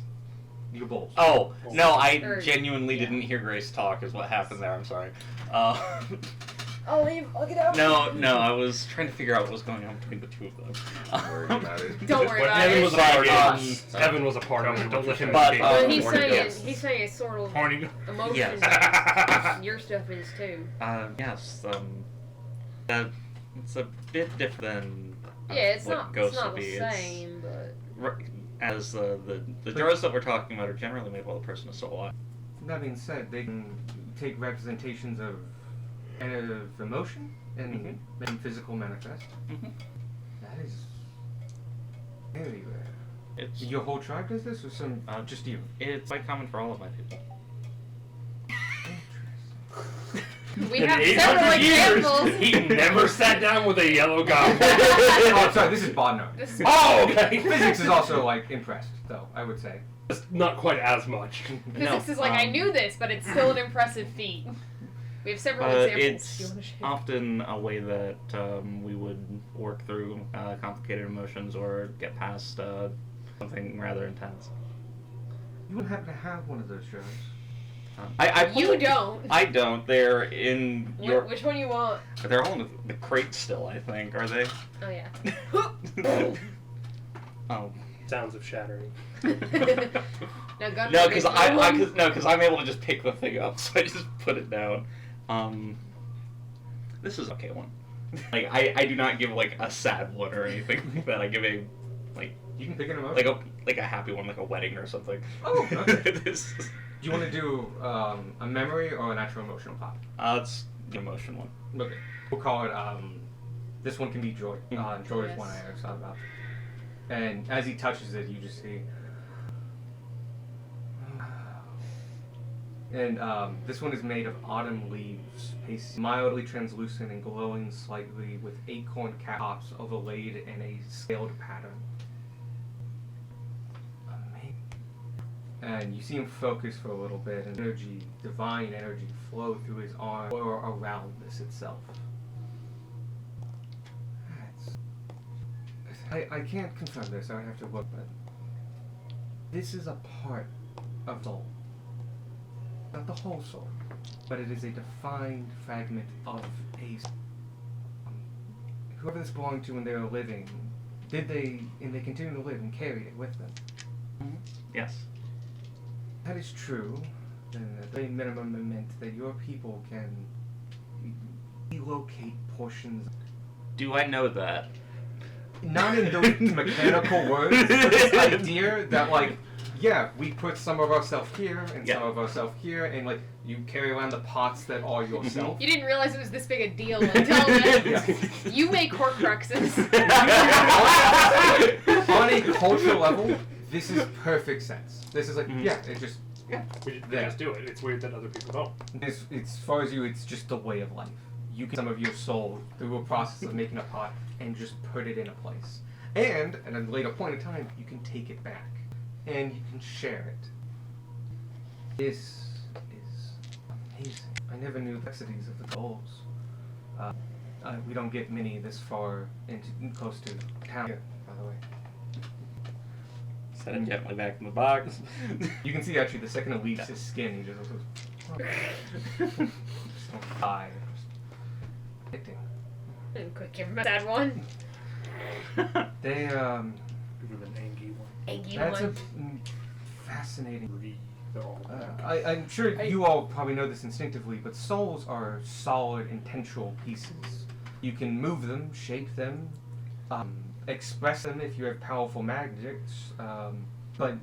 Your bowls. Oh no! I Or- genuinely yeah. didn't hear Grace talk. Is what happened there. I'm sorry. I'll leave. I'll get out. No. I was trying to figure out what was going on between the two of them. Don't worry about it. Don't worry What about Evan it. was a part Sorry, of. Evan was a part of it. Don't let him But, escape. But he's Horny saying ghosts. he's saying it's sort of Horny. emotion. Yes. Your stuff is too. Yes. It's a bit different than Yeah, it's what not. It's ghosts not would the be. same, but As the jars that we're talking about are generally made while the person is still alive. That being said, they can take representations of emotion and make physical manifest. Mhm. That is very rare. It's Your whole tribe does this, or some just you? it's quite common for all of my people. we In have 800 several years, examples. he never sat down with a yellow goblin. Oh, sorry, this is Bodnar. This is Oh, okay. Physics is also like impressed, though I would say. Just not quite as much. Physics is like I knew this, but it's still an impressive feat. We have several examples. It's Do you wanna share? often a way that we would work through complicated emotions or get past something rather intense. You wouldn't happen to have one of those jars. You don't. I don't. They're in your. Which one you want? They're all in the crate still. I think. Are they? Oh yeah. Oh. Sounds of shattering. Now, Gunnar, No, because there's I'm able to just pick the thing up, so I just put it down. This is okay one. Like I do not give like a sad one or anything like that. I give a like You can pick an emotion. Like a happy one, like a wedding or something. Oh, okay. This is- Do you want to do a memory or a natural emotional pop? It's the emotion one. Okay. We'll call it, this one can be joy. Joy is Yes. one I thought about. And as he touches it, you just see. And this one is made of autumn leaves, pasty, mildly translucent and glowing slightly, with acorn caps overlaid in a scaled pattern. Amazing. And you see him focus for a little bit, and energy, divine energy, flow through his arm or around this itself. I can't confirm this. I would have to look, but this is a part of the soul. Not the whole soul, but it is a defined fragment of a whoever this belonged to when they were living. And they continue to live and carried it with them. Yes. That is true. Then at the very minimum it meant that your people can relocate portions. Do I know that? Not in those mechanical words, but this idea that, like, yeah, we put some of ourselves here and Yeah. some of ourselves here, and, like, you carry around the pots that are yourself. You didn't realize it was this big a deal until then. Yeah. You make Horcruxes. On a cultural level, this is perfect sense. This is like, Mhm. yeah, it just, They Yeah. just do it. It's weird that other people don't. it's as far as you, it's just the way of life. You can some of your soul through a process of making a pot and just put it in a place. And at a later point in time, you can take it back and you can share it. This is amazing. I never knew the complexities of the goals. We don't get many this far into close to town here, by the way. Set it gently back in the box. You can see actually the second it leaves his skin, he just goes, just don't die. Hitting. And quick, give him a sad one. They Give him an Angie one. Eggy that's a one. fascinating. Three. They're all I'm sure you all probably know this instinctively, but souls are solid, intentional pieces. You can move them, shape them, express them if you have powerful magics, but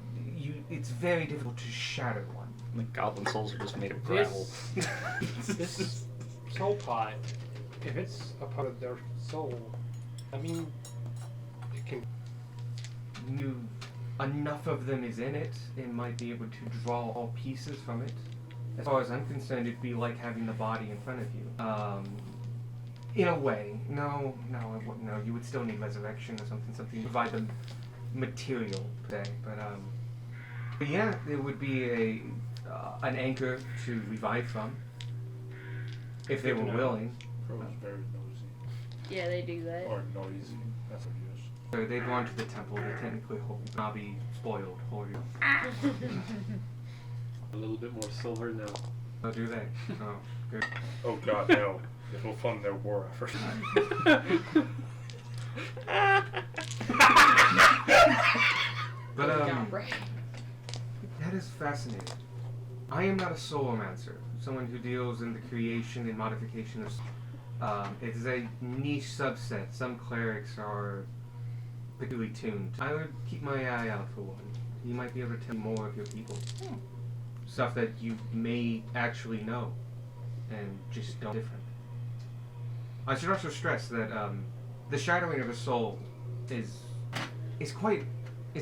it's very difficult to shatter one. The goblin souls are just made of gravel. This soul pot, if it's a part of their soul, I mean, it can. Enough of them is in it, it might be able to draw all pieces from it. As far as I'm concerned, it'd be like having the body in front of you. In a way, no, you would still need resurrection or something to provide the material per se. But yeah, it would be an anchor to revive from, if they were willing. Crow's very nosy. Yeah, they do that. Or noisy. That's what he is. So they belong to the temple, they technically will not be spoiled or A little bit more silver now. oh, do they? Oh, good. Oh god, no. It will fund their war effort. But Yeah, right. that is fascinating. I am not a soulmancer, someone who deals in the creation and modification of. It is a niche subset. Some clerics are particularly tuned. I would keep my eye out for one. He might be able to tell you more of your people. Stuff that you may actually know and just don't different. I should also stress that the shadowing of a soul is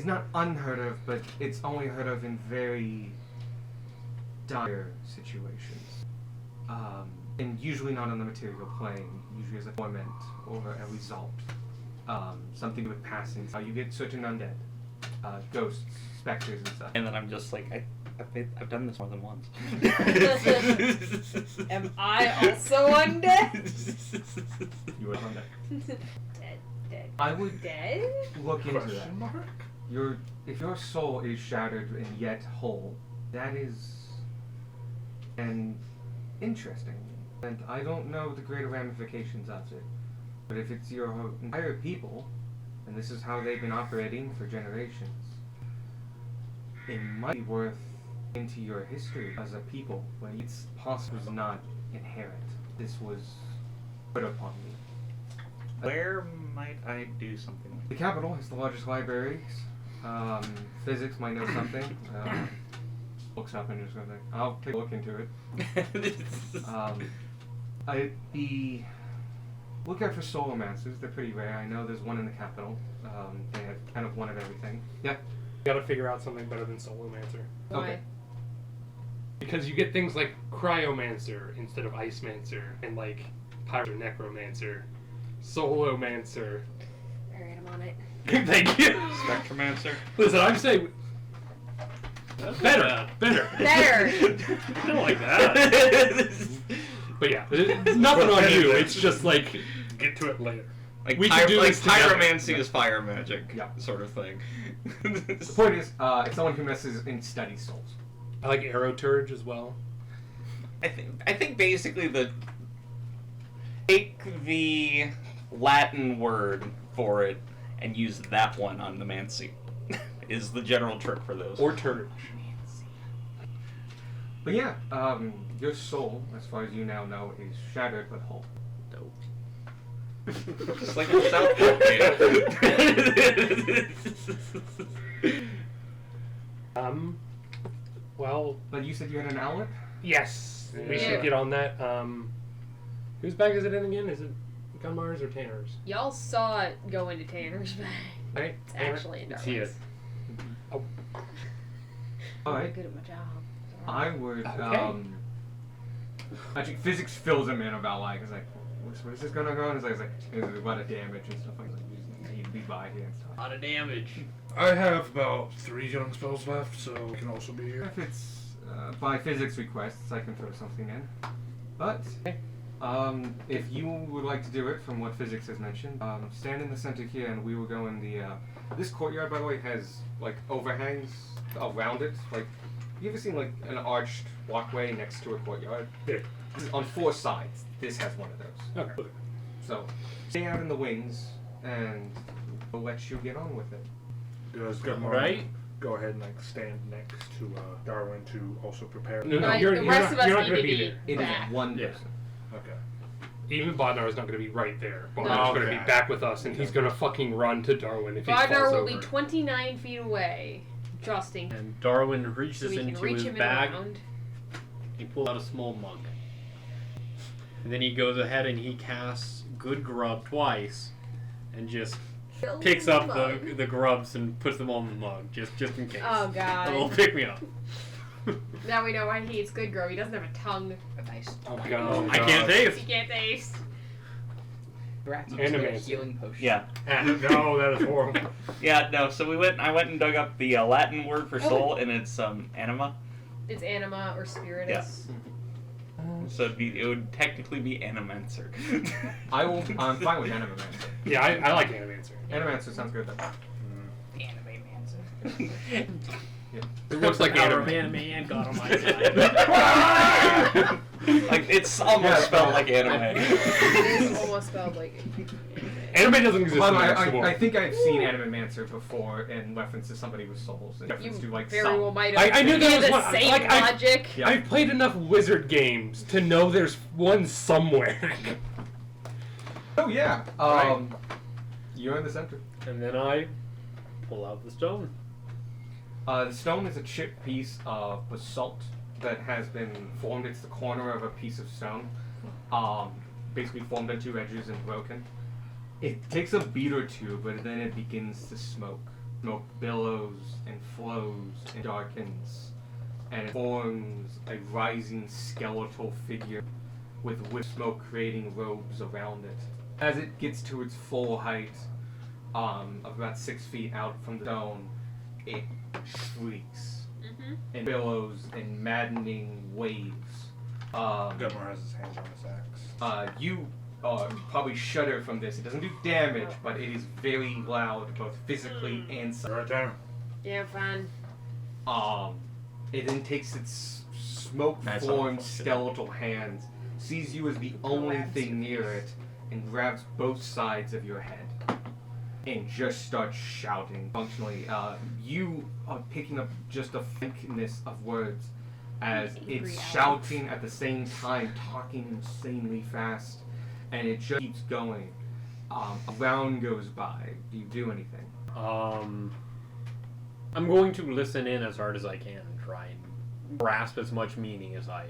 not unheard of, but it's only heard of in very dire situations. And usually not on the material plane, usually as a torment or a result. Something with passing. You get certain undead, ghosts, specters, and stuff. And then I'm just like, I've done this more than once. Am I also undead? You are undead. Dead. I would Dead? look into that. Question mark? If your soul is shattered and yet whole, that is interesting. And I don't know the greater ramifications of it. But if it's your entire people, and this is how they've been operating for generations, it might be worth into your history as a people when it's possible was not inherent. This was put upon me. Where might I do something like The capital has the largest libraries. Physics might know something. Looks up and just gonna. I'll take a look into it. Look out for Solomancers. They're pretty rare. I know there's one in the capital. They have kind of one of everything. Yeah. Gotta figure out something better than Solomancer. Why? Okay. Because you get things like Cryomancer instead of Icemancer, and like Pyro Necromancer, Solomancer. Alright, I'm on it. Thank you. Spectromancer? Listen, I'm saying better. Better. I don't like that. But yeah, it's nothing on you. It's just like get to it later. Like, We can do like this together. pyromancy is fire magic, Yeah. sort of thing. The point is, it's someone who messes and studies souls. I like Aeroturge as well. I think basically take the Latin word for it and use that one on the Mancy. Is the general trick for those. Or Turge. But yeah, your soul, as far as you now know, is shattered but whole. Just like a South Park. Well, But you said you had an outlet? yes. We Yeah. should get on that. Whose bag is it in again? Is it Gunmar's or Tanner's? Y'all saw it go into Tanner's bag. Right? It's actually in It's here. Darwin's. I'm Alright. good at my job. I would, Okay. actually, physics fills him in about, like, it's like, where's this gonna go? And it's like, there's a lot of damage and stuff like that. He'd be by here and stuff. A lot of damage. I have about 3 healing spells left, so I can also be here. If it's by physics requests, I can throw something in. But if you would like to do it, from what physics has mentioned, stand in the center here, and we will go in the. This courtyard, by the way, has like overhangs around it. Like, you ever seen like an arched walkway next to a courtyard? Yeah. On 4 sides, this has one of those. Okay. So stay out in the wings, and we'll let you get on with it. Does Gunmar Right? go ahead and like stand next to Darwin to also prepare? No, No, you're the you're rest not, of us you're not need gonna to be be there. It back. is one Yeah. person. Okay. Even Bodnar is not going to be right there. Bodnar's No. going to be Okay. back with us, and he's going to fucking run to Darwin if he falls Bodnar will over. be 29 feet away, just in case. And Darwin So reaches we can into reach his him bag. around. He pulls out a small mug. And then he goes ahead and he casts Good Grub twice, and just Fill picks the up mug. the grubs and puts them on the mug, just in case. Oh A little god. pick me up. Now we know why he eats good grow. He doesn't have a tongue. Nice. Oh my god. I can't taste. He can't taste. Rats And and a a man. healing potion. Yeah. No, that is horrible. Yeah, no, so I went and dug up the Latin word for soul, and it's anima. It's anima or spiritus. So it would technically be animancer. I'm fine with Animamancer. Yeah, I like Animancer. Animancers sounds good though. Anime mancer. It looks like Our anime. man got on my side. Like, it's almost Yeah, spelled like anime. It is almost spelled like anime. Anime doesn't exist By the way, anymore. I think I've seen Animamancer before in reference to somebody with souls. In You reference to like very some. well might have. I knew there He was had the one. same Like, logic. Yeah. I've played enough wizard games to know there's one somewhere. Oh yeah. Right. You're in the center. And then I pull out the stone. The stone is a chipped piece of basalt that has been formed. It's the corner of a piece of stone, basically formed on 2 edges and broken. It takes a beat or two, but then it begins to smoke. Smoke billows and flows and darkens, and it forms a rising skeletal figure with smoke creating robes around it. As it gets to its full height, of about 6 feet out from the stone, it shrieks and billows in maddening waves. Gunmar has his hands on his axe. You probably shudder from this. It doesn't do damage, but it is very loud, both physically and You're right there. Yeah, fine. It then takes its That's smoke-formed awful. skeletal hands, sees you as the only thing near it, and grabs both sides of your head, and just starts shouting. Functionally, you are picking up just a faintness of words as Angry it's owl. shouting at the same time, talking insanely fast, and it just keeps going. A round goes by. Do you do anything? I'm going to listen in as hard as I can and try and grasp as much meaning as I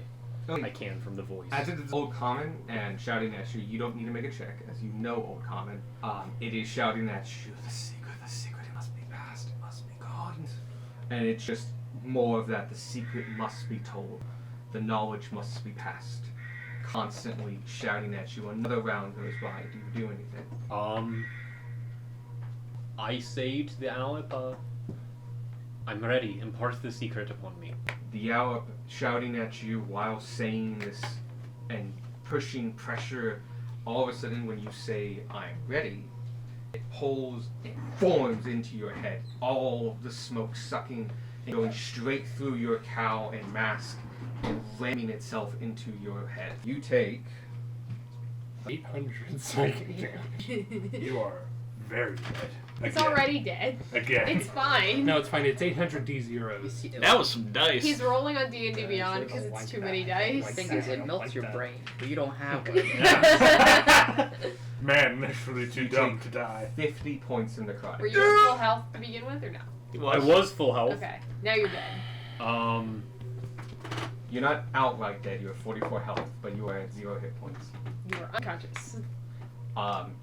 can from the voice. As it is Old Common and shouting at you, you don't need to make a check, as you know Old Common. It is shouting at you, the secret, it must be passed, it must be gone. And it's just more of that, the secret must be told, the knowledge must be passed. Constantly shouting at you. Another round goes by. Do you do anything? I say to the Alep, I'm ready, impart the secret upon me. The Alep shouting at you while saying this and pushing pressure, all of a sudden when you say, I'm ready, it forms into your head. All of the smoke sucking and going straight through your cowl and mask and ramming itself into your head. You take 800 psychic damage. You are very dead. It's Again. already dead. Again. It's fine. No, it's fine. It's 800 D0s. That was some dice. He's rolling on D&D Beyond because it's too many dice. The thing is, it melts your brain, but you don't have one. Man, literally too dumb to die. 50 points in necrotic. Were you at full health to begin with or no? I was full health. Okay, now you're dead. You're not outright dead, you have 44 health, but you are at 0 hit points. You are unconscious.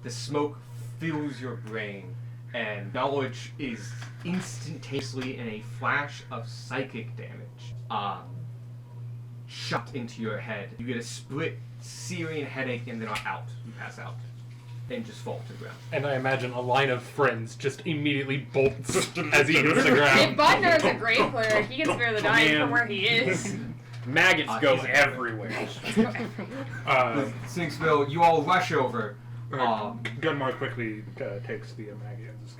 The smoke fills your brain, and knowledge is instantaneously in a flash of psychic damage shot into your head. You get a split, searing headache, and then are out. You pass out. And just fall to the ground. And I imagine a line of friends just immediately bolts as he hits the If ground. Bodnar is a great player, he can spare the dying Man. from where he is. Maggots go he's- everywhere. Sinksville, you all rush over. Gunmar quickly takes the Maggie and just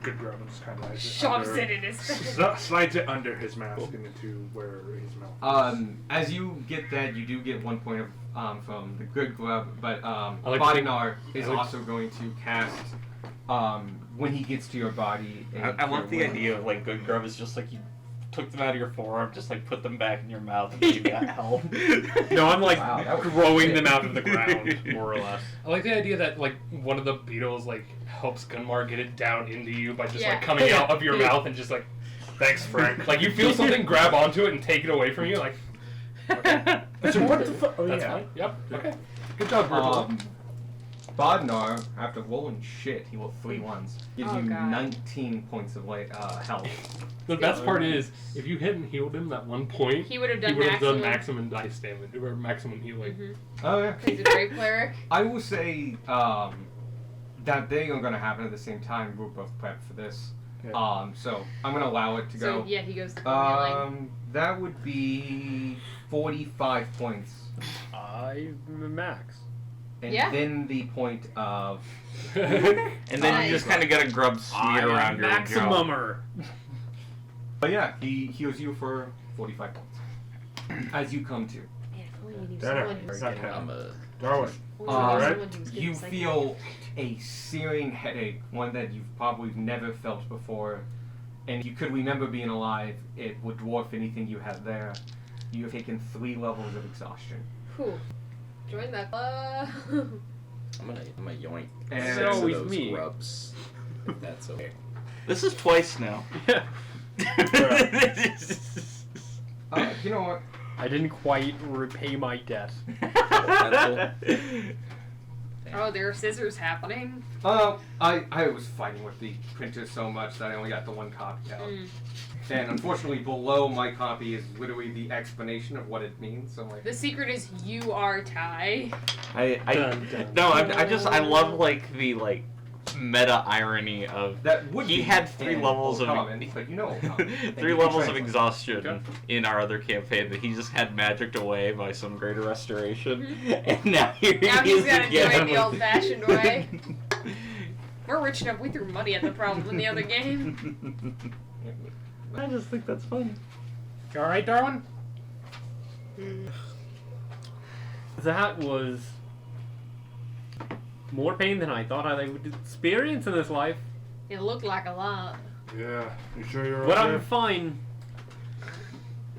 good grub and just kind of Shoves it in his face. slides it under his mask and into where his mouth is. As you get that, you do get 1 point of from the good glove, but like Bodinar is I like- also going to cast when he gets to your body. I love the idea of like good grub is just like you took them out of your forearm, just like put them back in your mouth and maybe that help. No, I'm like Wow, that was growing sick. them out of the ground, more or less. I like the idea that like one of the beetles like helps Gunmar get it down into you by just Yeah. like coming out of your mouth and just like, thanks, Frank. Like you feel something grab onto it and take it away from you, like. Okay. So what the fuck? Oh, That's yeah. fine. Yep. Okay. Good job, Virgil. Bodnar, after rolling shit, he rolled 3 ones. Gives Oh, you God. 19 points of health. The best part is, if you hadn't healed him that 1 point, He would have he done would have done maximum. maximum dice damage or maximum healing. Mm-hmm. Oh yeah. He's a great cleric. I will say that they are going to happen at the same time. We're both prepped for this. Yeah. So I'm going to allow it to So go. yeah, he goes to healing. That would be 45 points. I'm max. And Yeah. then the point of... And then you just kind of get a grub smeared around your jaw. Maximumer. But yeah, he heals you for 45 points. As you come to. Man, if only we knew Dinner. someone who's Not good. I'm Darwin. Only we knew Alright. someone who's good You at psychic. feel a searing headache, one that you've probably never felt before. And if you could remember being alive, it would dwarf anything you had there. You have taken 3 levels of exhaustion. Whew. Join that club. I'm gonna yoink And- six of always those me. grubs. If that's okay. This is twice now. You know what? I didn't quite repay my debt. Oh, there are scissors happening. I was fighting with the printer so much that I only got the 1 copy out. And unfortunately, below my copy is literally the explanation of what it means. So like, The secret is you are Ty. I love like the like meta irony of that would he be had 3 in levels Old of Common, but you know Old Common. And 3 you can levels of translate. exhaustion in our other campaign that he just had magicked away by some greater restoration, and now here Now he he's is gotta do it again. the old-fashioned way. We're rich enough, we threw money at the problem in the other game. I just think that's funny. You all right, Darwin? That was more pain than I thought I would experience in this life. It looked like a lot. Yeah. You sure you're But okay? I'm fine.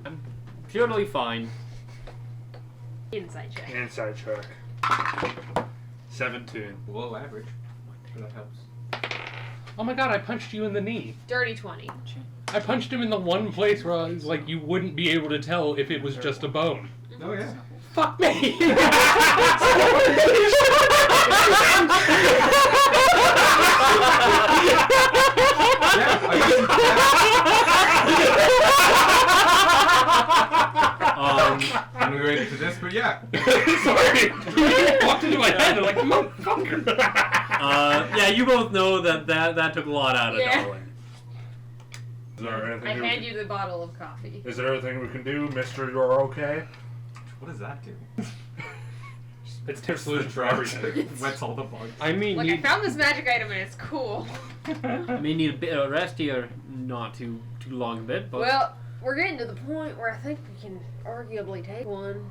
I'm purely fine. Inside check. Inside check. 17. Below average. That helps. Oh my god, I punched you in the knee. Dirty 20. I punched him in the one place where I was like, you wouldn't be able to tell if it was just a bone. Oh yeah. Fuck me! I'm ready for this, but yeah. Sorry! You walked into my head and like, motherfucker! Yeah, you both know that took a lot out of Yeah. Darwin. Is there I anything? hand you the bottle of coffee. Is there anything we can do, Mister? You're okay. What does that do? It's tip solution for everything. Wets all the bugs. I mean, Like, I found this magic item and it's cool. may need a bit of rest here, not too long a bit, but Well, we're getting to the point where I think we can arguably take one.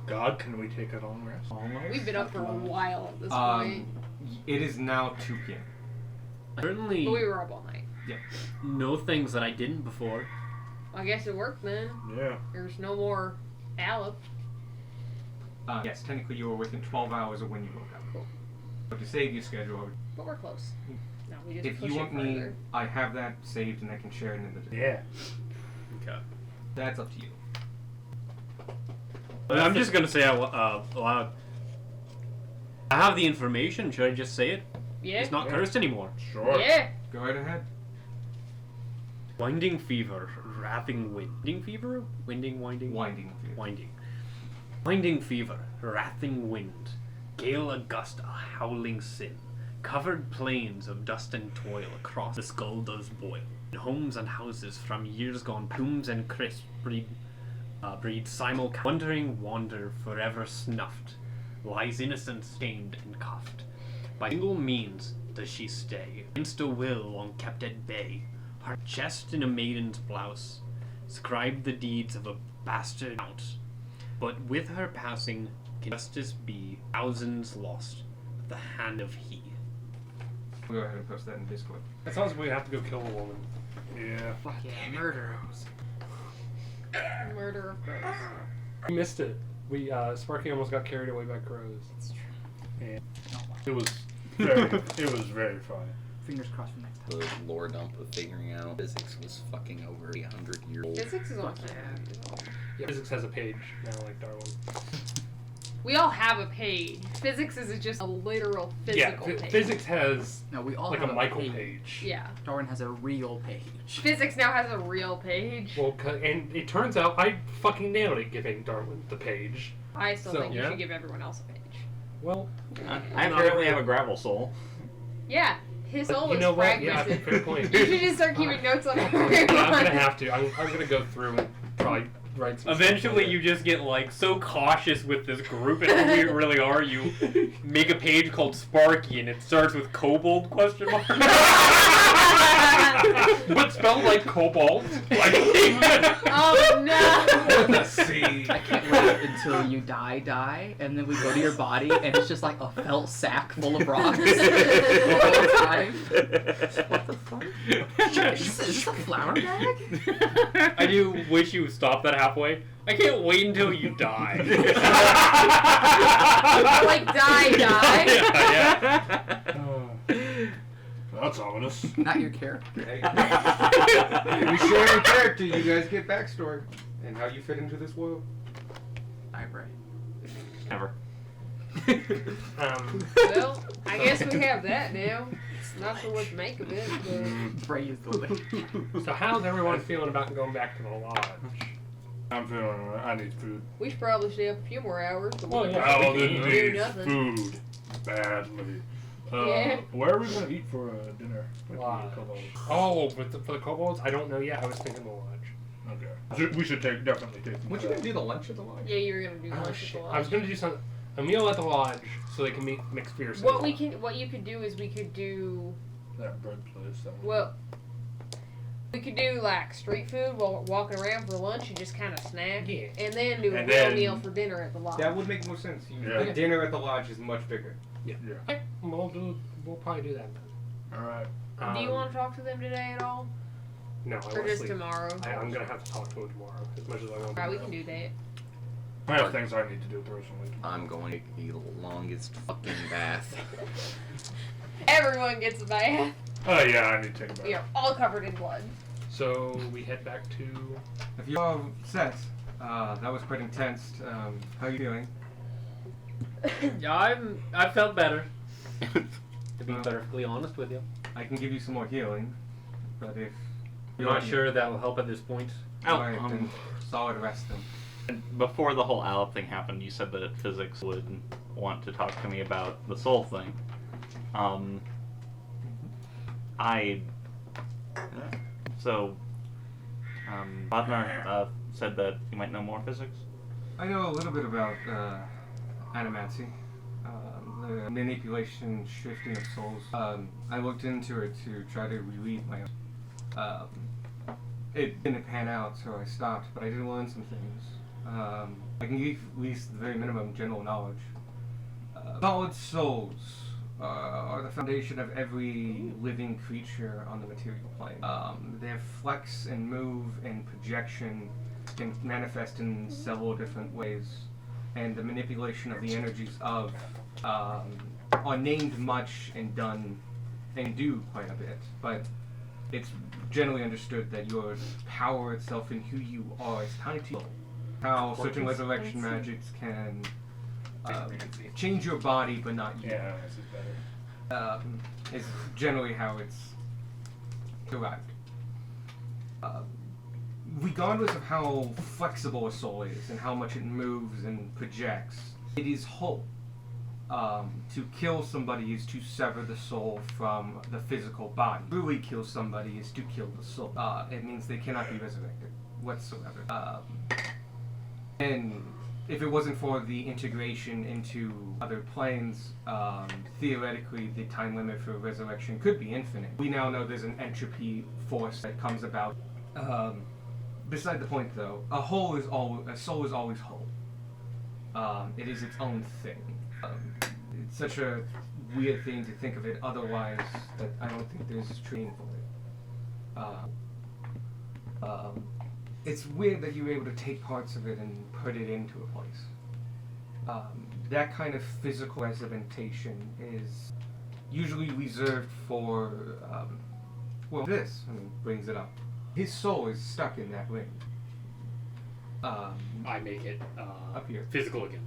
God, can we take a long rest? We've been up for a while at this point. It is now 2 p.m. certainly But we were up all night. know things that I didn't before. I guess it worked then. Yeah. There's no more Aleph. Yes, technically you were within 12 hours of when you woke up. Cool. But to save your schedule, But we're close. No, we just if push you it want me, further. I have that saved and I can share it in the day. Yeah. Okay. That's up to you. But I'm just gonna say aloud. I have the information. Should I just say it? Yeah. It's not cursed anymore. Sure. Yeah. Go right ahead. Winding fever, wrathing winding fever, winding. Winding. Winding. Winding fever, wrathing wind, gale august, a howling sin, covered plains of dust and toil across the skull does boil. In homes and houses from years gone, plumes and crisp breed simulcast. Wandering wander forever snuffed, lies innocent stained and cuffed. By single means does she stay, against a will long kept at bay, her chest in a maiden's blouse, scribed the deeds of a bastard out. But with her passing can justice be, thousands lost at the hand of he. We'll go ahead and post that in Discord. That sounds like we have to go kill a woman. Yeah. Fuck yeah, murder. Murder of crows. We missed it. We Sparky almost got carried away by crows. It's true. It was very funny. Fingers crossed for next time. The lore dump of figuring out physics was fucking over 800 years old. Physics is almost Fuck yeah. Yeah, physics has a page now, like Darwin. We all have a page. Physics is just a literal physical page. Physics has No, we all like have a Michael page. Yeah. Darwin has a real page. Physics now has a real page. Well, and it turns out I fucking nailed it giving Darwin the page. I still So, think you yeah. should give everyone else a page. Well, I apparently have a gravel soul. Yeah, his soul you is know what? Yeah, fragmented. fair point. You should just start keeping notes on Yeah, everyone. I'm gonna have to. I'm gonna go through and try write some. Eventually, stuff you just get like so cautious with this group and who we really are. You make a page called Sparky, and it starts with Kobold question mark. but spelled like cobalt. Like, Oh no! Let's see. I can't wait until you die, and then we go to your body, and it's just like a felt sack full of rocks. What the fuck? Is this a flour bag? I do wish you would stop that halfway. I can't wait until you die. Like die. Yeah. That's ominous. Not your character. Hey. We share your character. You guys get backstory and how you fit into this world. Eyebrow. Never. Well, I guess we have that now. It's not sure what to make of it, but Bray is the way. so how's everyone feeling about going back to the lodge? I'm feeling. I need food. we should probably stay up a few more hours. But Well, we yeah. can Oh, do then needs nothing. food badly. Yeah. Where are we gonna eat for dinner? With the Lodge. kobolds? Oh, for the kobolds? I don't know yet. I was thinking the lodge. Okay. We should definitely take. What you gonna do? The lunch at the lodge? Yeah, you were gonna do Oh lunch at shit! the I was lodge. gonna do a meal at the lodge so they can mix fierce. What you could do is we could do That bread place. That one. well. We could do like street food while walking around for lunch and just kind of snack, Yeah. and then do a And real then- meal for dinner at the lodge. That would make more sense. Yeah. The dinner at the lodge is much bigger. Yeah. Okay, we'll probably do that then. All right. Do you want to talk to them today at all, No, I or want to just sleep. tomorrow? I'm gonna have to talk to them tomorrow as much as I want. Alright, we can do that. I have things I need to do personally. I'm going to take the longest fucking bath. Everyone gets a bath. Oh yeah, I need to take a bath. We are all covered in blood. So we head back to. If you're all set, that was quite intense. How are you feeling? Yeah, I felt better. To be Well- perfectly honest with you. I can give you some more healing, but if I'm not sure that will help at this point. Alright, then solid rest then. Before the whole Alep thing happened, you said that physics would want to talk to me about the soul thing. Bodnar said that you might know more physics. I know a little bit about animancy, the manipulation, shifting of souls. I looked into it to try to relieve my own. It didn't pan out, so I stopped, but I did learn some things. I can give at least the very minimum general knowledge. Solid souls are the foundation of every living creature on the material plane. Their flex and move and projection can manifest in several different ways, and the manipulation of the energies of are named much and done and do quite a bit, but it's generally understood that your power itself and who you are is tied to how certain resurrection magics can change your body but not you. Yeah, this is better. Is generally how it's derived. Regardless of how flexible a soul is and how much it moves and projects, it is whole. To kill somebody is to sever the soul from the physical body. To truly kill somebody is to kill the soul. It means they cannot be resurrected whatsoever. And if it wasn't for the integration into other planes, theoretically the time limit for resurrection could be infinite. We now know there's an entropy force that comes about. Beside the point, though, a soul is always whole. It is its own thing. It's such a weird thing to think of it otherwise that I don't think there's training for it. It's weird that you were able to take parts of it and put it into a place. That kind of physical representation is usually reserved for, this brings it up. His soul is stuck in that ring. I make it Up here. physical again.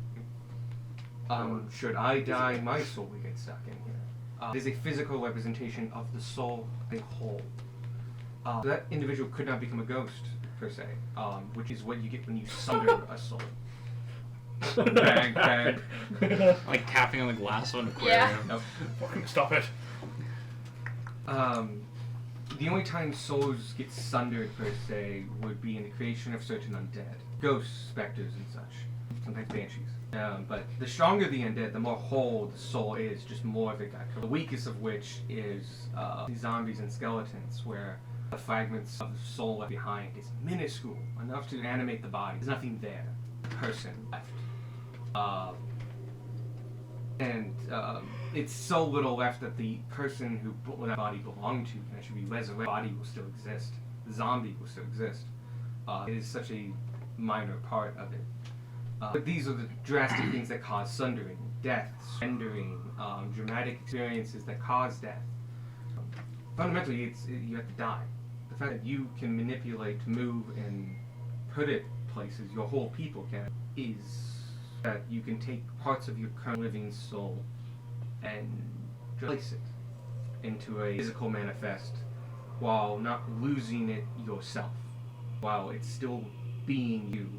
Should I die, my soul will get stuck in here. It is a physical representation of the soul as a whole. That individual could not become a ghost, per se, which is what you get when you sunder a soul. Bang, bang. Like tapping on the glass of an Yeah. aquarium. Nope. Fucking stop it. The only time souls get sundered, per se, would be in the creation of certain undead. Ghosts, specters, and such. Sometimes banshees. But the stronger the undead, the more whole the soul is, just more of it got killed. The weakest of which is zombies and skeletons, where the fragments of the soul left behind is minuscule, enough to animate the body. There's nothing there. The person left. It's so little left that the person who that body belonged to can actually be resurrected. The body will still exist. The zombie will still exist. It is such a minor part of it. But these are the drastic things that cause sundering, death, surrendering, dramatic experiences that cause death. Fundamentally, you have to die. The fact that you can manipulate, move, and put it places your whole people can, is that you can take parts of your current living soul and place it into a physical manifest while not losing it yourself, while it's still being you.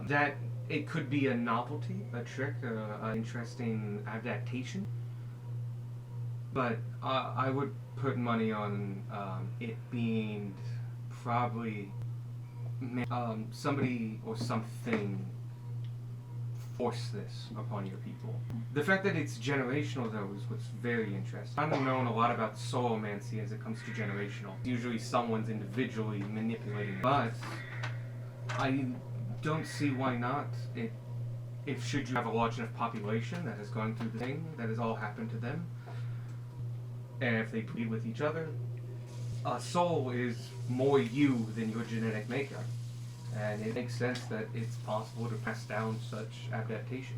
That it could be a novelty, a trick, an interesting adaptation, but I would put money on it being probably somebody or something force this upon your people. The fact that it's generational, though, is what's very interesting. I've known a lot about soulomancy as it comes to generational. Usually someone's individually manipulating it. But I don't see why not. If should you have a large enough population that has gone through the thing, that has all happened to them, and if they breed with each other, a soul is more you than your genetic makeup. and it makes sense that it's possible to pass down such adaptation.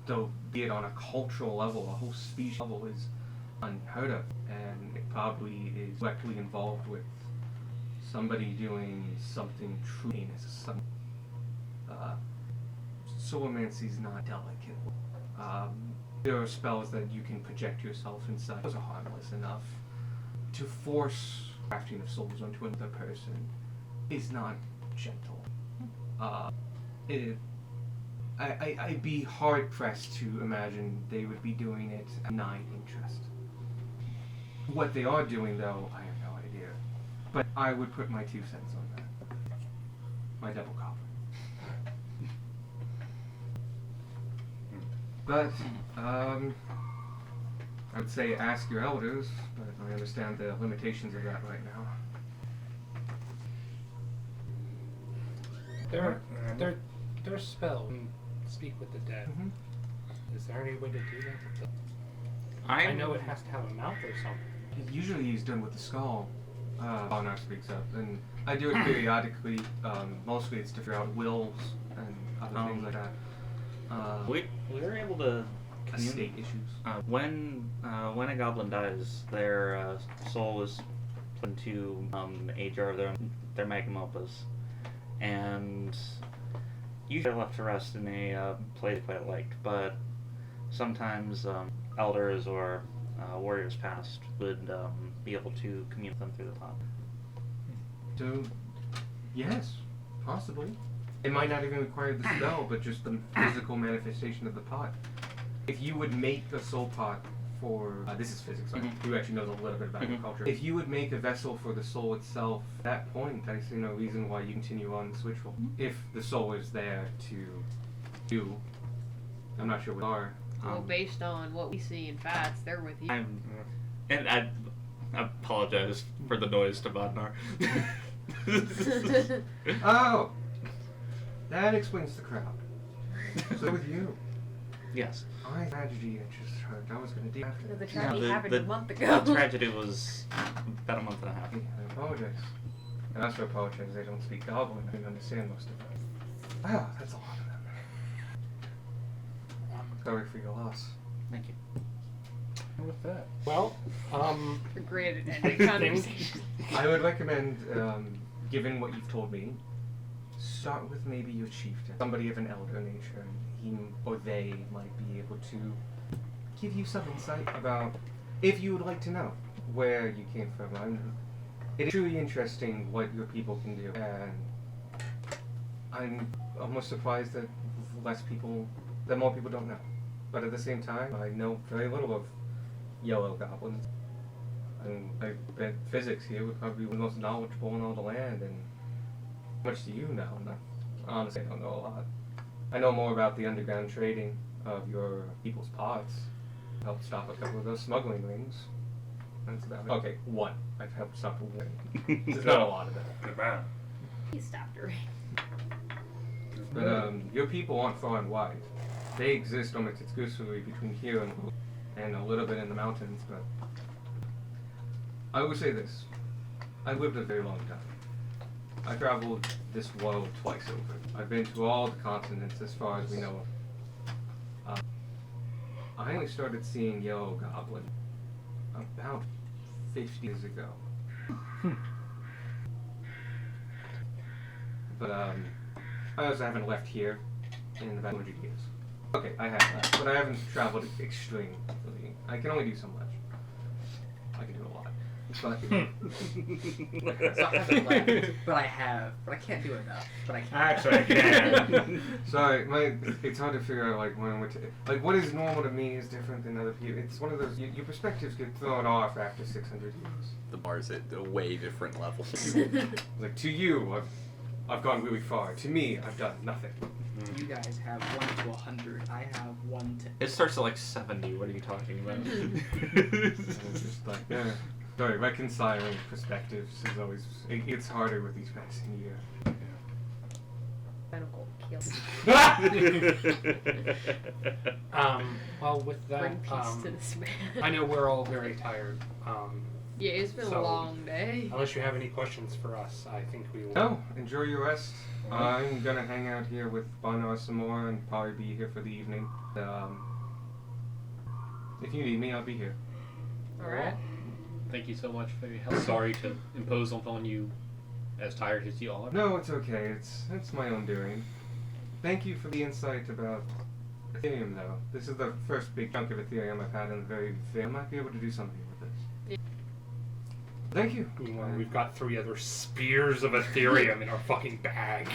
Though, be it on a cultural level, a whole species level, is unheard of, and it probably is directly involved with somebody doing something true heinous. Soulmancy is not delicate. There are spells that you can project yourself inside. Those are harmless enough. To force crafting of souls onto another person is not gentle. I'd be hard pressed to imagine they would be doing it at 9 interest. What they are doing, though, I have no idea. But I would put my 2 cents on that. My double copper. But, I would say ask your elders, but I understand the limitations of that right now. Their spell, speak with the dead. Mhm. Is there any way to do that? I know it has to have a mouth or something. It usually is done with the skull. Bonar speaks up, and I do it periodically. Mostly it's to figure out wills and other things like that. We were able to Estate issues. when a goblin dies, their soul is put into a jar of their magnum opus, and usually they're left to rest in a place they quite liked. But sometimes elders or warriors past would be able to commune with them through the pot. So, yes, possibly. It might not even require the spell, but just the physical manifestation of the pot. If you would make a soul pot for, this is physics, right? Who actually knows a little bit about agriculture. If you would make a vessel for the soul itself, at that point, I see no reason why you continue on this ritual. If the soul is there to do, I'm not sure what they are. Well, based on what we see in Fats, they're with you. And I apologize for the noise to Bodnar. Oh! That explains the crowd. So with you. Yes. I tragedy I just heard. I was going to do after The that. tragedy happened a month The ago. tragedy was about a month and a half. Yeah, I apologize. And I also apologize they don't speak Goblin. I didn't understand most of it. Wow, that's a lot of them. Sorry for your loss. Thank you. And with that, Well, Regretted I ending think- conversation. I would recommend, given what you've told me, start with maybe your chieftain, somebody of an elder nature, and he or they might be able to give you some insight about, if you would like to know, where you came from. It is truly interesting what your people can do, and I'm almost surprised that more people don't know. But at the same time, I know very little of yellow goblins. And I bet physics here would probably be the most knowledgeable in all the land, and how much do you know? Honestly, I don't know a lot. I know more about the underground trading of your people's pots. Helped stop a couple of those smuggling rings. That's about it. Okay, one. I've helped stop a ring. There's not a lot of that. good man. He stopped her. But your people aren't far and wide. They exist almost exclusively between here and a little bit in the mountains, but I will say this. I've lived a very long time. I traveled this world twice over. I've been to all the continents as far as we know of. I only started seeing Yellow Goblin about 50 years ago. But I also haven't left here in about 100 years. Okay, I have that, but I haven't traveled extremely. I can only do so much. I can do a lot. But But I have. But I can't do enough. But I can. Actually, I can. sorry, it's hard to figure out what is normal to me is different than other people. It's one of those your perspectives get thrown off after 600 years. The bar's at a way different level. Like to you, I've gone really far. To me, I've done nothing. You guys have 1 to 100. I have 1 to. It starts at like 70. What are you talking about? It's just like, sorry, reconciling perspectives is always, it gets harder with each passing year. Tentacle kill. well, with that, Bring peace to this man. I know we're all very tired Yeah, it's been So- a long day. Unless you have any questions for us, I think we will. No, enjoy your rest. I'm gonna hang out here with Bonar some more and probably be here for the evening. If you need me, I'll be here. Alright. Thank you so much for your help. Sorry to impose upon you as tired as you are. No, it's okay. It's my own doing. Thank you for the insight about Ethereum, though. This is the first big chunk of Ethereum I've had in the very. I might be able to do something with this. Thank you. Meanwhile, we've got 3 other spears of Ethereum in our fucking bag.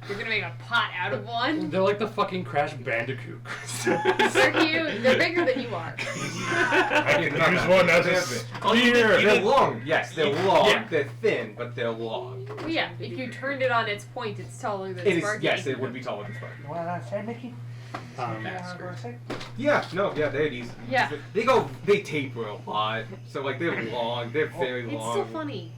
You're gonna make a pot out of one? They're like the fucking Crash Bandicoot. They're huge. They're bigger than you are. I can use one as a spear. They're long. Yes, they're long. Yeah. They're thin, but they're long. Well, yeah, if you turned it on its point, it's taller than It is. Sparky. Yes, it would be taller than Sparky. What did I say, Mickey? Yeah. No. Yeah. They're easy. Yeah. They taper a lot. So like they're long. They're very It's long. so funny.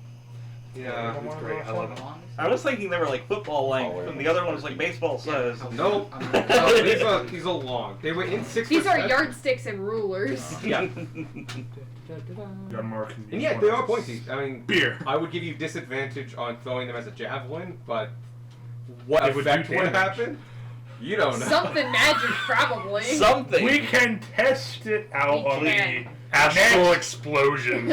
Yeah. It's great. I love it. I was thinking they were like football length, and the other one was like baseball size. Nope. I'm- No, these are long. They were in 6%. These are yardsticks and rulers. Yeah. Gunmar can use And yeah, one they as are a pointy. I mean, Spear. I would give you disadvantage on throwing them as a javelin, but what It would do effect would damage. happen? You don't know. Something magic, probably. Something. We can test it out We on can. the astral explosion.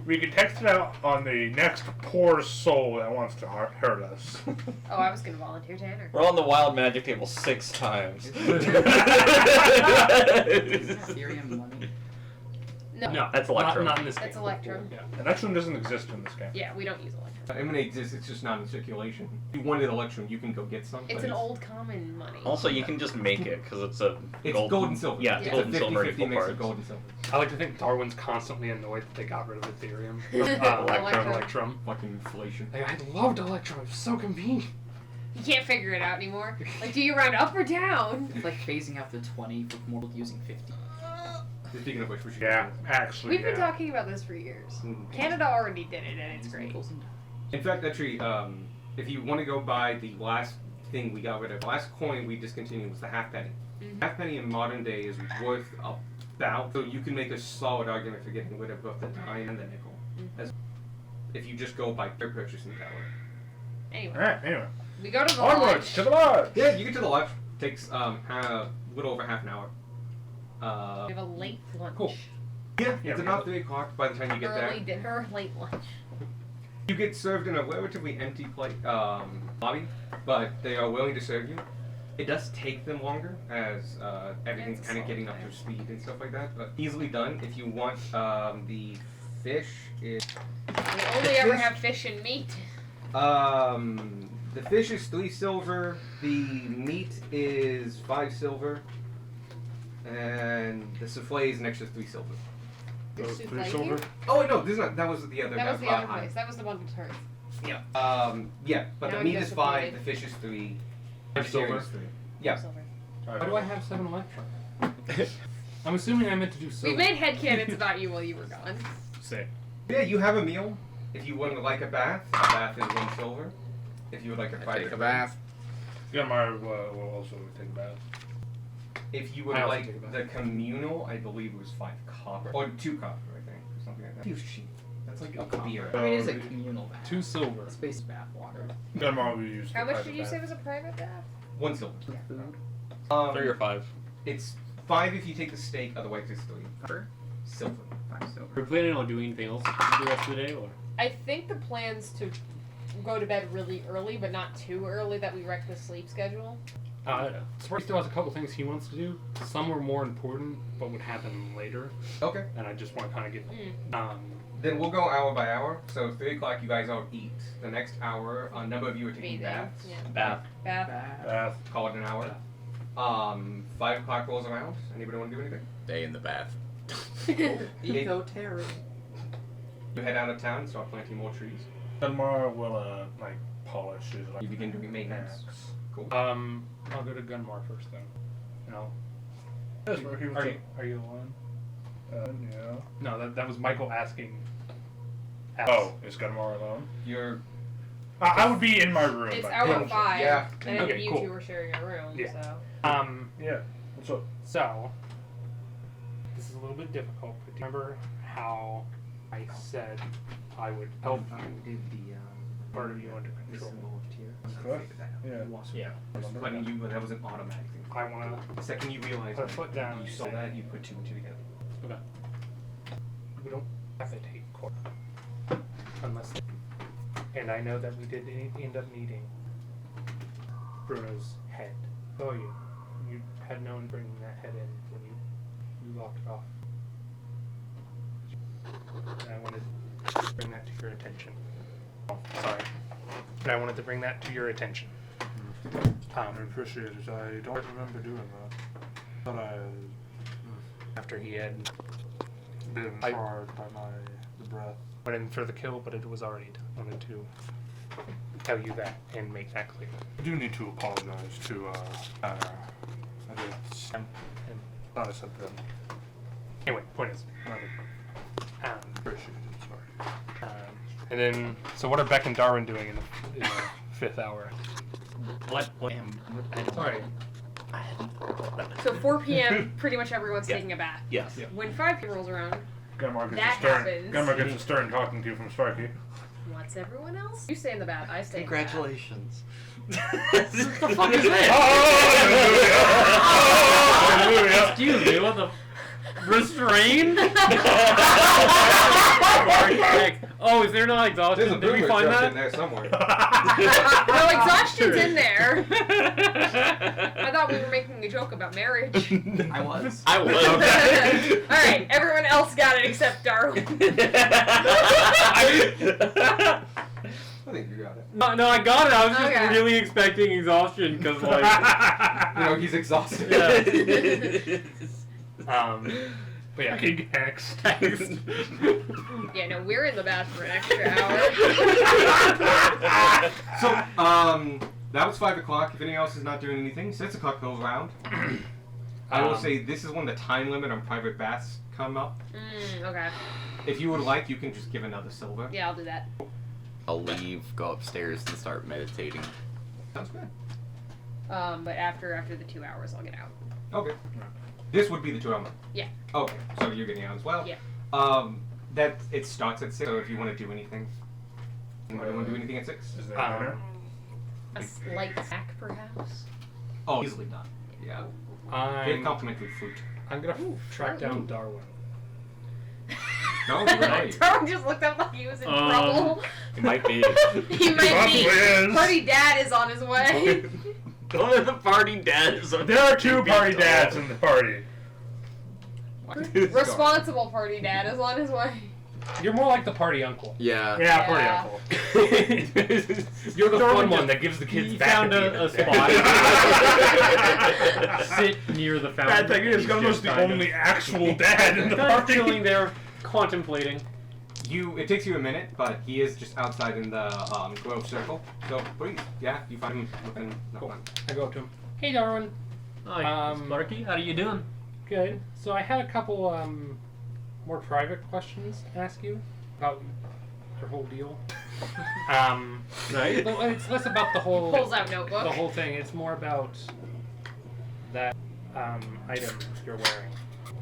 We can test it out on the next poor soul that wants to hurt us. Oh, I was gonna volunteer Tanner. We're on the wild magic table 6 times. Ethereum money. No, No, That's Electrum. Not in this that's game. Electrum. Yeah. Electrum doesn't exist in this game. Yeah, we don't use Electrum. I mean, it exists. It's just not in circulation. If you wanted Electrum, you can go get some. It's but an old common money. Also, you can just make it because it's a It's gold and silver. Yeah, it's Yeah. gold and It's a silver 50-50 equal mix of parts. gold and silver. I like to think Darwin's constantly annoyed that they got rid of Ethereum. Electrum. Electrum. Fucking inflation. Like, I loved Electrum. It was so convenient. You can't figure it out anymore. Like, do you round up or down? It's like phasing out the 20 with more using 50. Speaking of which, we should. Yeah, actually, We've been yeah. talking about this for years. Mm. Canada already did it, and it's great. In fact, actually, if you want to go by the last thing we got rid of, the last coin we discontinued was the halfpenny. Mhm. Halfpenny in modern day is worth about, so you can make a solid argument for getting rid of both the dime and the nickel. As if you just go by their purchasing power. Anyway, Alright, anyway. we go to the Onwards lodge. to the lodge! Yeah, you get to the lodge. Takes a little over half an hour. We have a late lunch. Cool. Yeah, Yeah, it's we about have- 3 o'clock by the time you get Early there. dinner, late lunch. You get served in a relatively empty lobby, but they are willing to serve you. It does take them longer as everything's It's kind of getting up slow. to speed and stuff like that, but easily done. If you want the fish, is We only ever have fish and meat. the fish is 3 silver. The meat is 5 silver, and the souffle is an extra 3 silver. Your Those soup 3 like silver? you? Oh wait, no, this is not. That was the other. That was the other high. place. That was the one with hers. Yeah. Yeah, but Now the we meat go is to 5. Floyd. The fish is 3. 5 silver? vegetarian is 3. Yeah. Silver. Why do I have 7 Electrum? I'm assuming I meant to do silver. We made headcanons about you while you were gone. Sick. Yeah, you have a meal. If you would like a bath is 1 silver. If you would like a I private take a room. bath. Gunmar will also take a bath. If you would I also like take a bath. the communal, I believe it was 5 copper or 2 copper, I think, or something like that. He was cheap. That's like a beer. I mean, it is a communal bath. 2 silver. It's based bath water. Gunmar will use How the much private did you bath. say was a private bath? 1 silver. Food. 3 or 5. It's 5 if you take the steak. Otherwise, it's 3 Copper. silver. 5 silver. We're planning on doing anything else the rest of the day, or? I think the plan's to go to bed really early, but not too early that we wreck the sleep schedule. Sparky still has a couple things he wants to do. Some were more important, but would happen later. Okay. And I just want to kind of get. Mm. Then we'll go hour by hour. So 3 o'clock, you guys all eat. The next hour, a number of you are taking Bathing. baths. Yeah. Bath. Bath. Bath. Call it an hour. 5 o'clock rolls around. Anybody want to do anything? Day in the bath. Eco terror. You head out of town and start planting more trees. Gunmar will like polish his You begin doing maintenance. axe. Cool. I'll go to Gunmar first, though. No. Yes, we're here Are you alone? yeah. No, that was Michael asking. Oh, is Gunmar alone? You're I would be in my room. It's by hour now. 5, Yeah. and Okay, you cool. 2 were sharing a room, Yeah. so. Yeah. What's up? So, this is a little bit difficult, but do you remember how I said I would help Did the part of you under the control. symbol of tear. Correct. Yeah. Yeah. Just letting you, but that was an automatic thing. I want The second you realize Put a foot down. you saw that, you put two and two together. to. We don't have to take court unless. And I know that we did end up needing Bruno's head. Oh, you had known bringing that head in when you locked it off. And I wanted to bring that to your attention. Oh, sorry. And I wanted to bring that to your attention. I appreciate it. I don't remember doing that. But I After he had been I- charred by the breath. went in for the kill, but it was already done. I wanted to tell you that and make that clear. I do need to apologize to Anna. I did not have said that. Anyway, point is, Appreciate it. Sorry. and then, so what are Beck and Darwin doing in the 5th hour? What? Sorry. So 4 p.m. pretty much everyone's taking a bath. Yes. When 5 p.m. rolls around, Gunmar gets That a stern. happens. Gunmar gets a stern talking to you from Sparky. what's everyone else? You stay in the bath. I stay. Congratulations. What the fuck is this? Hallelujah! Excuse me, what the... Restrained? Oh, is there not exhaustion? Did we find that? in there somewhere. No, exhaustion's in there. I thought we were making a joke about marriage. I was. I was. All right, everyone else got it except Darwin. I think you got it. No, I got it. I was just Okay. really expecting exhaustion because, like, You know, he's exhausted. But yeah, Fucking hex. Yeah, no, we're in the bath for an extra hour. So, that was 5 o'clock. If anyone else is not doing anything, 6 o'clock goes around. I will say this is when the time limit on private baths come up. Okay. If you would like, you can just give another silver. Yeah, I'll do that. I'll leave, go upstairs, and start meditating. Sounds good. But after the 2 hours, I'll get out. Okay. This would be the 2 hour. Yeah. Okay, so you're getting out as well. Yeah. That it starts at 6. So if you want to do anything, anybody want to do anything at 6? Is there dinner? A slight snack, perhaps. Oh, easily done. Yeah. Get complimentary fruit. I'm gonna track down Darwin. No, where are you? Darwin just looked up like he was in trouble. It might be. He might Probably be. is. Party dad is on his way. Go to the party, Dad. There are 2 party dads in the party. Responsible party dad is on his way. You're more like the party uncle. Yeah. Yeah, Yeah. party uncle. You're the Darwin fun one just- that gives the kids He back found at the a end of the day. spot. Sit near the fountain. Bad thing is, He's Gunmar's just the kind of- only actual dad in the kind of party. chilling there, contemplating. It takes you a minute, but he is just outside in the grove circle. So please, yeah, you find him within not Cool. long. I go up to him. Hey, Darwin. Hi, Sparky. How are you doing? Good. So I had a couple more private questions to ask you about your whole deal. Right. Well, it's less about the whole Pulls out notebook. the whole thing. It's more about that item you're wearing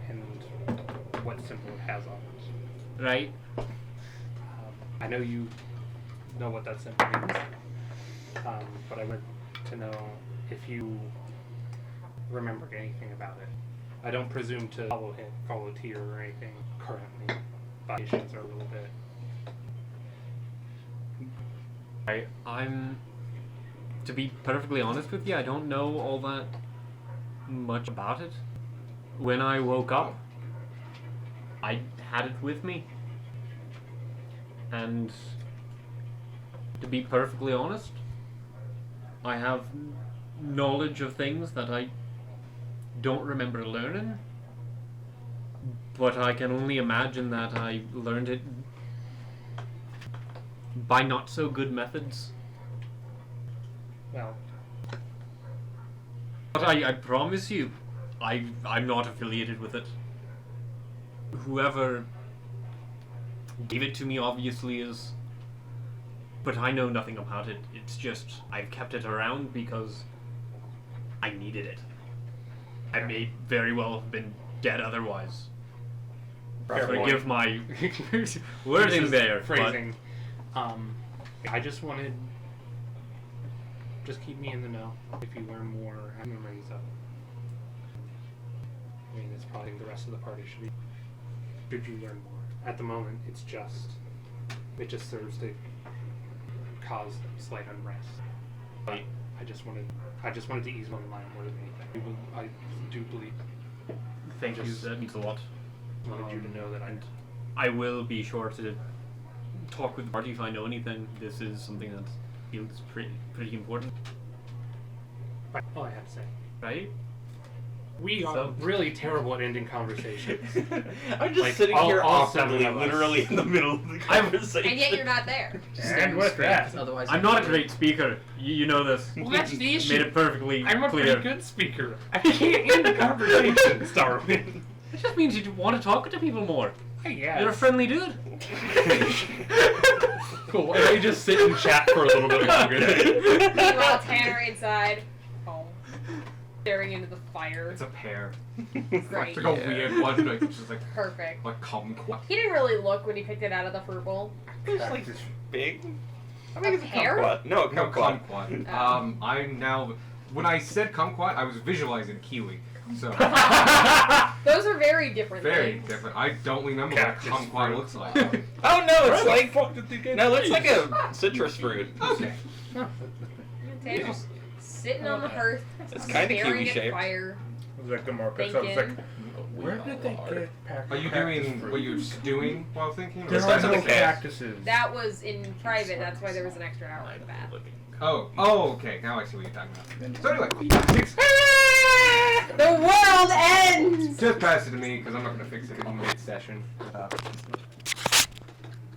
and what symbol it has on it. Right. I know you know what that symbol means, but I would to know if you remember anything about it. I don't presume to follow Tier or anything currently. Patients are a little bit. I'm, to be perfectly honest with you, I don't know all that much about it. When I woke up, I had it with me. And to be perfectly honest, I have knowledge of things that I don't remember learning. But I can only imagine that I learned it by not so good methods. Well, But I promise you, I'm not affiliated with it. Whoever gave it to me obviously is, but I know nothing about it. It's just, I've kept it around because I needed it. I may very well have been dead otherwise. Forgive my wording This is there. but- Phrasing. I just wanted. Just keep me in the know if you learn more. Have memories of. I mean, it's probably the rest of the party should be. Should you learn more? At the moment, it's just. It just serves to cause slight unrest. But I just wanted to ease my mind more than anything. I do believe. Thank you. Just- That means a lot. Wanted you to know that and I will be sure to talk with the party if I know anything. This is something that feels pretty important, all I have to say. right? We are So- really terrible at ending conversations. I'm just Like, sitting all- here all awkwardly, seven of us. literally in the middle of the conversation. And yet you're not there. And with that, Otherwise, I'm not a great speaker. You know this. Well, that's the Made issue. it perfectly I'm a clear. pretty good speaker. I can't end the conversation, Darwin. It just means you want to talk to people more. Yes. You're a friendly dude. Cool. And they just sit and chat for a little bit longer. Meanwhile, Tanner inside, home, staring into the fire. It's a pear. Great. It's like a weird one, like it's just like Perfect. kumquat. He didn't really look when he picked it out of the fruit bowl. It's like big. I A think it's a pear? kumquat. No, a No, kumquat. kumquat. Oh. I'm now. When I said kumquat, I was visualizing kiwi. So Those are very different very things. different. I don't remember Cactus what kumquat fruit. looks like. Oh no, it's where like the fuck did they get no, it's these? like a citrus fruit. Okay. Tanner's sitting on the hearth, It's kinda staring kiwi at shaped. fire, It was like the more picks. I was like, thinking. where did they get packed? Are you doing what you're stewing while thinking? There It are starts with no a K. cactuses. That was in private, that's why there was an extra hour for that. Oh, okay. Now I see what you're talking about. So anyway, six. The world ends! Just pass it to me because I'm not gonna fix it in mid-session.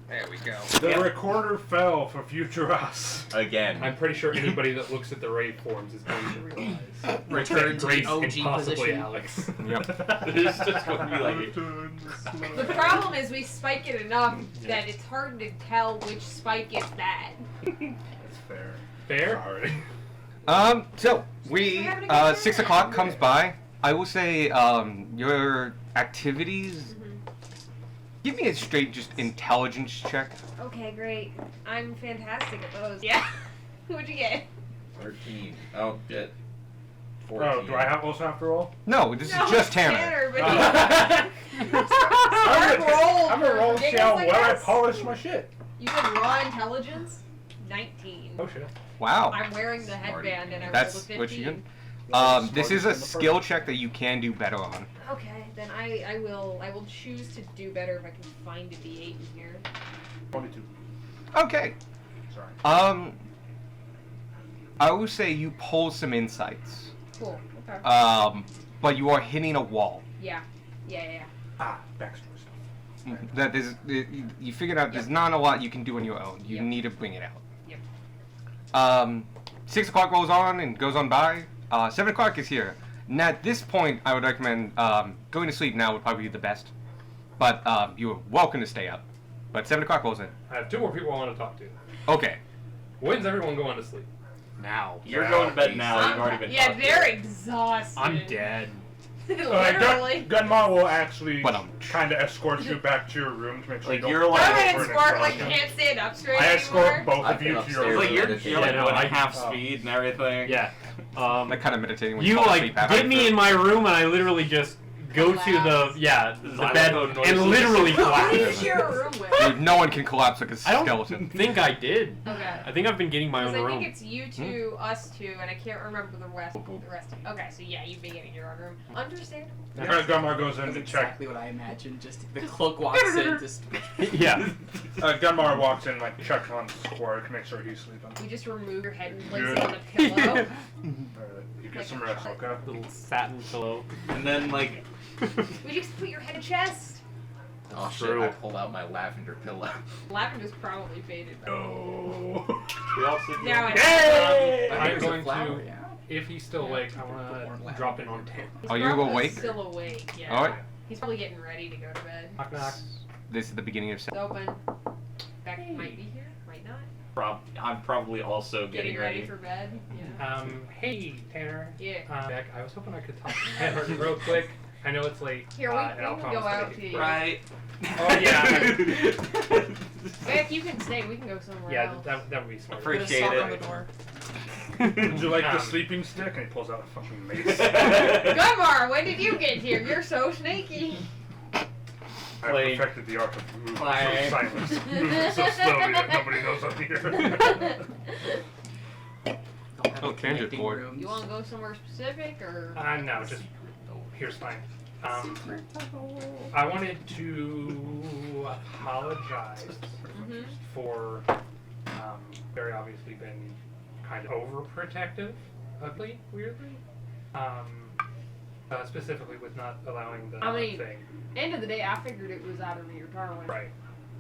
There we go. The recorder fell for future us. Again. I'm pretty sure anybody that looks at the raid forms is going to realize. Return to the Grace OG and possibly position. Alex. Yep. It's just going to be like The problem is we spike it enough that it's hard to tell which spike is that. That's fair. Fair? Sorry. So we 6 o'clock comes by. I will say your activities. Give me a straight just intelligence check. Okay, great. I'm fantastic at those. Yeah. What'd you get? 13. Oh, shit. 14. Oh, do I also have to roll? No, this No, is just it's Tanner. but I'm gonna roll, see how well I polish my shit. You said raw intelligence? 19. Oh shit. Wow. I'm wearing the headband and I rolled a That's 15. what you get. This is a skill check that you can do better on. Okay, then I will choose to do better if I can find a D8 in here. 22. Okay. Sorry. I will say you pull some insights. Cool. Okay. But you are hitting a wall. Yeah. Ah, backstory stuff. That is, you figured out there's not a lot you can do on your own. You Yep. need to bring it out. Yep. 6 o'clock rolls on and goes on by. 7 o'clock is here. And at this point, I would recommend going to sleep now would probably be the best. But you're welcome to stay up. But 7 o'clock rolls in. I have two more people I want to talk to. Okay. When's everyone going to sleep? Now. You're going to bed now. You've already been. Yeah, talked to. they're exhausted. I'm dead. Literally. Gunma will actually But, kind of escort you back to your room to make sure Like, you you're don't like- fall Go ahead over and and squirt like crush. you can't stand up straight I escort anymore. both I've of you been to your upstairs Like room. you're, already. you're like Yeah, no, going I- half oh. speed and everything. Yeah. Like kind of meditating when You you fall like asleep. halfway get me through. in my room and I literally just go to the the bed Xylophone and noises. literally Who do you collapse. share a room with? Dude, no one can collapse like a I don't skeleton. think I did. Okay. I think I've been getting my Because own I room. think it's you two, us two, and I can't remember the rest. Okay, so yeah, you've been getting your own room. Understandable. Gunma goes in That's to check. exactly what I imagined. Just the cloak walks in, just Yeah. Gunmar walks in, like, checks on Squark, make sure he's sleeping. You just remove your head and place Good. it on a pillow. Alright, you get some rest, okay? Little satin pillow. And then like Would you just put your head in chest? Oh shit, True. I pulled out my lavender pillow. Lavender's probably faded. No. We all sit Now down. it's Yay! I think I'm it's a going flower, to, yeah. if he's still awake, I want to drop in on 10. Are you probably awake? Still awake. Yeah. Alright. He's probably getting ready to go to bed. Knock knock. This is the beginning of. It's open. Beck might be here, might not. I'm probably also getting ready. for bed. Yeah. Hey Tanner. Yeah. Beck, I was hoping I could talk to Tanner real quick. I know it's late. Here, we and I'll can go promise out to to make you. it Right. Oh yeah. Beck, you can stay. We can go somewhere Yeah, else. that would be smart. Appreciate Put a sock it. on the door. Would you like the Um, sleeping stick? And he pulls out a fucking mace. Gunmar, when did you get here? You're so sneaky. I've Like- perfected the art of moving Like- so silence, moving so slowly that nobody knows I'm here. Don't have Oh, a tangent connecting board. rooms. You want to go somewhere specific, or? No, just here's fine. I wanted to apologize Mhm. for very obviously been kind of overprotective, ugly, weirdly. Specifically with not allowing the I mean- thing. End of the day, I figured it was either me or Darwin. Right.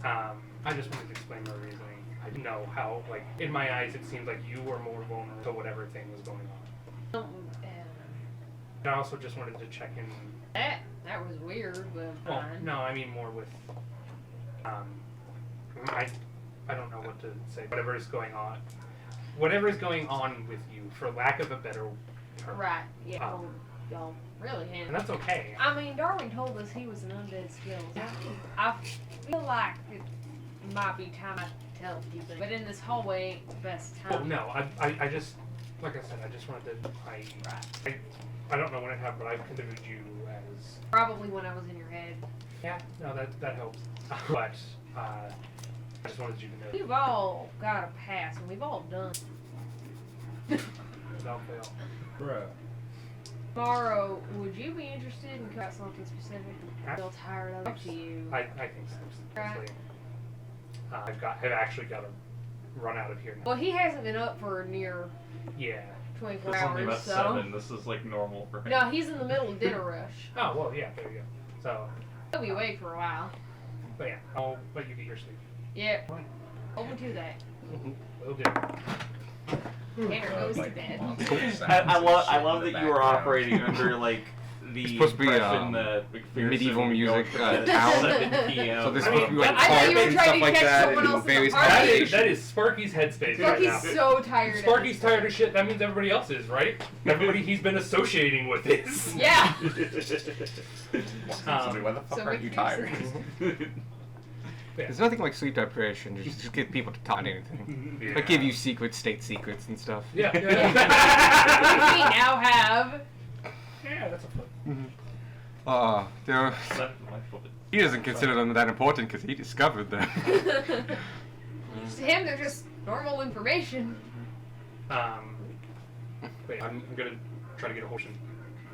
I just wanted to explain my reasoning. I didn't know how, like, in my eyes, it seemed like you were more vulnerable to whatever thing was going on. And I also just wanted to check in. That was weird, but Well, fine. no, I mean more with. I don't know what to say. Whatever is going on with you, for lack of a better term. Right. Yeah. Y'all really And handled. that's okay. I mean, Darwin told us he was an undead skill. I feel like it might be time I tell people, but in this hallway ain't the best Oh time. no, I just, like I said, I just wanted to. I don't know when it happened, but I considered you as. Probably when I was in your head. Yeah, no, that helps. But I just wanted you to know. We've all got a pass, and we've all done. Without fail. Bruh. Tomorrow, would you be interested in about something specific? I feel tired of it to you. I think so. Honestly. I've actually got to run out of here now. Well, he hasn't been up for near Yeah. 24 It's only hours, about so. 7. This is like normal for him. No, he's in the middle of dinner rush. Oh well, yeah. There you go. So, He'll be awake for a while. but yeah, I'll let you get your sleep. Yeah. Open to that. Will do. Tanner goes to bed. I love that you were operating under like the It's supposed to be, impression that McPherson medieval would music, go to bed town. at 7 p.m. So there's I supposed to be like I thought you were cards and trying stuff to like catch that someone else and in the various party. combinations. That is Sparky's headspace right Sparky's now. so tired. Sparky's tired of shit. That means everybody else is, right? Everybody he's been associating with is. Yeah. Somebody, why the fuck So aren't you McPherson- tired? There's nothing like sleep deprivation. Just get people to talk anything. Yeah. Like give you state secrets and stuff. Yeah. we now have. Yeah, that's a fun. There. That- my foot. He doesn't consider them that important because he discovered them. To him, they're just normal information. Wait, I'm gonna try to get a hold of him.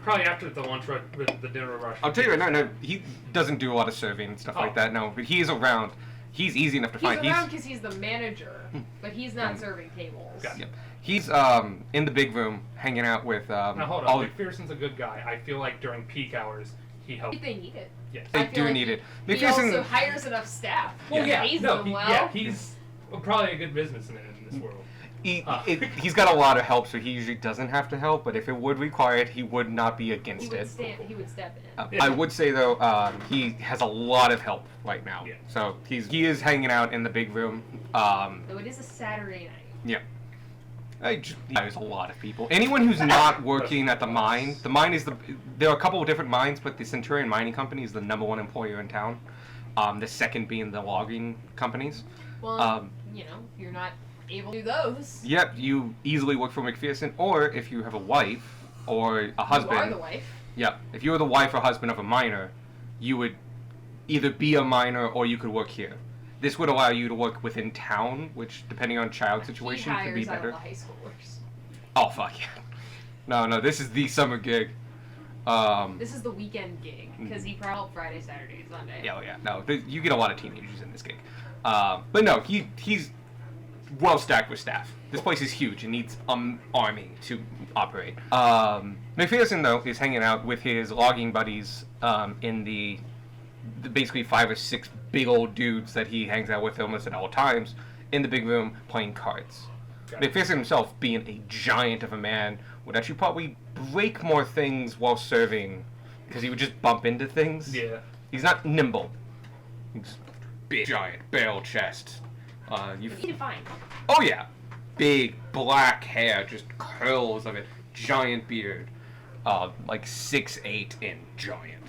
Probably after the lunch rush, the dinner rush. I'll tell you right now, no, he doesn't do a lot of surveying and stuff like Oh. that. No, but he is around. He's easy enough to He's find. around because he's the manager, but he's not serving tables. Gotcha. He's in the big room hanging out with Now hold all on, McPherson's a good guy. I feel like during peak hours he helps. If they need it. Yes. They I feel do like need it. He McPherson- also hires enough staff. Well, yeah, Pays no, them well. he's probably a good businessman in this world. He's got a lot of help, so he usually doesn't have to help. But if it would require it, he would not be He against would it. He would step in. Yeah. I would say though, he has a lot of help right now. Yeah. So he is hanging out in the big room. So it is a Saturday night. There's a lot of people. Anyone who's not working at the mine is there are a couple of different mines, but the Centurion Mining Company is the #1 employer in town. The second being the logging companies. Well, you're not able to do those. Yep, you easily work for McPherson, or if you have a wife or a husband. You are the wife. Yeah, if you were the wife or husband of a miner, you would either be a miner or you could work here. This would allow you to work within town, which, depending on child situation, He could be hires out better. of the high schoolers. Oh fuck yeah! No, this is the summer gig. This is the weekend gig because he probably helped Friday, Saturday, Sunday. Yeah. No, you get a lot of teenagers in this gig. But no, he's well stacked with staff. This place is huge and needs army to operate. McPherson though is hanging out with his logging buddies in the basically 5 or 6 big old dudes that he hangs out with almost at all times in the big room playing cards. Okay. McPherson himself, being a giant of a man, would actually probably break more things while serving because he would just bump into things. Yeah. He's not nimble. He's big, giant, barrel chest. Easy to find. Oh yeah, big black hair, just curls of it, giant beard. like 6'8" and giant.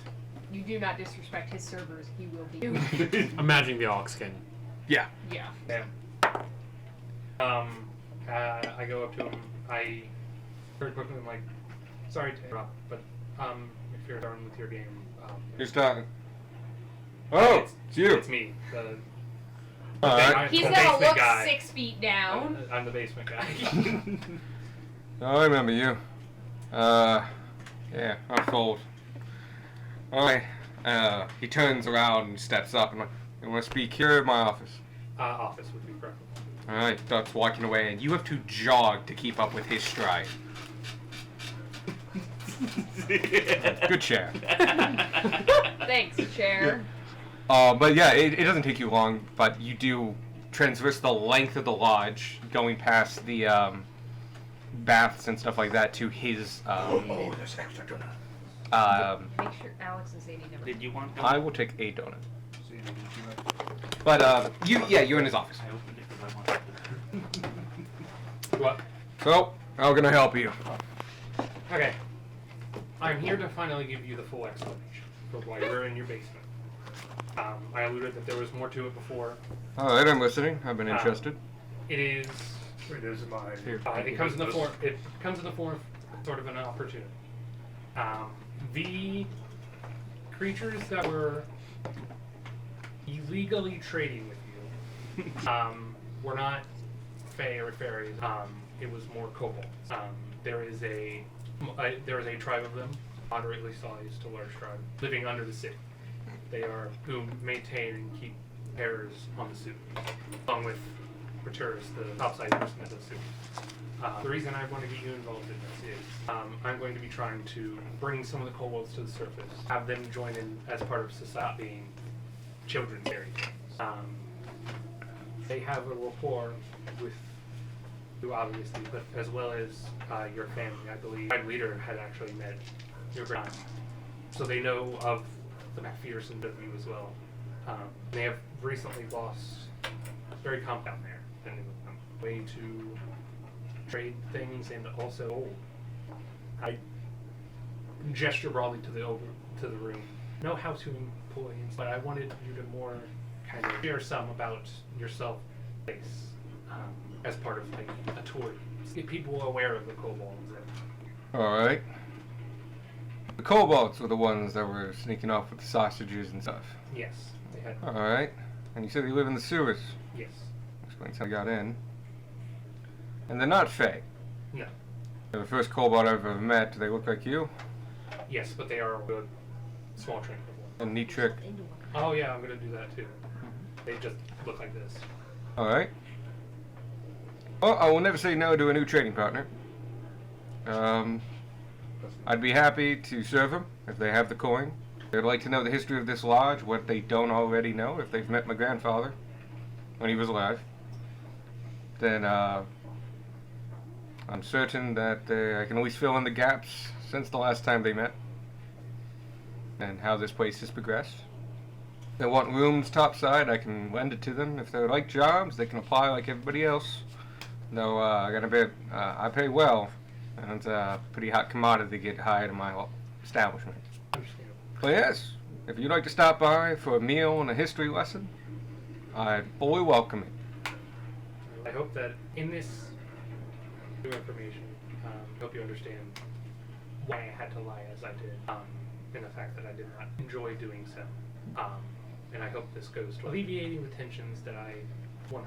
You do not disrespect his servers. He will be. Imagining the Ox King. Yeah. Yeah. Damn. I go up to him. I very quickly am like, sorry to interrupt, but if you're done with your game, Who's talking? Oh, it's you. It's me. All right. He's the gonna basement look guy. 6 feet down. I'm the basement guy. Oh, I remember you. Yeah, I'm fold. Alright, he turns around and steps up and like, you want to speak here at my office? Office would be preferable. Alright, starts walking away, and you have to jog to keep up with his stride. Good chair. Thanks, chair. But yeah, it doesn't take you long, but you do traverse the length of the lodge, going past the, baths and stuff like that to his, there's extra donut. Make sure Alex is eating everything. Did you want? I will take a donut. See, did you like- But, you're in his office. I opened it because I wanted What? So, how can I help you? Okay. I'm here to finally give you the full explanation for why you're in your basement. I alluded that there was more to it before. Alright, I'm listening. I've been interested. It is. It is my. It comes in the form. It comes in the form of sort of an opportunity. The creatures that were illegally trading with you were not fae or fairies. It was more kobolds. There is a tribe of them, moderately sized to large tribe, living under the city. They are who maintain and keep errors on the suit, along with Returus, the topside person of the suit. The reason I want to get you involved in this is I'm going to be trying to bring some of the kobolds to the surface, have them join in as part of society, being children's area. They have a rapport with you, obviously, but as well as your family. I believe my leader had actually met your grand, so they know of the MacPherson of you as well. They have recently lost very compound there, and way to trade things and also gold. I gesture broadly to the room. Know how to employ, but I wanted you to more kind of share some about yourself, as part of like a tour. Get people aware of the kobolds. Alright. The kobolds were the ones that were sneaking off with the sausages and stuff. Yes, they had. Alright. And you said they live in the sewers. Yes. Explains how they got in. And they're not fae. No. They're the first kobold I've ever met. Do they look like you? Yes, but they are a good small train. A neat trick. Oh yeah, I'm gonna do that too. They just look like this. Alright. Well, I will never say no to a new trading partner. I'd be happy to serve them if they have the coin. They'd like to know the history of this lodge, what they don't already know, if they've met my grandfather when he was alive. Then, I'm certain that I can at least fill in the gaps since the last time they met and how this place has progressed. If they want rooms topside, I can lend it to them. If they would like jobs, they can apply like everybody else. Though I pay well, and it's a pretty hot commodity to get hired in my establishment. Understandable. But yes, if you'd like to stop by for a meal and a history lesson, I'd fully welcome it. I hope that in this new information, I hope you understand why I had to lie as I did, and the fact that I did not enjoy doing so. And I hope this goes to alleviating the tensions that I 100%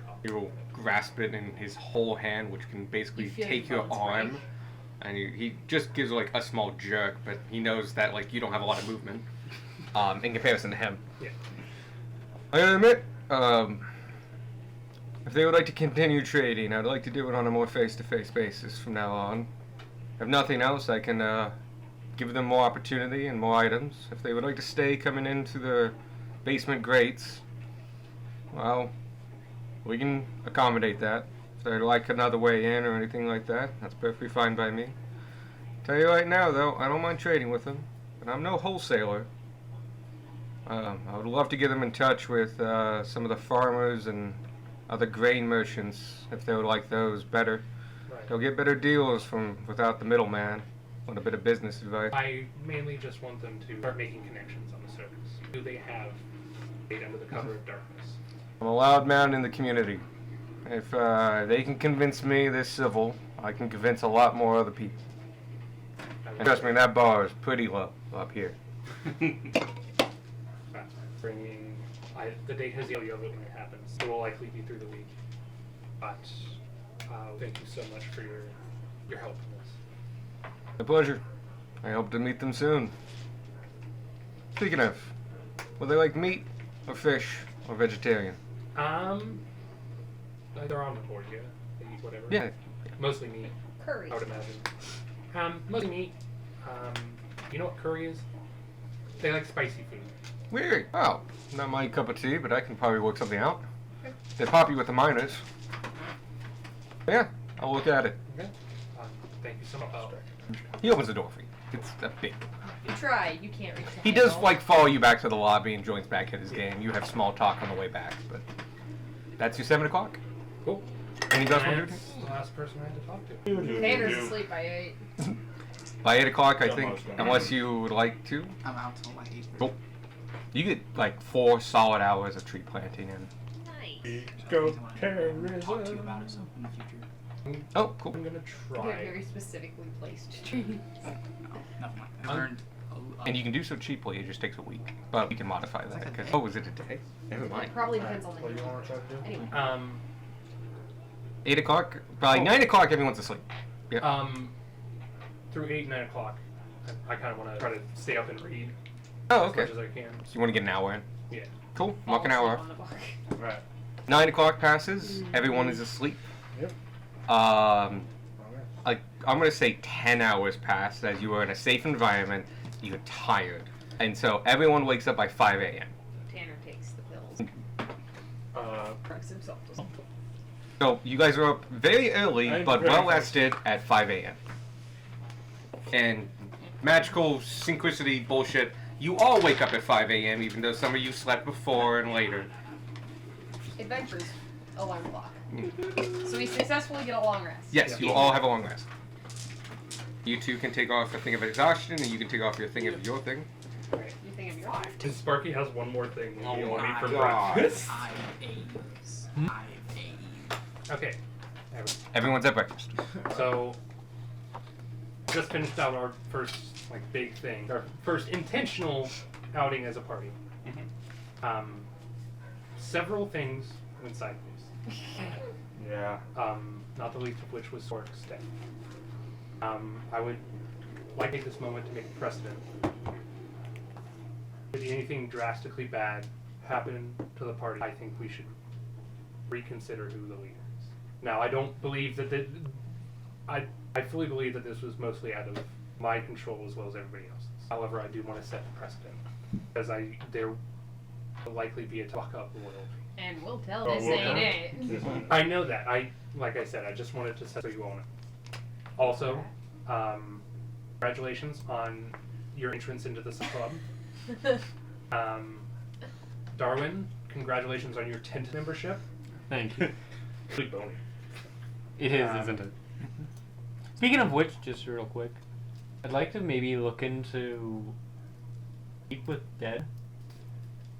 caused. He will grasp it in his whole hand, which can basically You feel take your your bones arm, break. and he just gives like a small jerk, but he knows that like you don't have a lot of movement in comparison to him. Yeah. I admit, if they would like to continue trading, I'd like to do it on a more face-to-face basis from now on. If nothing else, I can give them more opportunity and more items. If they would like to stay coming into the basement grates, well, we can accommodate that. If they'd like another way in or anything like that, that's perfectly fine by me. Tell you right now, though, I don't mind trading with them, but I'm no wholesaler. I would love to get them in touch with some of the farmers and other grain merchants if they would like those better. Right. They'll get better deals from without the middleman. Want a bit of business advice? I mainly just want them to start making connections on the surface. Do they have data under the cover of darkness? I'm a loud man in the community. If they can convince me they're civil, I can convince a lot more other people. And trust me, that bar is pretty low up here. Bringing, the date has yet to when it happens. It will likely be through the week. But thank you so much for your help in this. A pleasure. I hope to meet them soon. Speaking of, will they like meat or fish or vegetarian? They're omnivore, yeah. They eat whatever. Yeah. Mostly meat, Curry. I would imagine. Mostly meat. You know what curry is? They like spicy food. Weird. Oh, not my cup of tea, but I can probably work something out. They're poppy with the miners. Yeah, I'll look at it. Okay. Thank you so much. He opens the door for you. It's a big. You try. You can't reach the He does handle. like follow you back to the lobby and joins back at his game. You have small talk on the way back, but that's your 7 o'clock. Cool. Any else want to do? That's the last person I had to talk to. Tanner's asleep by 8. By 8 o'clock, I Almost think, done. unless you would like to. I'm out till like 8. Cool. You get like 4 solid hours of tree planting in. Nice. Go Talk to you about it so in the future. Oh, cool. I'm gonna You have try. very specifically placed trees. No, nothing like that. I learned. And you can do so cheaply, it just takes a week. But we can modify that. Because, oh, was it a day? Never mind. It probably depends on the What do you handle. want to try to do? Anyway. 8 o'clock? By 9 o'clock, everyone's asleep. Yeah. Through 8, 9 o'clock, I kind of want to try to stay up and read Oh, as okay. much as I can. So you want to get an hour in? Yeah. Cool. Fall Knock an hour asleep off. on the book. Right. 9 o'clock passes. Everyone is asleep. Yep. I'm gonna say 10 hours pass as you are in a safe environment. You're tired, and so everyone wakes up by 5 a.m. Tanner takes the pills. Drugs himself to sleep. So you guys are up very early, I'm but very well rested at 5 a.m. And magical synchronicity bullshit. You all wake up at 5 a.m. even though some of you slept before and later. Adventures. Alarm clock. So we successfully get a long rest. Yes, you all have a long rest. You two can take off a thing of exhaustion, and you can take off your thing of your thing. You think of your life. And Sparky has one more thing Oh you want me my for God. breakfast. 5 A's. 5 A's. Okay. Everyone's at breakfast. So, just finished out our first big thing, our first intentional outing as a party. Several things went sideways. Yeah. Not the least of which was Sork's death. I would like to take this moment to make a precedent. If anything drastically bad happened to the party, I think we should reconsider who the leader is. Now, I don't believe that I fully believe that this was mostly out of my control as well as everybody else's. However, I do want to set the precedent because there will likely be a talk up loyalty. And we'll tell Oh, this we'll ain't tell. it. I know that. Like I said, I just wanted to set so you own it. Also, congratulations on your entrance into the club. Darwin, congratulations on your tent membership. Thank you. Really bony. It is, isn't it? Speaking of which, just real quick, I'd like to maybe look into Sleep with Dead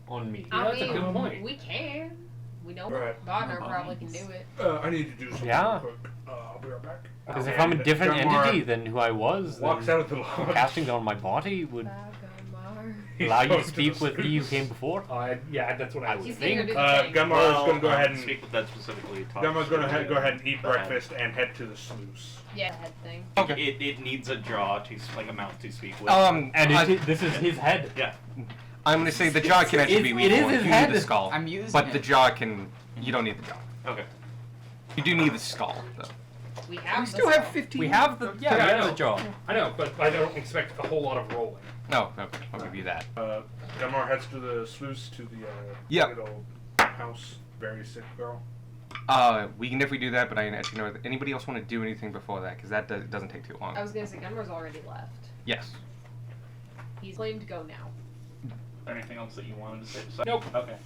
on me. Yeah, that's a good point. We can. We know Right. Wagner probably can do it. I need to do something Yeah. real quick. I'll be right back. Because if I'm a different Gunmar entity than who I was, walks then out of the lodge. casting on my body would Vagamar. He allow you goes to the speak with me who sluice. came before. Yeah, that's what I was He's thinking. gonna do the thing. Gunmar is going to go ahead and speak with that specifically. Gunmar's going to go ahead and eat breakfast and head to the sluice. Yeah, head thing. Okay. It needs a jaw to like a mouth to speak with. And I, this is his head. Yeah. I'm going to say the jaw can actually be It weak. is for his you head. need the skull, I'm using but it. the jaw can. You don't need the jaw. Okay. You do need the skull, though. We have We the still have skull. 15. We have the Yeah, we I have know. the jaw. I know, but I don't expect a whole lot of rolling. No, okay, I'll give you that. Gunmar heads to the sluice to the Yep. little house. Very sick girl. We can definitely do that, but I actually know. Anybody else want to do anything before that? Because that doesn't take too long. I was gonna say Gunmar's already left. Yes. He's claimed to go now. Anything else that you wanted to say? besides- Nope. Okay.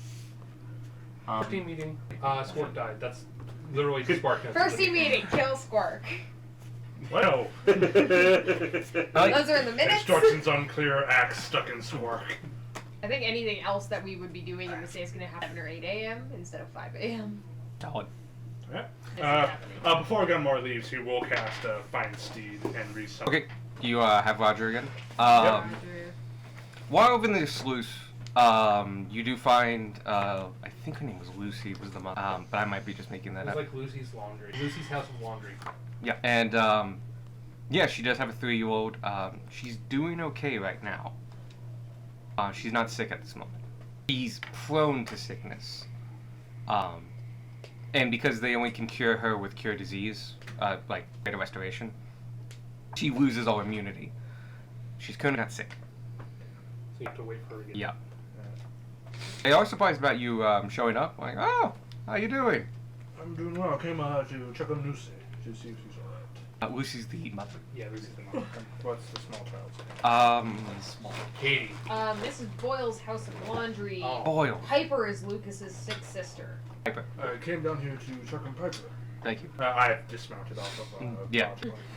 First team meeting. Squirk died. That's literally Spark. First team meeting, kill Squark. Well, like- Those are in the minutes. instructions unclear, axe stuck in swark. I think anything else that we would be doing in this day is going to happen at 8 a.m. instead of 5 a.m. Solid. Alright. This is happening. Before Gunmore leaves, he will cast Find Steed and resummon. Okay, you have Roger again. Roger. While over in the sluice, you do find, I think her name was Lucy, was the mother, but I might be just making that It's up. like Lucy's Laundry. Lucy's House of Laundry. Yeah, and yeah, she does have a 3-year-old. She's doing okay right now. She's not sick at this moment. She's prone to sickness. And because they only can cure her with cure disease, like beta restoration, she loses all immunity. She's currently not sick. So you have to wait for her to get Yeah. They are surprised about you showing up. Like, oh, how you doing? I'm doing well. I came to check on Lucy to see if she's alright. Lucy's the mother. Yeah, Lucy's the mom. What's the small child's name? Katie. This is Boyle's House of Laundry. Oh. Boyle. Piper is Lucas's sick sister. Piper. I came down here to check on Piper. Thank you. I dismounted off of Yeah.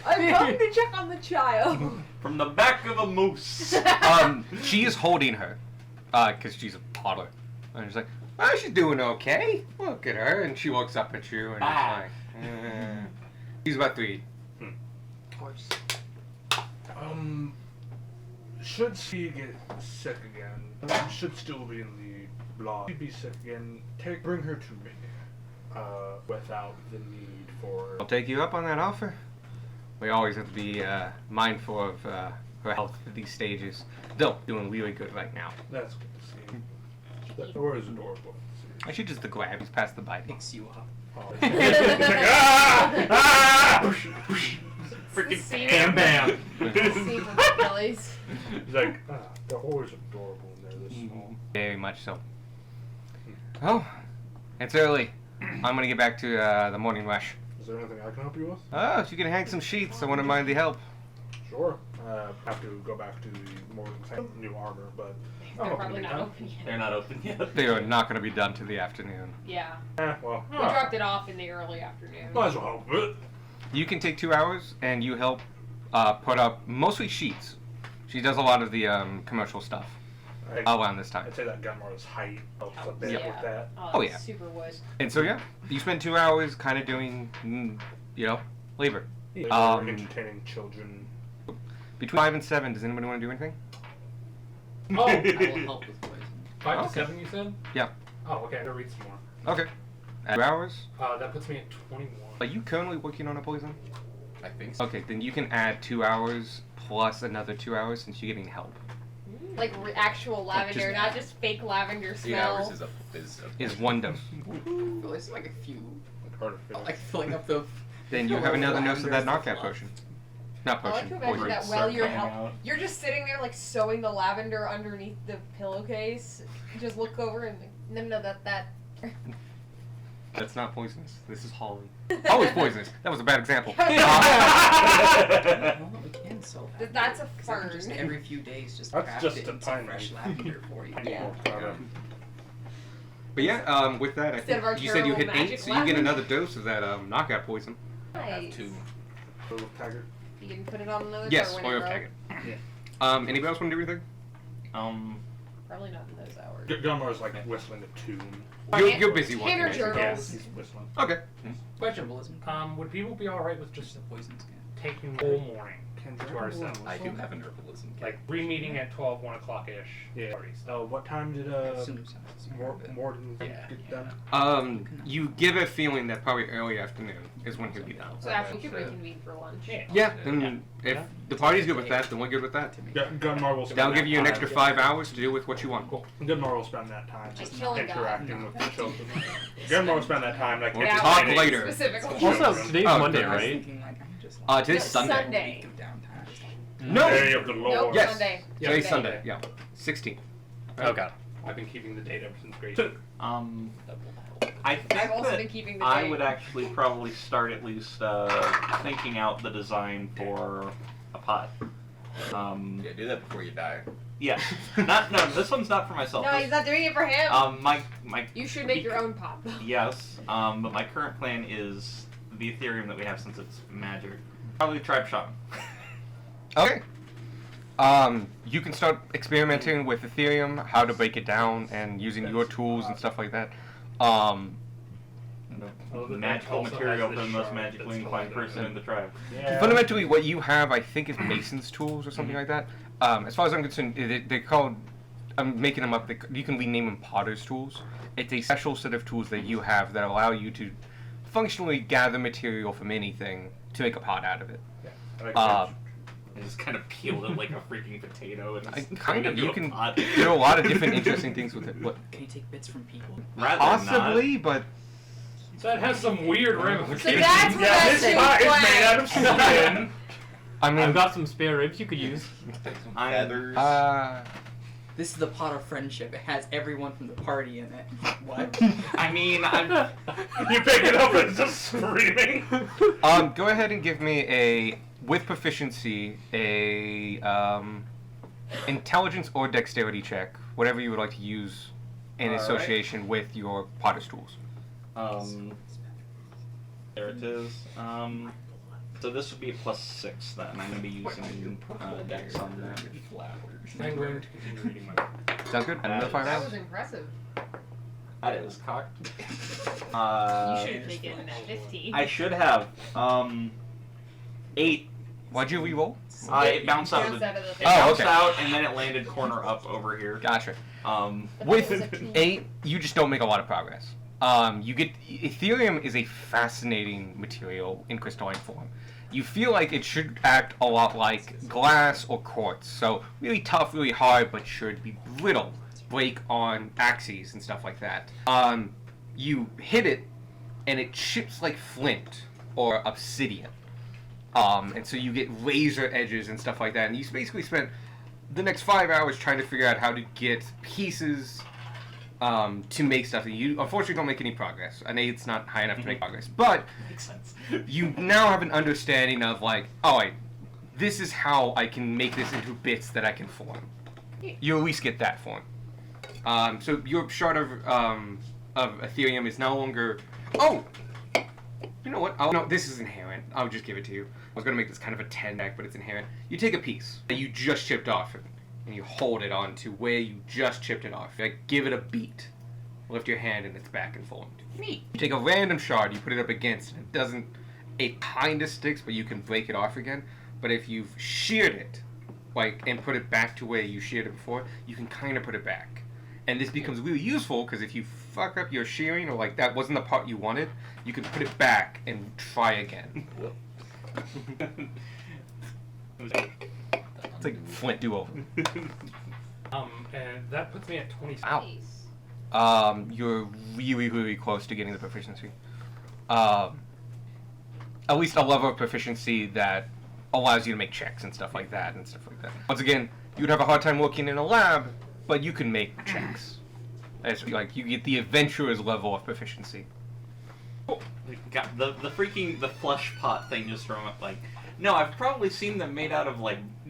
I'm coming to check on the child. From the back of a moose. She is holding her, because she's a toddler. And she's like, oh, she's doing okay. Look at her. And she walks up at you and it's like, she's about 3. Of course. Should she get sick again, should still be in the blood. She'd be sick again, bring her to me, without the need for... I'll take you up on that offer. We always have to be mindful of her health at these stages. Though, doing really good right now. That's good to see. That door is adorable. I should just the grab. He's past the bite. Picks you up. Oh, it's like, ah! Freaking Bam bam. Scene from the Phillies. He's like, the door is adorable and they're this small. Very much so. Oh, it's early. I'm gonna get back to the morning rush. Is there anything I can help you with? Oh, if you can hang some sheets, I wouldn't mind the help. Sure. Have to go back to the more new armor, but... They're probably not open yet. They're not open yet. They are not gonna be done till the afternoon. Yeah. Well, We dropped it off in the early afternoon. might as well help with it. You can take 2 hours and you help put up mostly sheets. She does a lot of the commercial stuff around this time. I'd say that Gunmar's height helps a bit Yeah. with that. Oh, yeah. Super wood. And so yeah, you spend 2 hours kind of doing, labor. They were Um, entertaining children. Between 5 and 7, does anyone want to do anything? Oh! I will help with poison. 5 to Okay. 7, you said? Yeah. Oh, okay. I gotta read some more. Okay. 2 hours? That puts me at 21. Are you currently working on a poison? I think so. Okay, then you can add 2 hours plus another 2 hours since you're getting help. Like actual lavender, not just fake lavender 8 smell. hours is Is 1 dose. Well, it's like a few. Artificial. Like filling up the. Then you have another dose of that knockout potion. Not I like potion. to imagine poison. that Start while you're coming out. you're just sitting there like sewing the lavender underneath the pillowcase. You just look over and like, no, that. That's not poisonous. This is holly. Oh, it's poisonous. That was a bad example. Well, we can sell that. That's a 'Cause I can fern. just every few days just That's craft just it a into tiny- fresh lavender for you. Yeah. But yeah, with that, I Instead of our think you said you hit terrible 8, magic so you get lavender. another dose of that knockout poison. Nice. 2. Little Taggart. You can put it on another Yes, Darwin oil rope. packet. Yeah. Anybody else want to do anything? Probably not in those hours. Gunmar's like whistling a tune. You're busy walking. Tanner right? Journals. Yes, he's whistling. Okay. Symbolism. Would people be alright with Just just the poison scan. taking the whole morning to ourselves? I do have an herbalism kit. Like, re-meeting at 12, 1 o'clock-ish. Yeah. Party stuff. What time did Assume so. Morton Yeah, get yeah. done? You give a feeling that probably early afternoon is when he'll be done. So after we could reconvene for lunch. Yeah, then if the party's good with that, then we're good with that. Gunmar will spend That'll that give you an time- extra 5 hours to do with what you want. Cool. Gunmar will spend that time Just just killing interacting with the children. Gunmar will spend that time like We'll Yeah, talk like, later. Specifically. Also, today's Oh, Monday, goodness. right? Thinking like I'm just like Today's No, Sunday. Sunday. week of downtime. Just like, No! Day of the Nope, Lord. Yes. Sunday. Today's Sunday. Sunday, yeah. 16. Oh god. I've been keeping the date ever since grade So- 2. I think I've also that been keeping the I date. would actually probably start at least thinking out the design for a pot. Yeah, do that before you die. Yeah. No, this one's not for myself. No, This- he's not doing it for him. my You should make your own pop. Yes, but my current plan is the Ethereum that we have, since it's magic. Probably tribe shaman. Okay. You can start experimenting with Ethereum, how to break it down, and using your tools and stuff like that. Magical material for the most magically inclined person in the tribe. Fundamentally, what you have, I think, is Mason's tools or something like that. As far as I'm concerned, they're called. I'm making them up. You can rename them Potter's tools. It's a special set of tools that you have that allow you to functionally gather material from anything to make a pot out of it. I just kind of peeled it like a freaking potato and Kind of. You can pot. do a lot of different interesting things with it. What? Can you take bits from people? Rather Possibly, but That has some weird So ramifications. that's what that this shit pot is was. made out of skin. I mean, I've got some spare ribs you could use. Feathers. This is the pot of friendship. It has everyone from the party in it. What? I mean, I'm. You pick it up and it's just screaming. Go ahead and give me with proficiency, intelligence or dexterity check, whatever you would like to use in association with your Potter's tools. There it is. So this would be a +6 then. I'm going to be using Dex on that. I'm going to continue reading my book. Sounds good? And another 5 That rounds? was impressive. That is cocked. You should have taken that 15. I should have. 8. Why'd you re-roll? It bounced out of Bounced the. out of the It thing. bounced okay. out and then it landed corner up over here. Gotcha. Um, But With that was a tool. 8, you just don't make a lot of progress. Ethereum is a fascinating material in crystalline form. You feel like it should act a lot like glass or quartz. So really tough, really hard, but sure to be brittle, break on axes and stuff like that. You hit it, and it chips like flint or obsidian. And so you get razor edges and stuff like that. And you basically spent the next 5 hours trying to figure out how to get pieces to make stuff. You unfortunately don't make any progress. An 8's not high enough to make progress. But makes sense. you now have an understanding of like, this is how I can make this into bits that I can form. You at least get that form. So your shard of Ethereum is no longer. Oh, you know what? No, this is inherent. I'll just give it to you. I was gonna make this kind of a 10 deck, but it's inherent. You take a piece that you just chipped off, and you hold it on to where you just chipped it off. Like, give it a beat. Lift your hand, and it's back and formed. Neat. You take a random shard, you put it up against, and it doesn't. It kind of sticks, but you can break it off again. But if you've sheared it, and put it back to where you sheared it before, you can kind of put it back. And this becomes really useful because if you fuck up your shearing or that wasn't the part you wanted, you can put it back and try again. It's like Flint do-over. And that puts me at 26. Wow. You're really, really close to getting the proficiency. At least a level of proficiency that allows you to make checks and stuff like that. Once again, you would have a hard time working in a lab, but you can make checks. As you get the adventurer's level of proficiency. God, the flesh pot thing just from no, I've probably seen them made out of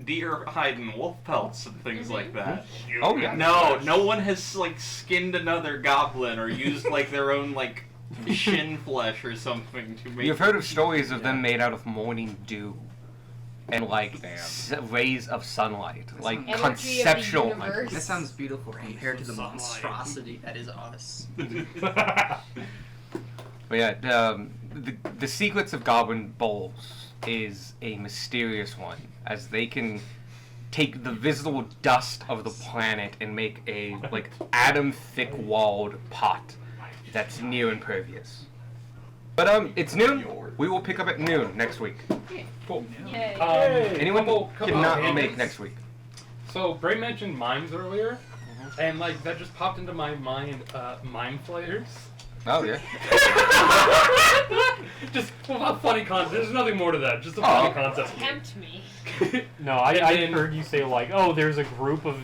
deer hide and wolf pelts and things like that. Oh yeah. No one has skinned another goblin or used their own shin flesh or something to make. You've heard of stories of them made out of morning dew and rays of sunlight, Energy conceptual. of the universe. That sounds beautiful compared to the monstrosity that is us. But yeah, the secrets of goblin bowls is a mysterious one, as they can take the visible dust of the planet and make a atom-thick walled pot that's near impervious. But it's noon. We will pick up at noon next week. Cool. Yay. Anyone couple cannot of make things. next week. So Bray mentioned mimes earlier, and that just popped into my mind. Mime flayers. Oh yeah. Just funny concept. There's nothing more to that. Just a funny concept. Tempt me. No, I heard you say there's a group of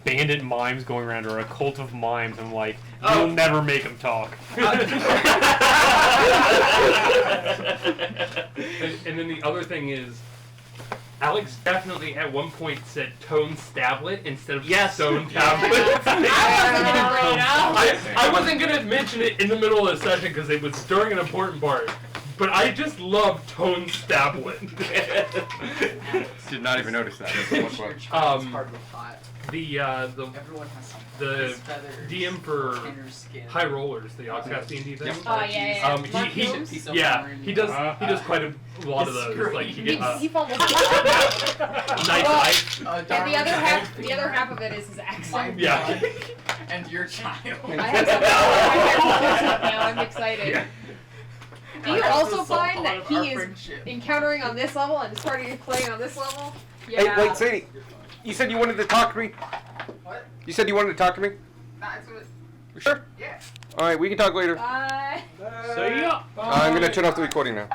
bandit mimes going around or a cult of mimes, and you'll never make them talk. And then the other thing is, Alex definitely at one point said tone stablet instead of stone tablet. I wasn't gonna mention it in the middle of the session because it was during an important part, But I just love Tone Stablet. Did not even notice that. That's Your so much child's fun. part of the pot. The Everyone has something. the His feathers, DM for inner skin. High Rollers, the Outcast D&D thing. Yep. Oh yeah. He Mushrooms? he does quite a lot of those. Like he gets He fumbles. nice Well, ice. And the other half of it is his accent. Yeah. And your child. I have something now. I'm excited. Yeah. Do you That's also the find part that of he our is friendship. encountering on this level and starting playing on this level? Hey, wait, Sadie. You said you wanted to talk to me? What? You said you wanted to talk to me? That's what. You sure? Yeah. Alright, we can talk later. Bye. So yeah. I'm gonna turn off the recording now.